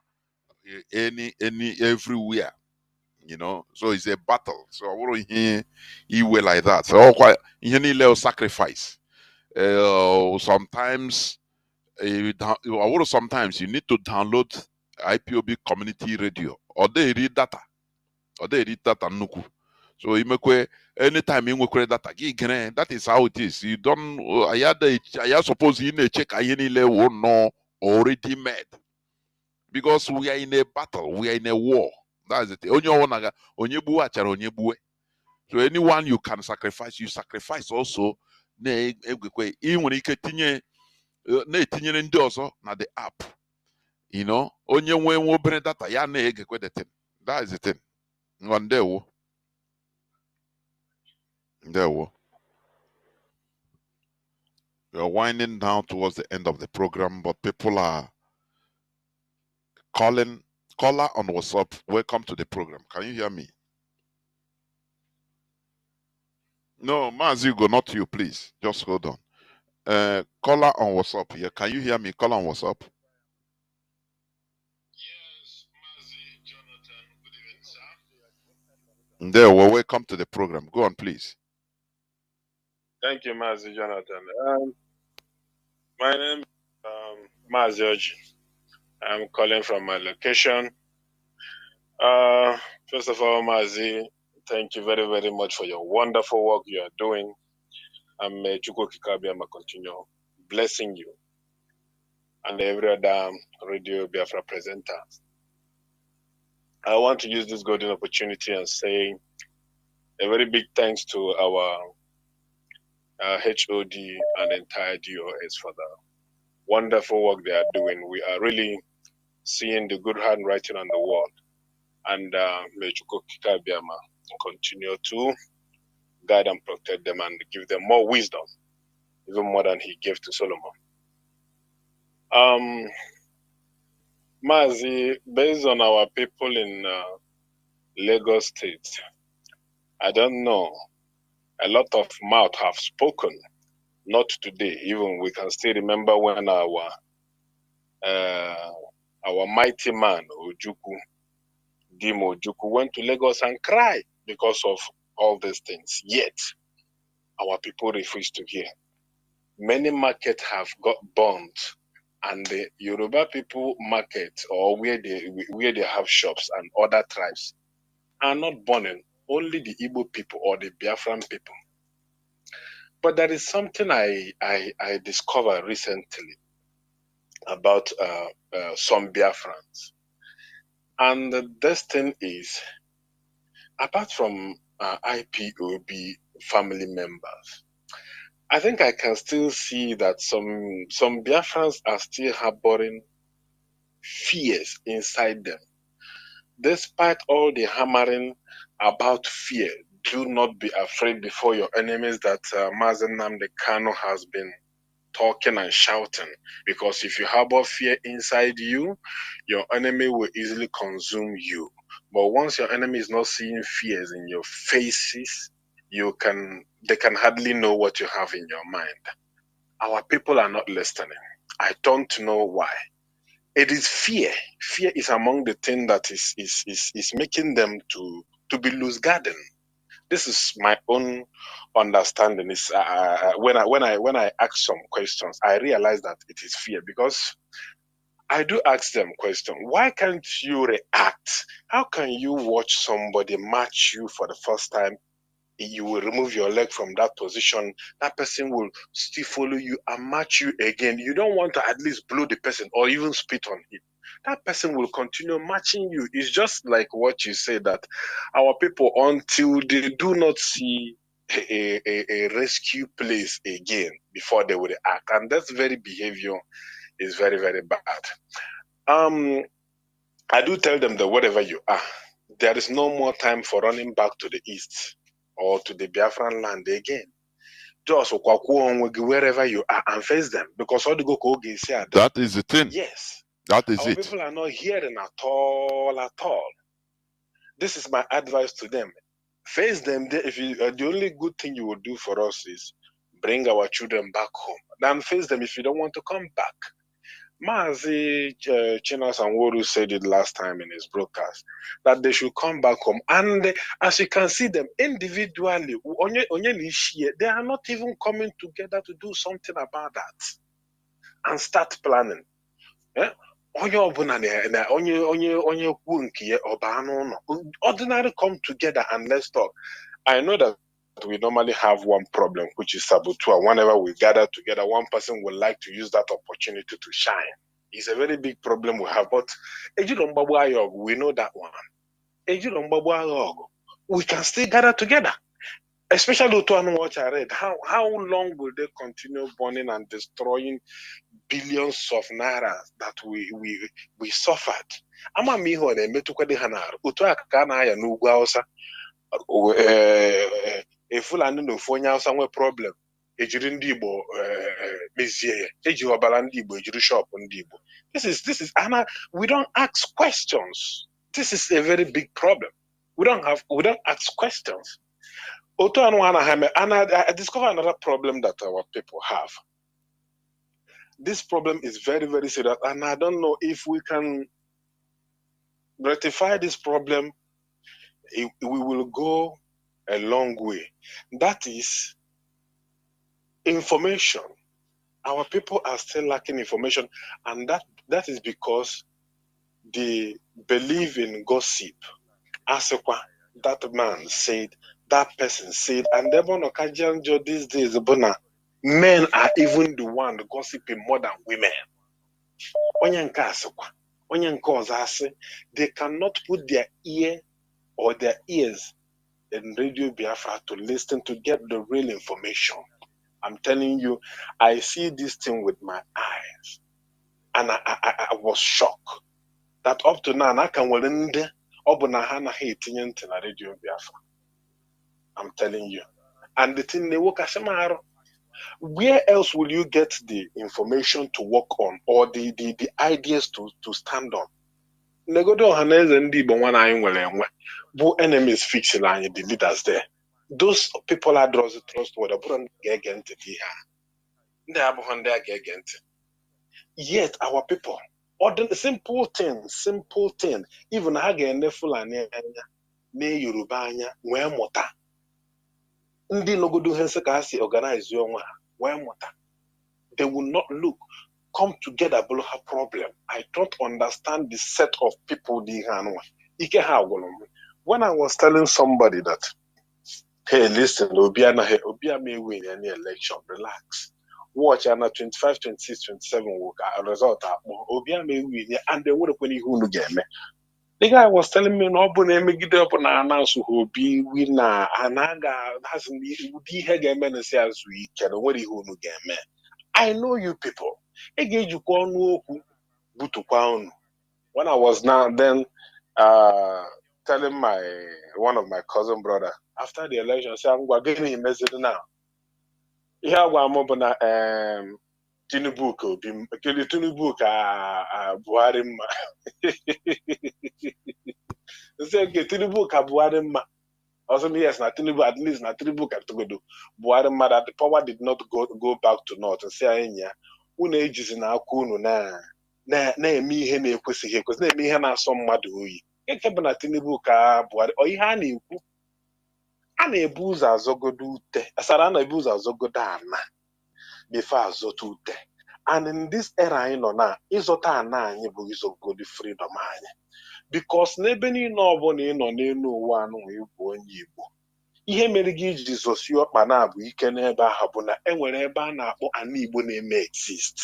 A: any everywhere. You know, so it's a battle. So I want to hear you will like that. So quite you need to sacrifice. Sometimes sometimes you need to download IPOB community radio or they read data nuku. So you make anytime you make data that is how it is. You don't I suppose you need check any level no already made because we are in a battle, we are in a war. That's it. So anyone you can sacrifice, you sacrifice also. Na-etinyere ndị ọzọ na the app, you know, onye nwe obere data ya na-egekwe the thing. That is the thing. Ndewo. We are winding down towards the end of the program, but people are calling. Caller on WhatsApp, welcome to the program. Can you hear me? No, Mazi, go not you, please. Just hold on. Caller on WhatsApp here. Can you hear me? Caller on WhatsApp.
K: Yes, Mazi, Jonathan. Good evening, sir.
A: There, well, welcome to the program. Go on, please.
K: Thank you, Mazi, Jonathan. My name is Mazi Oji. I'm calling from my location. First of all, Mazi, thank you very, very much for your wonderful work you are doing. And may Chukwu Kikabiama continue blessing you and every other Radio Biafra presenter. I want to use this golden opportunity and say a very big thanks to our HOD and entire DOS for the wonderful work they are doing. We are really seeing the good handwriting on the wall. And may Chukwu Kikabiama continue to guide and protect them and give them more wisdom, even more than he gave to Solomon. Mazi, based on our people in Lagos State, I don't know, a lot of mouth have spoken, not today, even we can still remember when our mighty man, Dimo Ojukwu, went to Lagos and cried because of all these things. Yet, our people refuse to hear. Many markets have got burnt, and the Yoruba people market, or where they have shops and other tribes, are not burning. Only the Igbo people or the Biafran people. But there is something I discovered recently about some Biafrans. And this thing is, apart from IPOB family members, I think I can still see that some Biafrans are still harboring fears inside them. Despite all the hammering about fear, do not be afraid before your enemies that Mazi Nnamdi Kanu has been talking and shouting. Because if you harbor fear inside you, your enemy will easily consume you. But once your enemy is not seeing fears in your faces, they can hardly know what you have in your mind. Our people are not listening. I don't know why. It is fear. Fear is among the things that is making them to be loose garden. This is my own understanding. Is when I ask some questions, I realize that it is fear, because I do ask them questions. Why can't you react? How can you watch somebody match you for the first time? You will remove your leg from that position. That person will still follow you and match you again. You don't want to at least blow the person or even spit on him. That person will continue matching you. It's just like what you say, that our people, until they do not see a rescue place again before they will act. And that very behavior is very, very bad. I do tell them that wherever you are, there is no more time for running back to the east or to the Biafran land again. Just wherever you are and face them, because all the go
A: That is the thing.
K: yes,
A: That is
K: our
A: it.
K: people are not hearing at all, at all. This is my advice to them. Face them. If you, the only good thing you will do for us is bring our children back home. Then face them if you don't want to come back. Mazi Chinas and Woru said it last time in his broadcast that they should come back home. And as you can see them individually, they are not even coming together to do something about that and start planning. Yeah? Ordinary come together and let's talk. I know that we normally have one problem, which is saboteur. Whenever we gather together, one person would like to use that opportunity to shine. It's a very big problem we have. But we know that one. We can still gather together. Especially to what I read. How long will they continue burning and destroying billions of naira that we suffered? Ama mi ho na emetukwa de hanar. Otu aka na ya n'ugwu Hausa. Fulani na ofu onye Hausa nwe problem. Ejiri ndị Igbo mezie ya. Eji ọbara ndị Igbo ejiri shop ndị Igbo. This is we don't ask questions. This is a very big problem. We don't ask questions. I discover another problem that our people have. This problem is very, very serious, and I don't know if we can rectify this problem. We will go a long way. That is information. Our people are still lacking information, and that is because they believe in gossip. Asekwa, that man said, that person said, and Debono these days, men are even the one gossiping more than women. They cannot put their ear or their ears in Radio Biafra to listen to get the real information. I'm telling you, I see this thing with my eyes, and I was shocked that up to now I can Radio Biafra. I'm telling you. And the thing they work as where else will you get the information to work on or the ideas to stand on? Enemies fixing the leaders there. Those people are trustworthy. Yet our people, simple thing, even Hagen Fulani ne Yoruba where mota. Ndị nogodo hense ka si organize your they will not look, come together, below her problem. I don't understand the set of people. When I was telling somebody that, hey, listen, Obia may win any election, relax. Watch, and 25, 26, 27 will result. Obia may win, and they would have when you get me. The guy was telling me, no, but me get up and announce who be winner, and I has me, and say as we can, what who get me. I know you people. When I was then telling one of my cousin brother after the election, I said, I'm going to give him a message now. Here I'm open Tinubu Buhari. Say okay, Tinubu Buhari. Also, yes, na Tinubu, at least na Tinubu can to do. Buhari that the power did not go back to north and say, "Enya, una ages na akunu na eme ihe na ekwesịghị ekwesị na eme ihe na-asọ mmadụ oyi." Ekebe na Tinubu ka Buhari ọ ihe a na-ekwu a na-ebu ụzọ azọgodo ute asara a na-ebu ụzọ azọgodo ana before azọta ute. And in this era anyị nọ na ịzọta ana anyị bụ ịzọgodo freedom anyị. Because n'ebe niile ọbụla ị nọ n'elu ụwa anụ ịbụ onye Igbo, ihe mere gị iji zosie ọkpa na-abụ ike n'ebe ahụ bụ na enwere ebe a na-akpọ ana Igbo na-eme exist.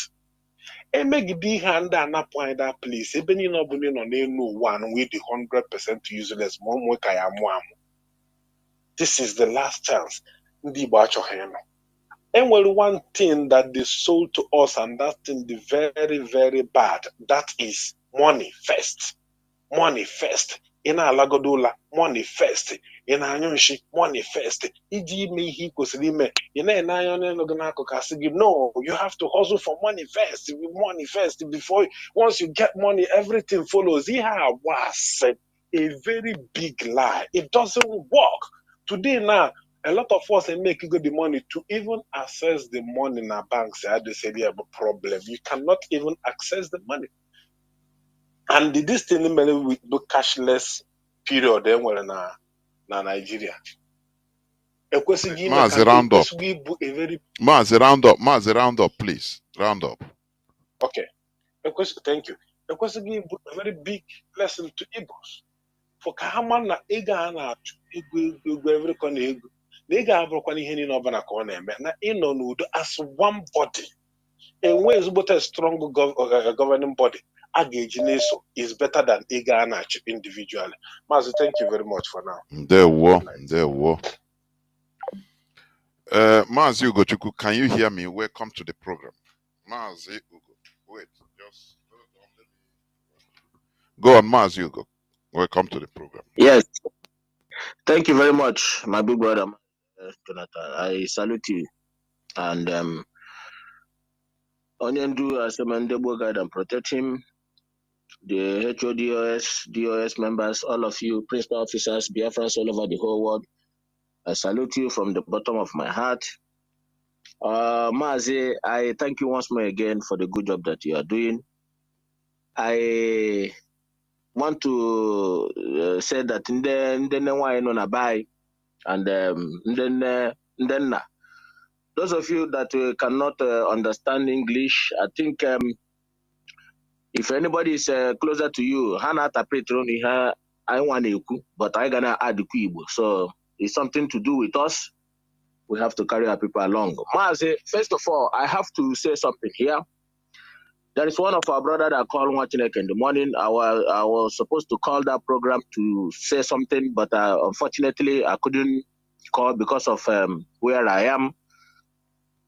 K: Emegide ihe a ndị anapụ anyị that place, ebe niile ọbụla ị nọ n'elu ụwa anụ dị 100% useless ma ụmụ ka ya mụ amụ. This is the last chance ndị Igbo achọghị ịnọ. Enwere one thing that they sold to us, and that thing is very, very bad. That is money first. Money first. ị na-alagodo ụla manifest, ị na-anyụ nshi manifest, iji ime ihe ị kwesịrị ime, ị na-ene anya onye nọ gị n'akụkụ asị gị no, you have to hustle for manifest before once you get money everything follows. Ihe a was a very big lie. It doesn't work. Today now, a lot of us are making good the money to even access the money in our banks. I had to say they have a problem. You cannot even access the money. And this thing with the cashless period then were na Nigeria.
A: Mazi, round up. Mazi, round up, please. Round up.
K: Okay. Thank you. A very big lesson to Igbos. For Kahaman na ega na every corner ego. Nega abrokwani heni no bana kona na ino nudo as one body. And where is but a strong governing body? Agejiniso is better than ega anachi individually. Mazi, thank you very much for now.
A: There were. Mazi Ugochukwu, can you hear me? Welcome to the program. Mazi Ugo. Wait, just go on, Mazi Ugo. Welcome to the program.
L: Yes. Thank you very much, my big brother, Jonathan. I salute you. And Onyendu as a mandable guide and protect him. The HODOS, DOS members, all of you, principal officers, Biafrans all over the whole world. I salute you from the bottom of my heart. Mazi, I thank you once more again for the good job that you are doing. I want to say that in the why no buy and then those of you that cannot understand English, I think if anybody is closer to you, Hana Tapetron, I want you, but I gonna add the Kuibo. So it's something to do with us. We have to carry our people along. Mazi, first of all, I have to say something here. There is one of our brother that called Wachinek in the morning. I was supposed to call that program to say something, but unfortunately I couldn't call because of where I am.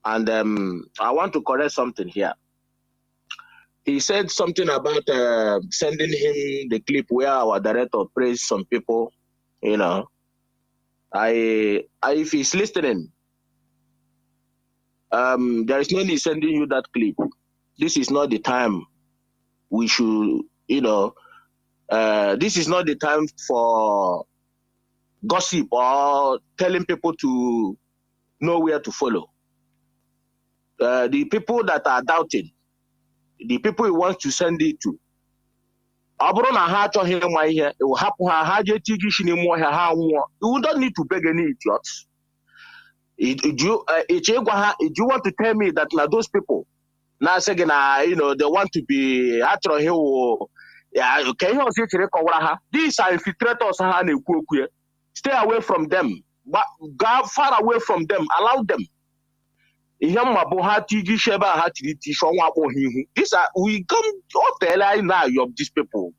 L: And I want to correct something here. He said something about sending him the clip where our director praised some people. You know, if he's listening, there is no need sending you that clip. This is not the time we should, this is not the time for gossip or telling people to know where to follow. The people that are doubting, the people he wants to send it to, it will happen. You don't need to beg any idiots. Do you want to tell me that now those people, now saying, they want to be these are infiltrators. Stay away from them. But go far away from them. Allow them. These are we come now of these people.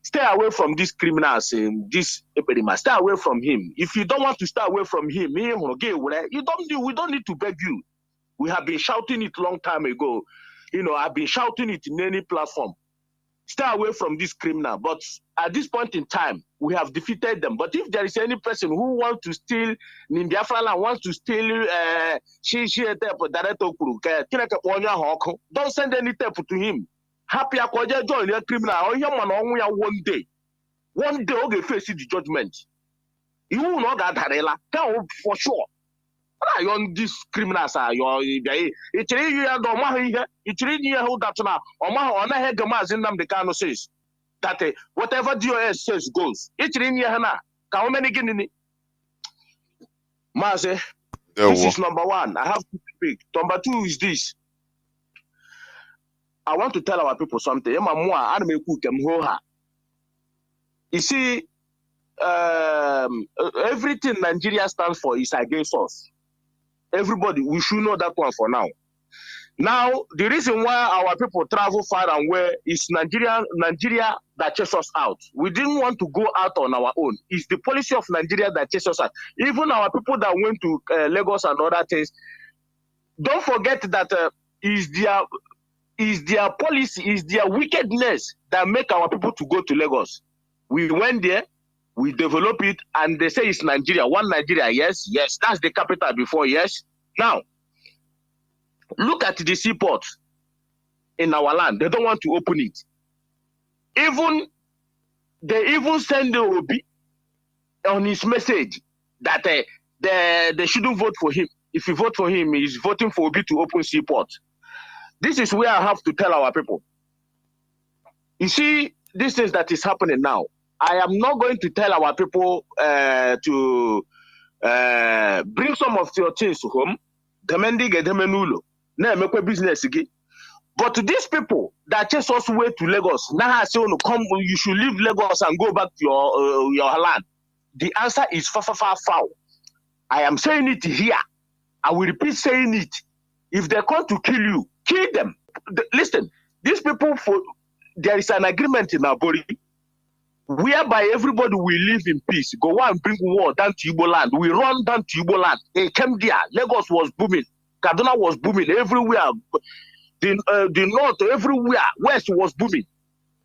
L: Stay away from these criminals, this epidemic. Stay away from him. If you don't want to stay away from him, we don't need to beg you. We have been shouting it long time ago. I've been shouting it in any platform. Stay away from this criminal. But at this point in time, we have defeated them. But if there is any person who wants to steal Biafra and wants to steal don't send any tape to him. Happy Akoja join a criminal one day. One day okay face the judgment. You will not that Harela. Tell for sure. On these criminals are your it's really you are the it's really you hold that now. On a head the Nnamdi Kanu says that whatever DOS says goes. It's really Hana. How many guinea? Mazi, this is number one. I have to speak. Number two is this. I want to tell our people something. You see, everything Nigeria stands for is against us. Everybody, we should know that one for now. Now, the reason why our people travel far and wide is Nigeria that chases us out. We didn't want to go out on our own. It's the policy of Nigeria that chases us out. Even our people that went to Lagos and other things, don't forget that is their policy, is their wickedness that make our people to go to Lagos. We went there, We develop it, and they say it's Nigeria. One Nigeria, yes, yes. That's the capital before, yes. Now, look at the seaport in our land. They don't want to open it. They even send the Obi on his message that they shouldn't vote for him. If you vote for him, he's voting for Obi to open seaport. This is where I have to tell our people. You see, this things that is happening now. I am not going to tell our people to bring some of your things home. Business again. But to these people that chase us way to Lagos, now say, come, you should leave Lagos and go back to your land. The answer is far. I am saying it here. I will repeat saying it. If they come to kill you, kill them. Listen, these people, there is an agreement in our body whereby everybody will live in peace. Go and bring war down to Igbo land. We run down to Igbo land. They came there. Lagos was booming. Kaduna was booming everywhere. The north, everywhere. West was booming.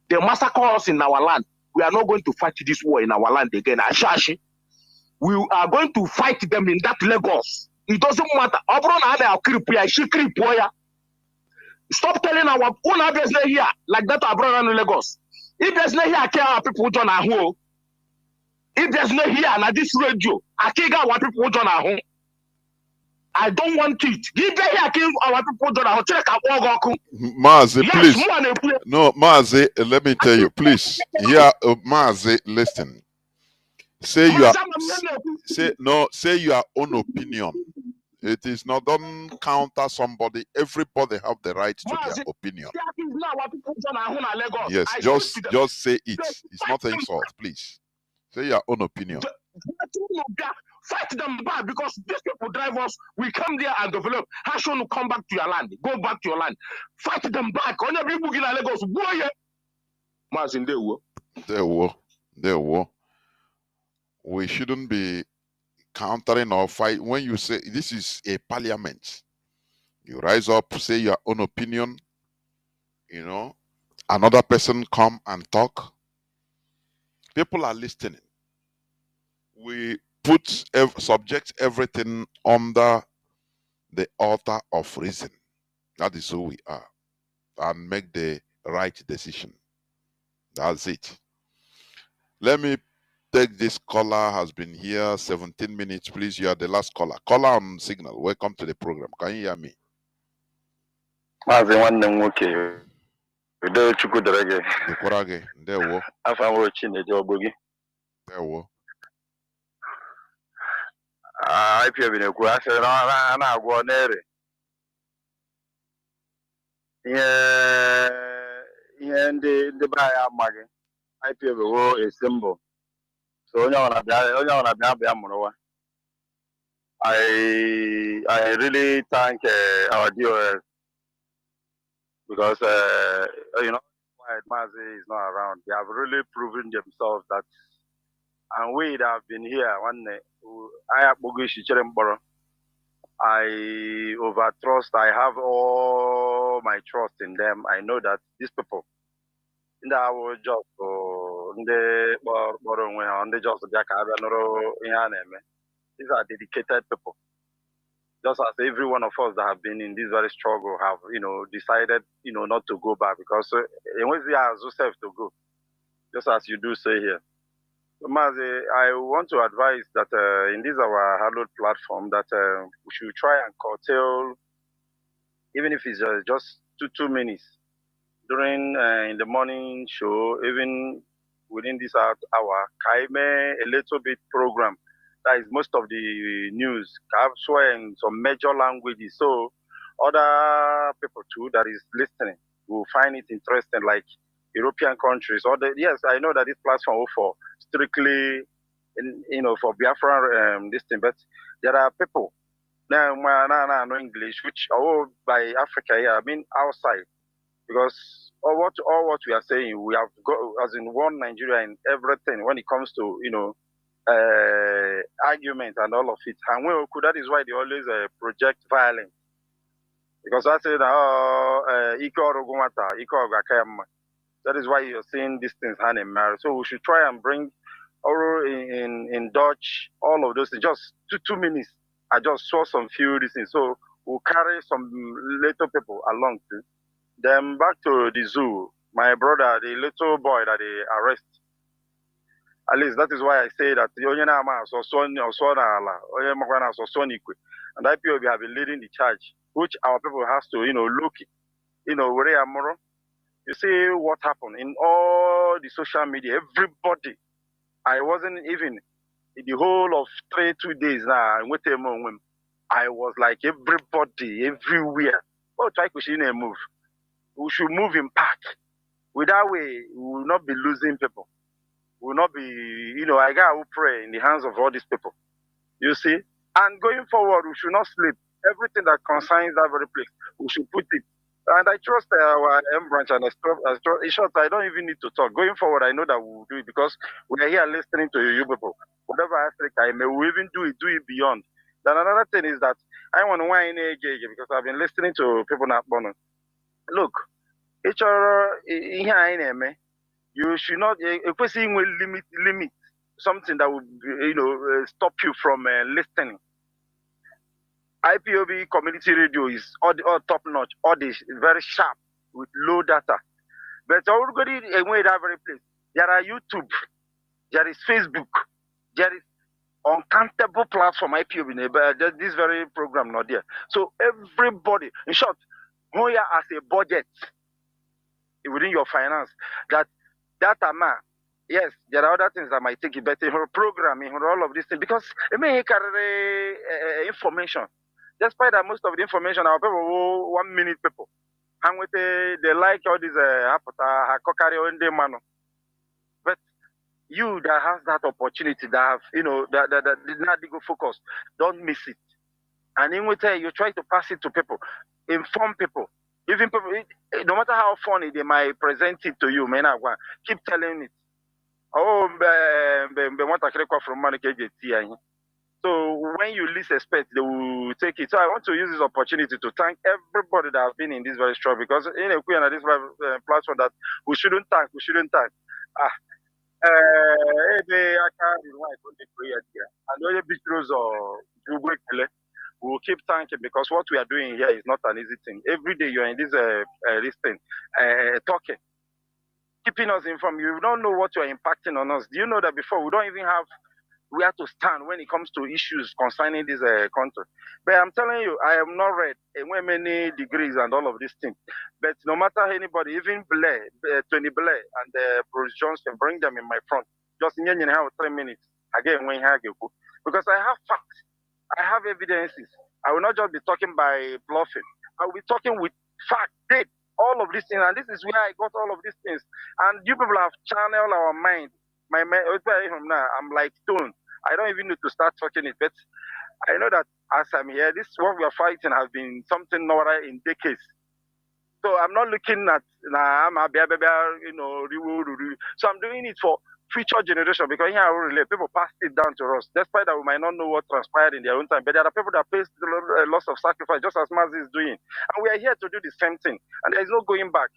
L: They massacre us in our land. We are not going to fight this war in our land again. Ashashi. We are going to fight them in that Lagos. It doesn't matter. Stop telling our own business here like that abroad in Lagos. If there's no here, I care our people join our home. If there's no here, now this radio, I care our people join our home. I don't want it. If they here, kill our people join our home. Check out
A: Mazi,
L: yes,
A: please. No, Mazi, let me tell you, please. Here, Mazi, listen. Say your own opinion. It is not, don't counter somebody. Everybody have the right to their opinion. Yes, just say it. It's not an insult, please. Say your own opinion.
L: Fight them back because these people drive us. We come there and develop. How should you come back to your land? Go back to your land. Fight them back. On every book in Lagos.
A: There were. We shouldn't be countering or fight. When you say this is a parliament, you rise up, say your own opinion, another person come and talk. People are listening. We subject everything under the altar of reason. That is who we are. And make the right decision. That's it. Let me take this caller. Has been here 17 minutes. Please, you are the last caller. Caller on signal. Welcome to the program. Can you hear me?
M: Mazi nwanne m nwoke udo chukwu dere gị
A: Dekwara gị ndewo
M: afọ nwere Chinedu ọgbọ gị
A: ndewo
M: IPOB na-ekwu asị na a na-agwọ n'ere ihe ndị be anyị amaghị IPOB wo a symbol so onye ọbụla bịa mụrụwa. I really thank our DOS because why Mazi is not around. They have really proven themselves that, and we that have been here I overtrust. I have all my trust in them. I know that these people in our job these are dedicated people. Just as every one of us that have been in this very struggle have, decided, not to go back because it was yourself to go, just as you do say here. So, Mazi, I want to advise that in this our hallowed platform that we should try and curtail, even if it's just 2 minutes during in the morning show, even within this hour, a little bit program. That is most of the news, in some major languages. So other people too that is listening will find it interesting, like European countries. Yes, I know that this platform for strictly, for Biafra this thing, but there are people now know English, which all by Africa here. I mean outside, because all what we are saying, we have got as in one Nigeria in everything when it comes to argument and all of it. And that is why they always project violence. Because I said, that is why you're seeing these things hand in marriage. So we should try and bring or in Dutch, all of those things. Just 2 minutes. I just saw some few things. So we'll carry some little people along too. Then back to the zoo. My brother, the little boy that they arrest. At least that is why I say that the Onyana so son or son so son and IPOB have been leading the charge, which our people has to, look, where tomorrow. You see what happened in all the social media, everybody. I wasn't even in the whole of 2 days now. I was like everybody, everywhere. Oh, try to move. We should move in pack. With that way, we will not be losing people. We will not be, I got to pray in the hands of all these people. You see? And going forward, we should not sleep. Everything that concerns that very place, we should put it. And I trust our M branch, and in short, I don't even need to talk. Going forward, I know that we will do it because we are here listening to you people. Whatever aspect I may, we even do it beyond. Then another thing is that I want to whine again because I've been listening to people not born. Look, you should not a person will limit something that would stop you from listening. IPOB community radio is all top notch, all this very sharp with low data. But already away that very place. There are YouTube, there is Facebook, there is uncountable platform IPOB, but this very program not there. So everybody, in short, Moya as a budget within your finance that amount. Yes, there are other things that might take it, but in her programming, all of these things, because it may carry information. Despite that, most of the information, our people, 1 minute people, and with they like all these but you that has that opportunity, that have that did not go focus, don't miss it. And in return, you try to pass it to people, inform people. Even people, no matter how funny they might present it to you, man, keep telling it. Oh, from money. So when you least expect, they will take it. So I want to use this opportunity to thank everybody that has been in this very struggle, because in a queen this platform that we shouldn't thank. We will keep thanking, because what we are doing here is not an easy thing. Every day you are in this thing, talking, keeping us informed. You don't know what you are impacting on us. Do you know that before we don't even have where to stand when it comes to issues concerning this country? But I'm telling you, I am not read many degrees and all of these things. But no matter anybody, even Blair, Tony Blair and Bruce Johnson, bring them in my front. Just in 3 minutes. Again, because I have facts, I have evidences. I will not just be talking by bluffing. I will be talking with fact, date, all of these things. And this is where I got all of these things. And you people have channeled our mind. I'm like stone. I don't even need to start talking it, but I know that as I'm here, this what we are fighting has been something not in decades. So I'm not looking at so I'm doing it for future generation, because here people passed it down to us, despite that we might not know what transpired in their own time. But there are people that faced a loss of sacrifice, just as Mazi is doing, and we are here to do the same thing. And there is no going back.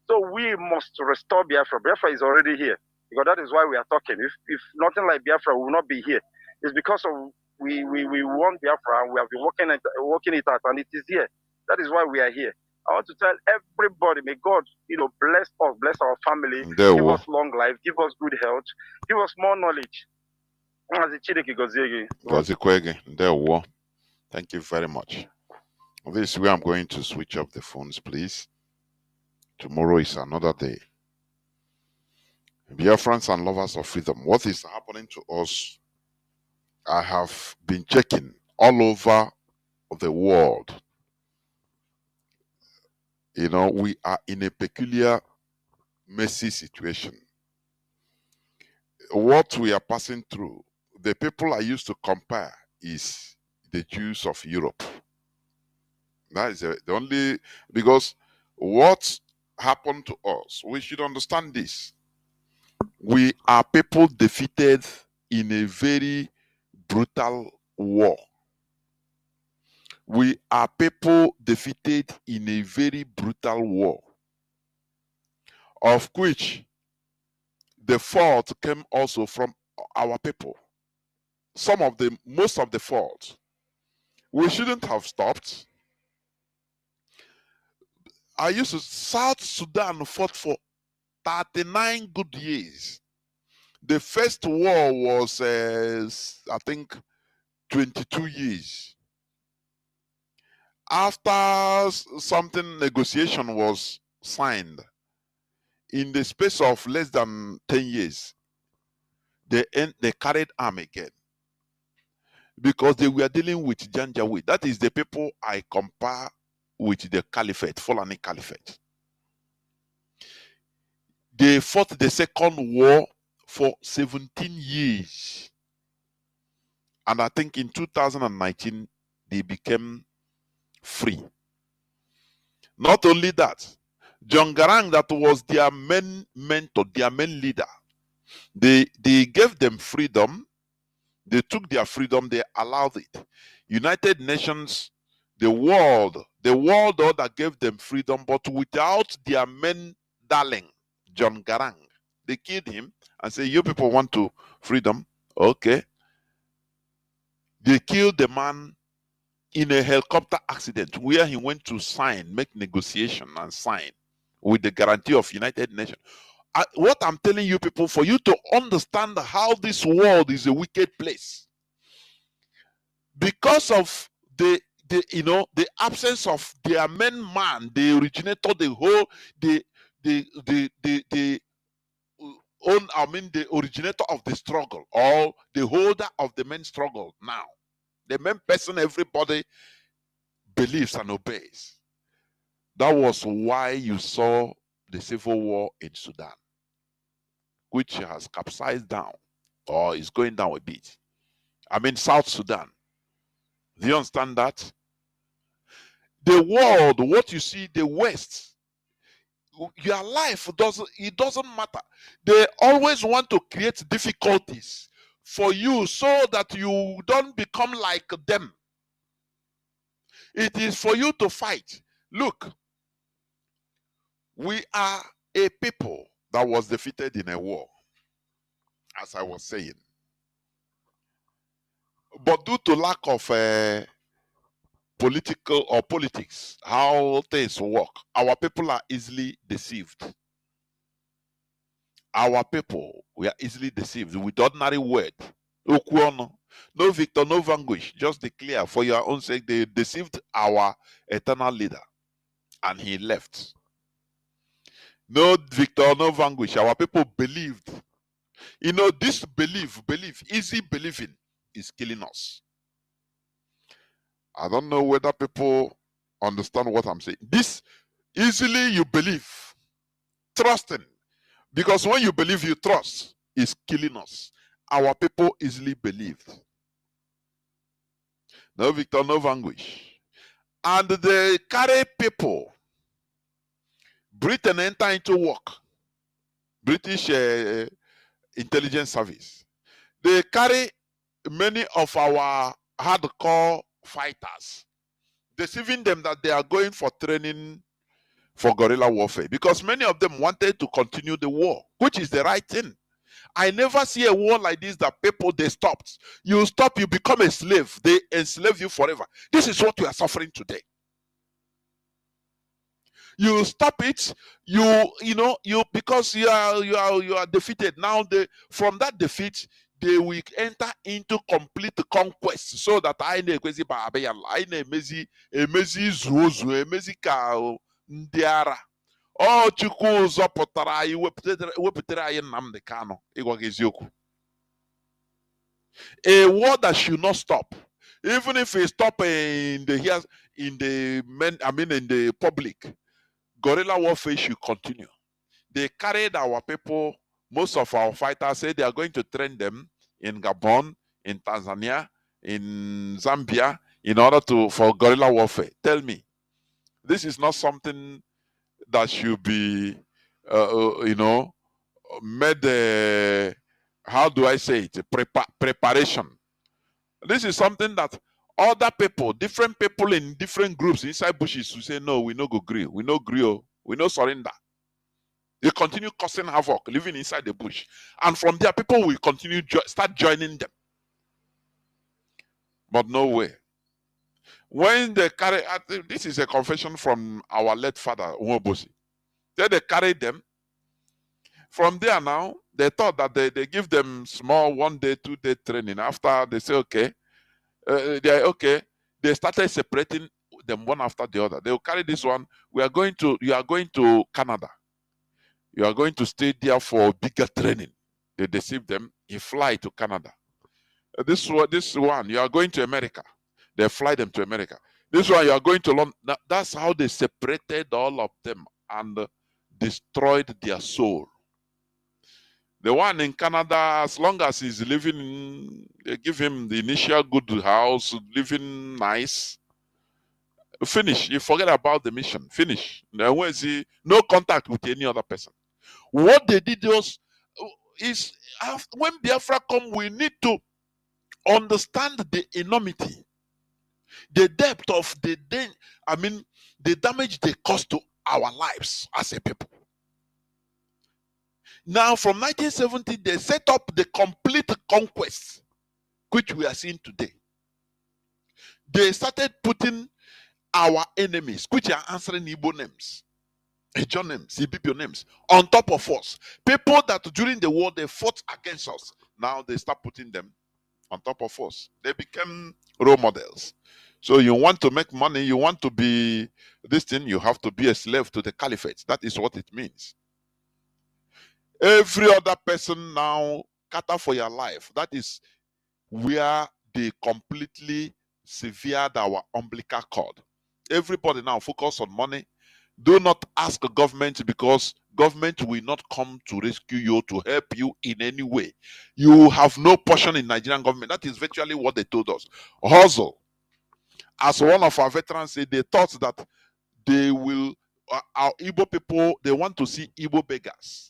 M: So we must restore Biafra. Biafra is already here, because that is why we are talking. If nothing like Biafra, we will not be here. It's because of we want Biafra, and we have been working it out, and it is here. That is why we are here. I want to tell everybody, may God, bless us, bless our family, give us long life, give us good health, give us more knowledge.
A: Thank you very much. This is where I'm going to switch off the phones, please. Tomorrow is another day. Biafrans and lovers of freedom, what is happening to us? I have been checking all over the world. We are in a peculiar, messy situation. What we are passing through, the people I used to compare is the Jews of Europe. That is the only, because what happened to us, we should understand this. We are people defeated in a very brutal war. We are people defeated in a very brutal war, of which the fault came also from our people. Most of the fault. We shouldn't have stopped. South Sudan fought for 39 good years. The first war was, I think, 22 years. After something, negotiation was signed. In the space of less than 10 years, they carried arm again. Because they were dealing with Janjaweed. That is the people I compare with the caliphate, Fulani Caliphate. They fought the second war for 17 years. And I think in 2019, they became free. Not only that, John Garang, that was their main mentor, their main leader, they gave them freedom. They took their freedom, they allowed it. United Nations, the world order gave them freedom, but without their main darling, John Garang. They killed him and said, you people want to freedom? Okay. They killed the man in a helicopter accident where he went to make negotiation and sign with the guarantee of United Nations. What I'm telling you people, for you to understand how this world is a wicked place, because of the absence of their main man, the originator, the originator of the struggle, or the holder of the main struggle now, the main person everybody believes and obeys. That was why you saw the civil war in Sudan, which has capsized down or is going down a bit. I mean, South Sudan. Do you understand that? The world, what you see, the West, your life doesn't matter. They always want to create difficulties for you so that you don't become like them. It is for you to fight. Look, we are a people that was defeated in a war, as I was saying. But due to lack of politics, how things work, our people are easily deceived. Our people, we are easily deceived with ordinary word. No victor, no vanquish. Just declare for your own sake. They deceived our eternal leader, and he left. No victor, no vanquish. Our people believed. You know, this easy believing is killing us. I don't know whether people understand what I'm saying. This easily you believe, trusting. Because when you believe, you trust, is killing us. Our people easily believed. No victor, no vanquish. And they carry people. Britain enter into work. British intelligence service. They carry many of our hardcore fighters, deceiving them that they are going for training for guerrilla warfare, because many of them wanted to continue the war, which is the right thing. I never see a war like this that people, they stopped. You stop, you become a slave. They enslave you forever. This is what we are suffering today. You stop it, because you are defeated. Now from that defeat, they will enter into complete conquest, so that I emezi ka ndiara. Oh, Chukwu zọpụtara anyị, wepụtara anyị Nnamdi Kanu, ịgwa gị eziokwu. A war that should not stop, even if it stop in the public, guerrilla warfare should continue. They carried our people. Most of our fighters say they are going to train them in Gabon, in Tanzania, in Zambia, in order for guerrilla warfare. Tell me, this is not something that should be, made. How do I say it? Preparation. This is something that other people, different people in different groups inside bushes, will say, no, we no go agree. We no agree. We no surrender. They continue causing havoc, living inside the bush. And from there, people will continue start joining them. But no way. When they carry, this is a confession from our late father, Umobosi. Then they carried them. From there now, they thought that they give them small 1 day, 2 day training. After they say, okay, they're okay. They started separating them one after the other. They will carry this one. You are going to Canada. You are going to stay there for bigger training. They deceive them. You fly to Canada. This one, you are going to America. They fly them to America. This one, you are going to London. That's how they separated all of them and destroyed their soul. The one in Canada, as long as he's living, they give him the initial good house, living nice. Finish. You forget about the mission. Finish. Now, where is he? No contact with any other person. What they did is when Biafra come, we need to understand the enormity, the depth of the damage they caused to our lives as a people. Now, from 1970, they set up the complete conquest, which we are seeing today. They started putting our enemies, which are answering Igbo names, Ejo names, Ibibio names, on top of us. People that during the war, they fought against us. Now they start putting them on top of us. They became role models. So you want to make money, you want to be this thing, you have to be a slave to the caliphate. That is what it means. Every other person now cater for your life. That is where they completely severed our umbilical cord. Everybody now focus on money. Do not ask the government, because government will not come to rescue you, to help you in any way. You have no portion in Nigerian government. That is virtually what they told us. Hustle. As one of our veterans said, they thought that they will, our Igbo people, they want to see Igbo beggars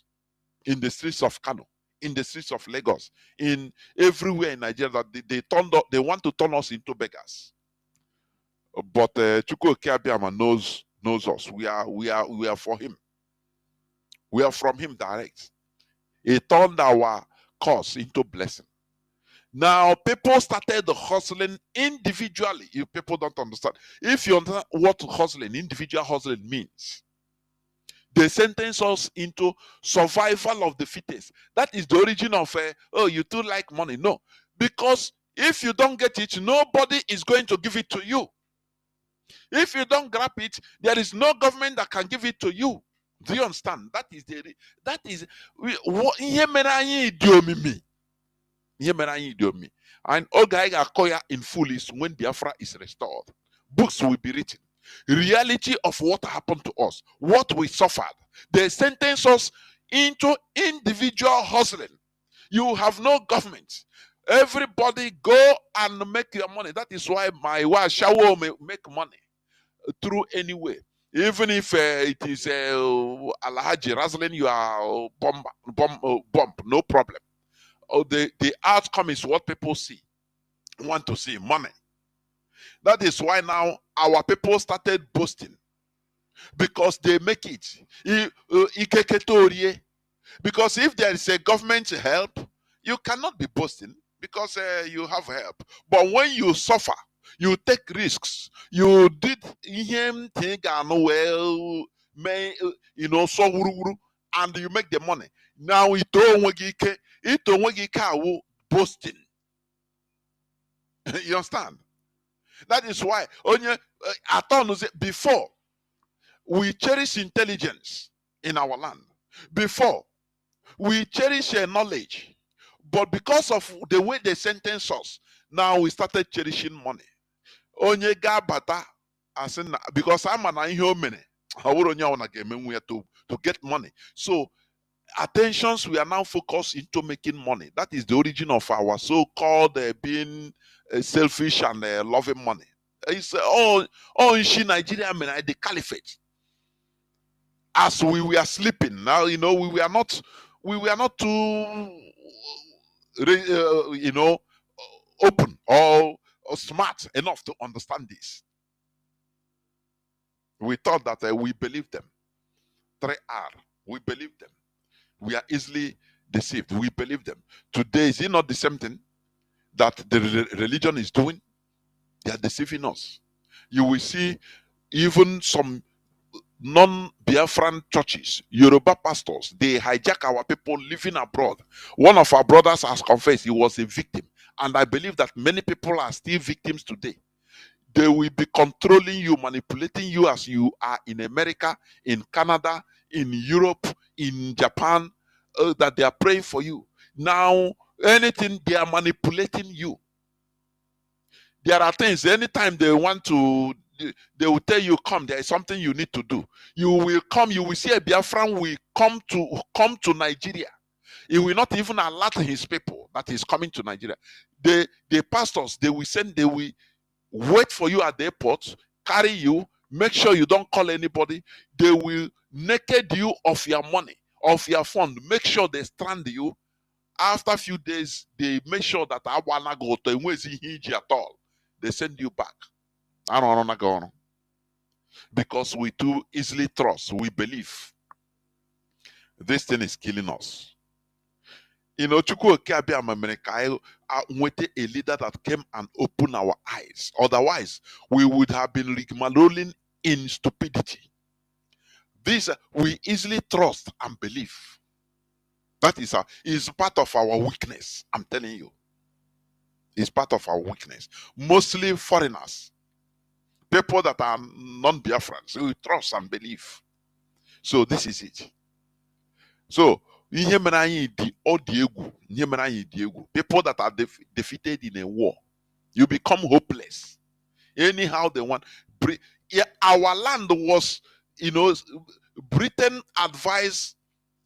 A: in the streets of Kanu, in the streets of Lagos, in everywhere in Nigeria, that they want to turn us into beggars. But Chukwu Okeabiama knows us. We are for him. We are from him direct. He turned our cause into blessing. Now people started hustling individually. If people don't understand, if you understand what hustling, individual hustling means, they sentence us into survival of the fittest. That is the origin of oh, you too like money. No, because if you don't get it, nobody is going to give it to you. If you don't grab it, there is no government that can give it to you. Do you understand? That is what and Ogaiga Koya in full is when Biafra is restored. Books will be written. Reality of what happened to us, what we suffered. They sentence us into individual hustling. You have no government. Everybody go and make your money. That is why my wife Shawo may make money through any way. Even if it is Alhaji Razzling, you are bump, no problem. The outcome is what people want to see, money. That is why now our people started boasting, because they make it. Because if there is a government help, you cannot be boasting, because you have help. But when you suffer, you take risks, you did him thing well, so and you make the money. Now it boasting. You understand? That is why before we cherish intelligence in our land, before we cherish knowledge, but because of the way they sentence us, now we started cherishing money. Onye gabata asin, because I'm an to get money. So attentions, we are now focused into making money. That is the origin of our so-called being selfish and loving money. It's in Nigeria, the caliphate. As we were sleeping, now we were not too open or smart enough to understand this. We thought that we believed them. 3R. We believe them. We are easily deceived. We believe them. Today, is it not the same thing that the religion is doing? They are deceiving us. You will see even some non-Biafran churches, Yoruba pastors, they hijack our people living abroad. One of our brothers has confessed he was a victim. And I believe that many people are still victims today. They will be controlling you, manipulating you as you are in America, in Canada, in Europe, in Japan, that they are praying for you. Now, anything, they are manipulating you. There are things, anytime they want to, they will tell you, come, there is something you need to do. You will come, you will see a Biafran will come to Nigeria. He will not even alert his people that he's coming to Nigeria. The pastors, they will wait for you at the airport, carry you, make sure you don't call anybody. They will naked you of your money, of your fund, make sure they strand you. After a few days, they make sure that I wanna go to at all. They send you back. I don't wanna go on. Because we too easily trust, we believe. This thing is killing us. You know, with a leader that came and opened our eyes. Otherwise, we would have been rigmaroling in stupidity. This we easily trust and believe. That is part of our weakness. I'm telling you. It's part of our weakness. Mostly foreigners. People that are non-Biafrans. We trust and believe. So this is it. So people that are defeated in a war, you become hopeless. Anyhow they want. Our land was, Britain advised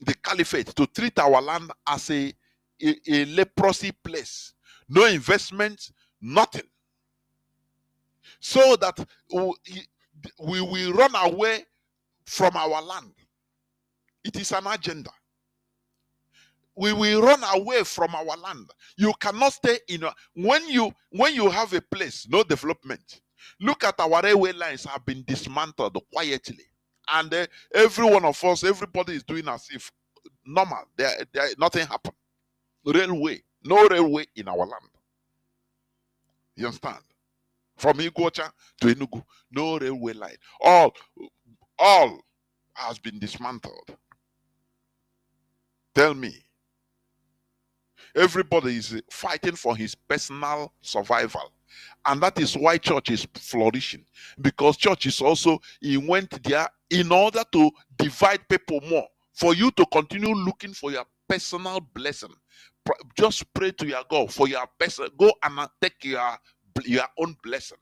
A: the caliphate to treat our land as a leprosy place. No investment, nothing. So that we will run away from our land. It is an agenda. We will run away from our land. You cannot stay when you have a place, no development. Look at our railway lines have been dismantled quietly. And every one of us, everybody is doing as if normal. Nothing happened. Railway, no railway in our land. You understand? From Iguacha to Enugu, no railway line. All has been dismantled. Tell me. Everybody is fighting for his personal survival. And that is why church is flourishing. Because church is also, he went there in order to divide people more. For you to continue looking for your personal blessing. Just pray to your God for your person. Go and take your own blessing.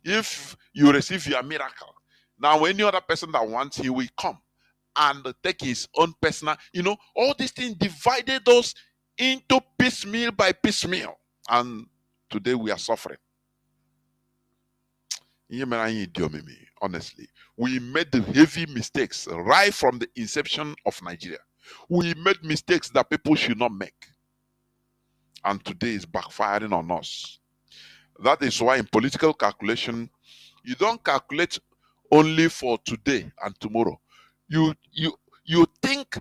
A: If you receive your miracle, now any other person that wants, he will come and take his own personal. All these things divided us into piecemeal by piecemeal. And today we are suffering. Honestly, we made the heavy mistakes right from the inception of Nigeria. We made mistakes that people should not make. And today is backfiring on us. That is why in political calculation, you don't calculate only for today and tomorrow. You think,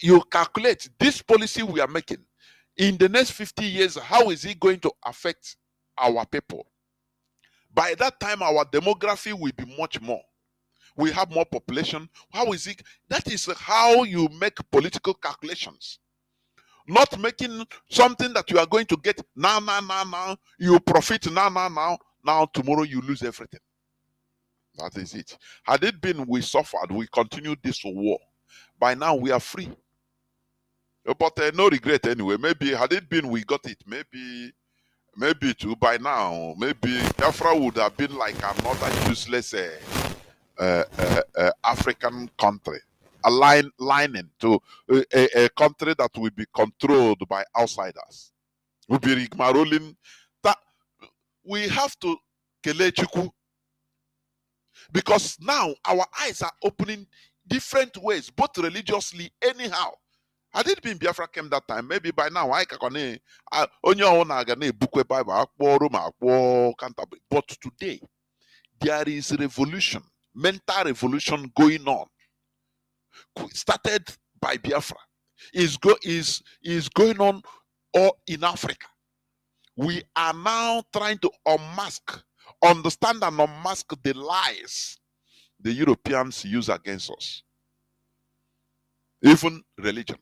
A: you calculate this policy we are making. In the next 50 years, how is it going to affect our people? By that time, our demography will be much more. We have more population. How is it? That is how you make political calculations. Not making something that you are going to get now. You profit now. Now, tomorrow you lose everything. That is it. Had it been we suffered, we continued this war. By now we are free. But no regret anyway. Maybe had it been we got it, maybe too by now, maybe Biafra would have been like another useless African country, lining to a country that will be controlled by outsiders. Will be rigmaroling. That we have to kele Chukwu, because now our eyes are opening different ways, both religiously, anyhow. Had it been Biafra came that time, maybe by now I can but today there is revolution, mental revolution going on. started by Biafra is going on all in Africa. We are now trying to understand and unmask the lies the Europeans use against us. Even religion,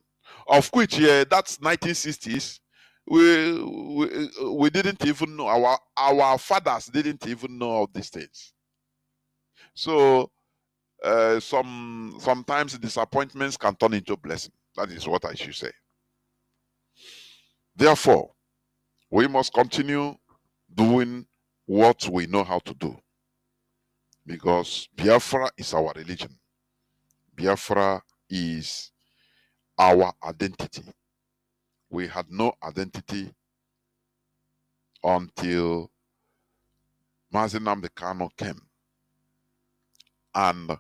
A: of which that's 1960s. We didn't even know, our fathers didn't even know of these things. So sometimes disappointments can turn into blessing. That is what I should say. Therefore, we must continue doing what we know how to do, because Biafra is our religion. Biafra is our identity. We had no identity until Mazi Nnamdi Kanu came and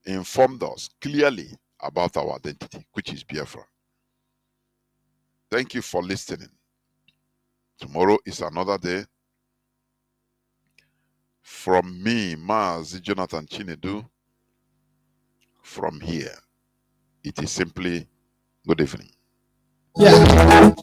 A: informed us clearly about our identity, which is Biafra. Thank you for listening. Tomorrow is another day. From me, Mazi Jonathan Chinedu, from here, it is simply good evening.
N: Yeah.